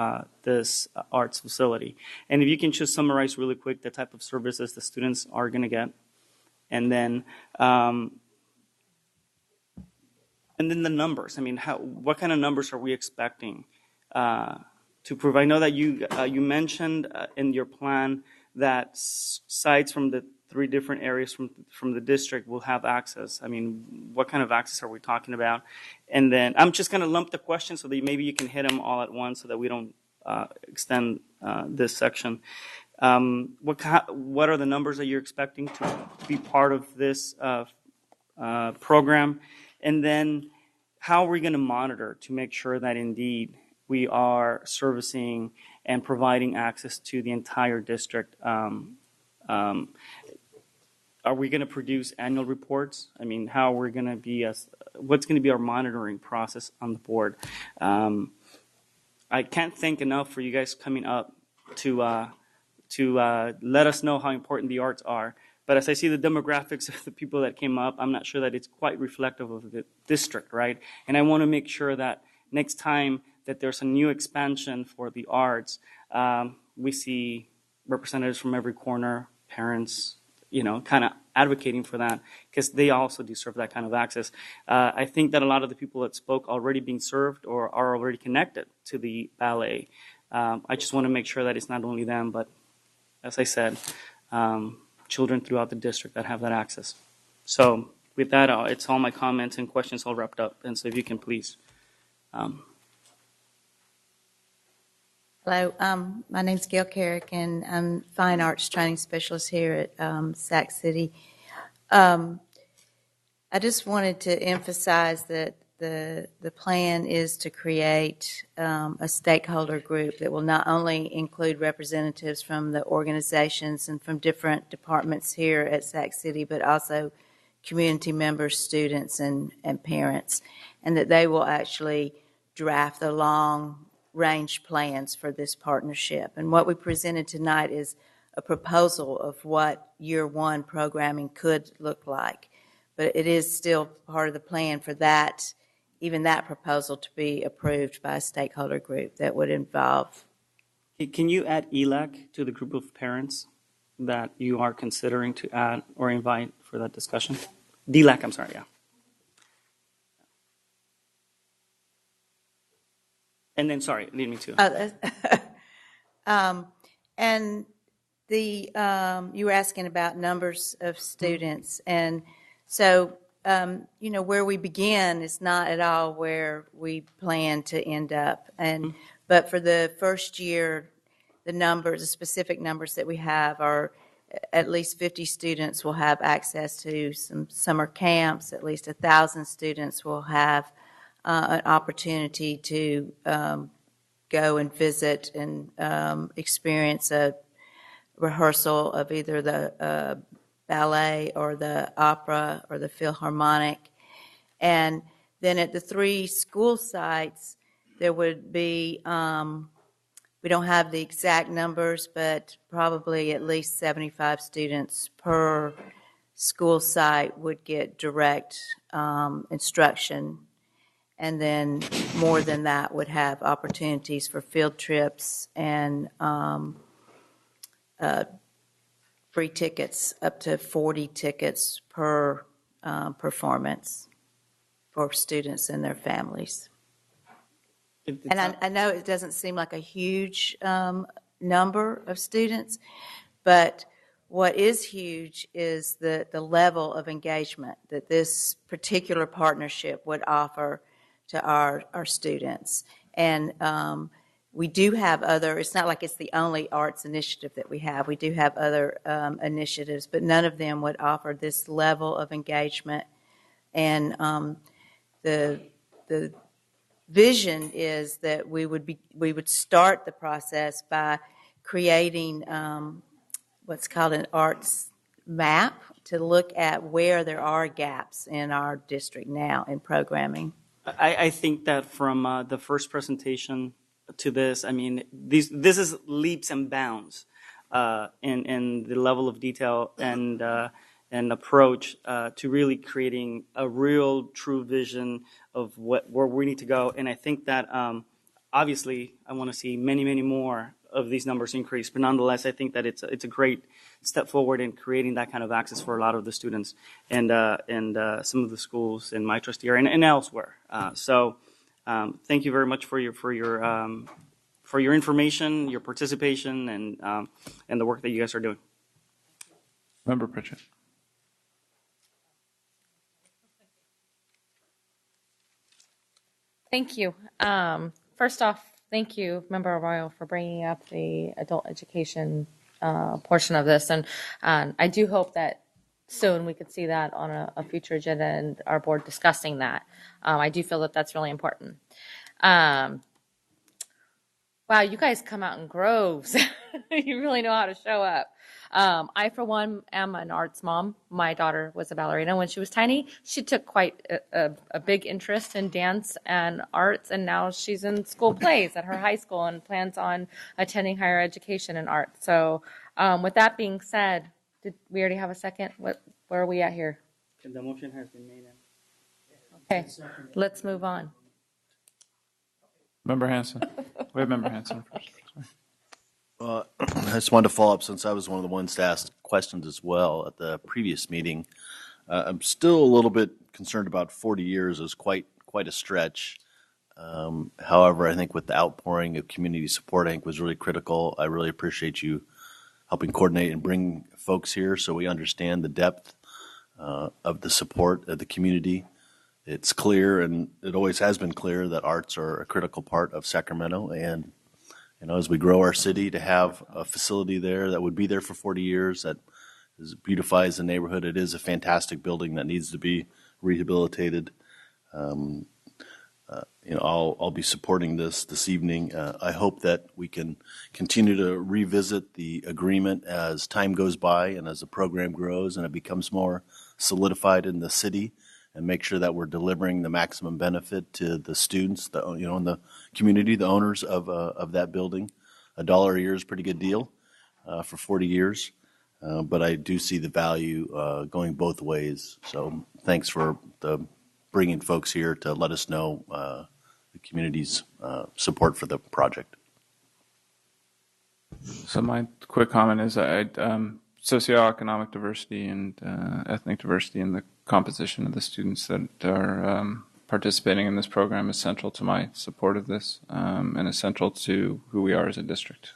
Speaker 20: this arts facility. And if you can just summarize really quick the type of services the students are going to get, and then the numbers. I mean, what kind of numbers are we expecting to provide? I know that you mentioned in your plan that sites from the 3 different areas from the district will have access. I mean, what kind of access are we talking about? And then I'm just going to lump the questions so that maybe you can hit them all at once so that we don't extend this section. What are the numbers that you're expecting to be part of this program? And then how are we going to monitor to make sure that indeed we are servicing and providing access to the entire district? Are we going to produce annual reports? I mean, how are we going to be what's going to be our monitoring process on the board? I can't thank enough for you guys coming up to let us know how important the arts are. But as I see the demographics of the people that came up, I'm not sure that it's quite reflective of the district, right? And I want to make sure that next time that there's a new expansion for the arts, we see representatives from every corner, parents, kind of advocating for that, because they also deserve that kind of access. I think that a lot of the people that spoke already being served or are already connected to the ballet. I just want to make sure that it's not only them, but as I said, children throughout the district that have that access. So with that, it's all my comments and questions all wrapped up. And so if you can please.
Speaker 6: Hello, my name's Gail Carrick, and I'm Fine Arts Training Specialist here at Sac City. I just wanted to emphasize that the plan is to create a stakeholder group that will not only include representatives from the organizations and from different departments here at Sac City, but also community members, students, and parents, and that they will actually draft the long-range plans for this partnership. And what we presented tonight is a proposal of what year 1 programming could look like. But it is still part of the plan for that, even that proposal to be approved by a stakeholder group that would involve.
Speaker 20: Can you add ELAC to the group of parents that you are considering to add or invite for that discussion? DLAC, I'm sorry, yeah. And then, sorry, lead me to.
Speaker 6: And you were asking about numbers of students, and so where we begin is not at all where we plan to end up. And but for the first year, the specific numbers that we have are at least 50 students will have access to some summer camps. At least 1,000 students will have an opportunity to go and visit and experience a rehearsal of either the ballet or the opera or the Philharmonic. And then at the 3 school sites, there would be, we don't have the exact numbers, but probably at least 75 students per school site would get direct instruction. And then more than that would have opportunities for field trips and free tickets, up to 40 tickets per performance for students and their families. And I know it doesn't seem like a huge number of students, but what is huge is the level of engagement that this particular partnership would offer to our students. And we do have other, it's not like it's the only arts initiative that we have. We do have other initiatives, but none of them would offer this level of engagement. And the vision is that we would start the process by creating what's called an arts map to look at where there are gaps in our district now in programming.
Speaker 20: I think that from the first presentation to this, I mean, this is leaps and bounds in the level of detail and approach to really creating a real, true vision of where we need to go. And I think that obviously I want to see many, many more of these numbers increase. But nonetheless, I think that it's a great step forward in creating that kind of access for a lot of the students and some of the schools in my trustee area and elsewhere. So thank you very much for your information, your participation, and the work that you guys are doing.
Speaker 1: Member Pritchett.
Speaker 2: Thank you. First off, thank you, Member Arroyo, for bringing up the adult education portion of this. And I do hope that soon we could see that on a future agenda and our board discussing that. I do feel that that's really important. Wow, you guys come out in groves. You really know how to show up. I, for one, am an arts mom. My daughter was a ballerina when she was tiny. She took quite a big interest in dance and arts, and now she's in school plays at her high school and plans on attending higher education in art. So with that being said, did we already have a second? Where are we at here?
Speaker 20: The motion has been made.
Speaker 2: Okay, let's move on.
Speaker 1: Member Hanson. We have Member Hanson first.
Speaker 12: I just wanted to follow up since I was one of the ones to ask questions as well at the previous meeting. I'm still a little bit concerned about 40 years as quite a stretch. However, I think with the outpouring of community support, I think was really critical. I really appreciate you helping coordinate and bring folks here so we understand the depth of the support of the community. It's clear, and it always has been clear, that arts are a critical part of Sacramento. And as we grow our city, to have a facility there that would be there for 40 years, that beautifies the neighborhood. It is a fantastic building that needs to be rehabilitated. I'll be supporting this evening. I hope that we can continue to revisit the agreement as time goes by and as the program grows and it becomes more solidified in the city, and make sure that we're delivering the maximum benefit to the students, in the community, the owners of that building. $1 a year is a pretty good deal for 40 years, but I do see the value going both ways. So thanks for bringing folks here to let us know the community's support for the project.
Speaker 1: So my quick comment is socioeconomic diversity and ethnic diversity in the composition of the students that are participating in this program is central to my support of this and essential to who we are as a district.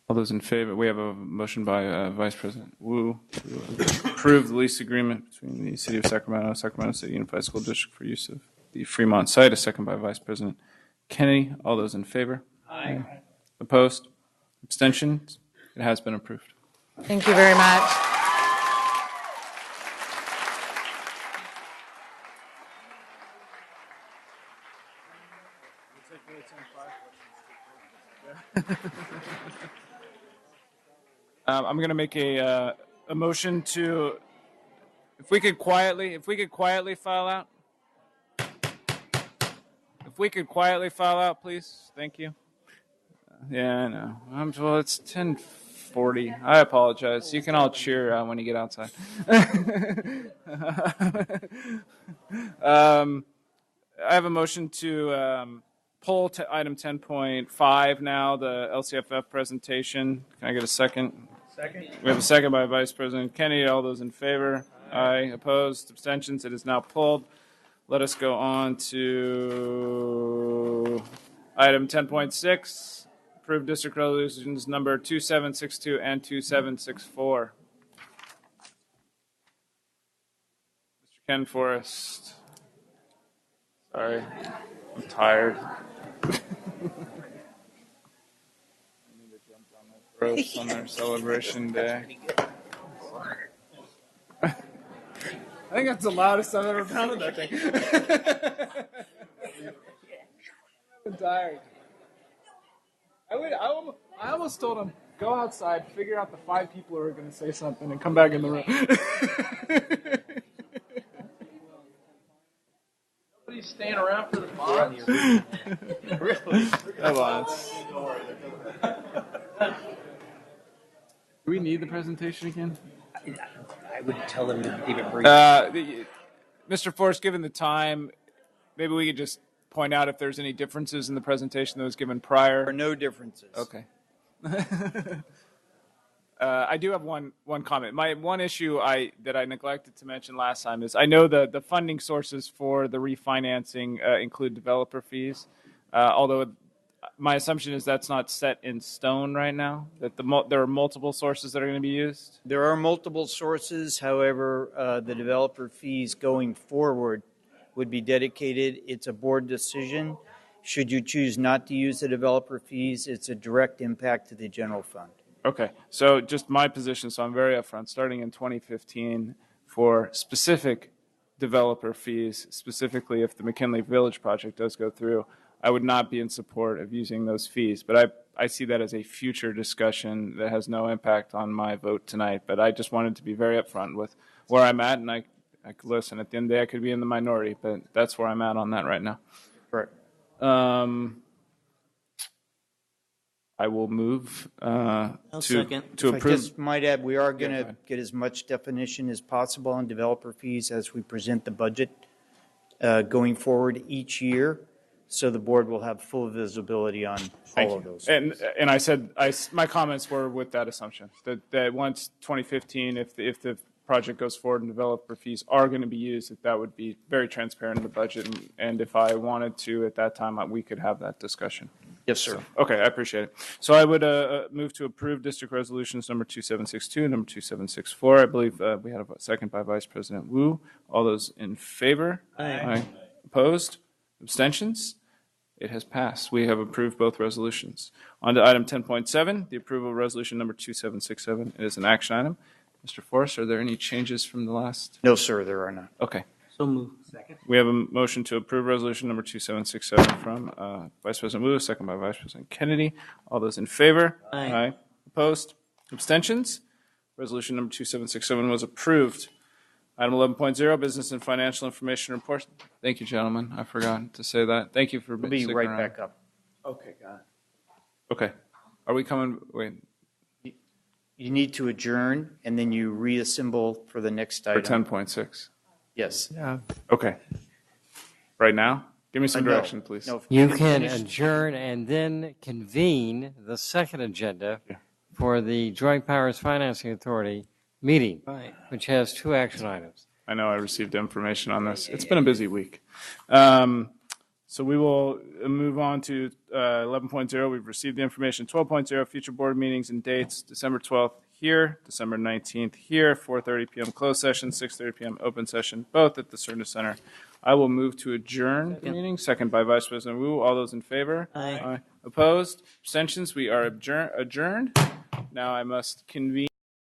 Speaker 1: All those in favor, we have a motion by Vice President Wu to approve the lease agreement between the City of Sacramento, Sacramento City Unified School District for use of the Fremont site, a second by Vice President Kennedy. All those in favor? Aye. Opposed? Abstentions? It has been approved.
Speaker 2: Thank you very much.
Speaker 1: I'm going to make a motion to, if we could quietly file out. If we could quietly file out, please. Thank you. Yeah, I know. Well, it's 10:40. I apologize. You can all cheer when you get outside. I have a motion to pull to item 10.5 now, the LCFF presentation. Can I get a second? Second. We have a second by Vice President Kennedy. All those in favor? Aye. Opposed? Abstentions? It is now pulled. Let us go on to item 10.6. Approved district resolutions number 2762 and 2764. Mr. Ken Forrest. Sorry, I'm tired. Roast on their celebration day. I think that's the loudest I've ever pounded that thing. I'm tired. I almost told him, go outside, figure out the 5 people who are going to say something, and come back in the room.
Speaker 7: Nobody's staying around for the bonds.
Speaker 1: Really? Come on. Do we need the presentation again?
Speaker 16: I would tell them to keep it brief.
Speaker 1: Mr. Forrest, given the time, maybe we could just point out if there's any differences in the presentation that was given prior.
Speaker 16: There are no differences.
Speaker 1: Okay. I do have one comment. My one issue that I neglected to mention last time is I know the funding sources for the refinancing include developer fees, although my assumption is that's not set in stone right now, that there are multiple sources that are going to be used.
Speaker 16: There are multiple sources. However, the developer fees going forward would be dedicated. It's a board decision. Should you choose not to use the developer fees, it's a direct impact to the general fund.
Speaker 1: Okay, so just my position, so I'm very upfront, starting in 2015 for specific developer fees, specifically if the McKinley Village project does go through, I would not be in support of using those fees. But I see that as a future discussion that has no impact on my vote tonight. But I just wanted to be very upfront with where I'm at, and I could listen. At the end of the day, I could be in the minority, but that's where I'm at on that right now.
Speaker 16: Correct.
Speaker 1: I will move to
Speaker 16: If I
Speaker 1: approve.
Speaker 16: just might add, we are going to get as much definition as possible on developer fees as we present the budget going forward each year, so the board will have full visibility on all of those.
Speaker 1: And I said my comments were with that assumption that once 2015, if the project goes forward and developer fees are going to be used, that would be very transparent in the budget. And if I wanted to at that time, we could have that discussion.
Speaker 16: Yes, sir.
Speaker 1: So, okay, I appreciate it. So I would move to approve district resolutions number 2762 and number 2764. I believe we had a second by Vice President Wu. All those in favor?
Speaker 3: Aye.
Speaker 1: Opposed? Abstentions? It has passed. We have approved both resolutions. On to item 10.7, the approval of resolution number 2767. It is an action item. Mr. Forrest, are there any changes from the last?
Speaker 16: No, sir, there are none.
Speaker 1: Okay.
Speaker 3: So moved.
Speaker 1: We have a motion to approve resolution number 2767 from Vice President Wu, second by Vice President Kennedy. All those in favor?
Speaker 3: Aye.
Speaker 1: Opposed? Abstentions? Resolution number 2767 was approved. Item 11.0, business and financial information report. Thank you, gentlemen. I forgot to say that. Thank you for
Speaker 16: We'll be
Speaker 1: sticking
Speaker 16: right
Speaker 1: around.
Speaker 16: back up.
Speaker 1: Okay, got it. Okay. Are we coming? Wait.
Speaker 16: You need to adjourn, and then you reassemble for the next
Speaker 1: For
Speaker 16: item.
Speaker 1: 10.6.
Speaker 16: Yes.
Speaker 1: Yeah. Okay. Right now? Give me some
Speaker 16: No.
Speaker 1: direction, please.
Speaker 16: No,
Speaker 17: You
Speaker 16: finish-
Speaker 17: can adjourn and then convene the second agenda for the Joint Powers Financing Authority meeting, which has 2 action items.
Speaker 1: I know I received information on this. It's been a busy week. So we will move on to 11.0. We've received the information. 12.0, future board meetings and dates. December 12th here, December 19th here, 4:30 p.m. closed session, 6:30 p.m. open session, both at the Cerna Center. I will move to adjourn the meeting. Second by Vice President Wu. All those in favor?
Speaker 3: Aye.
Speaker 1: Opposed? Abstentions? We are adjourned. Now I must convene.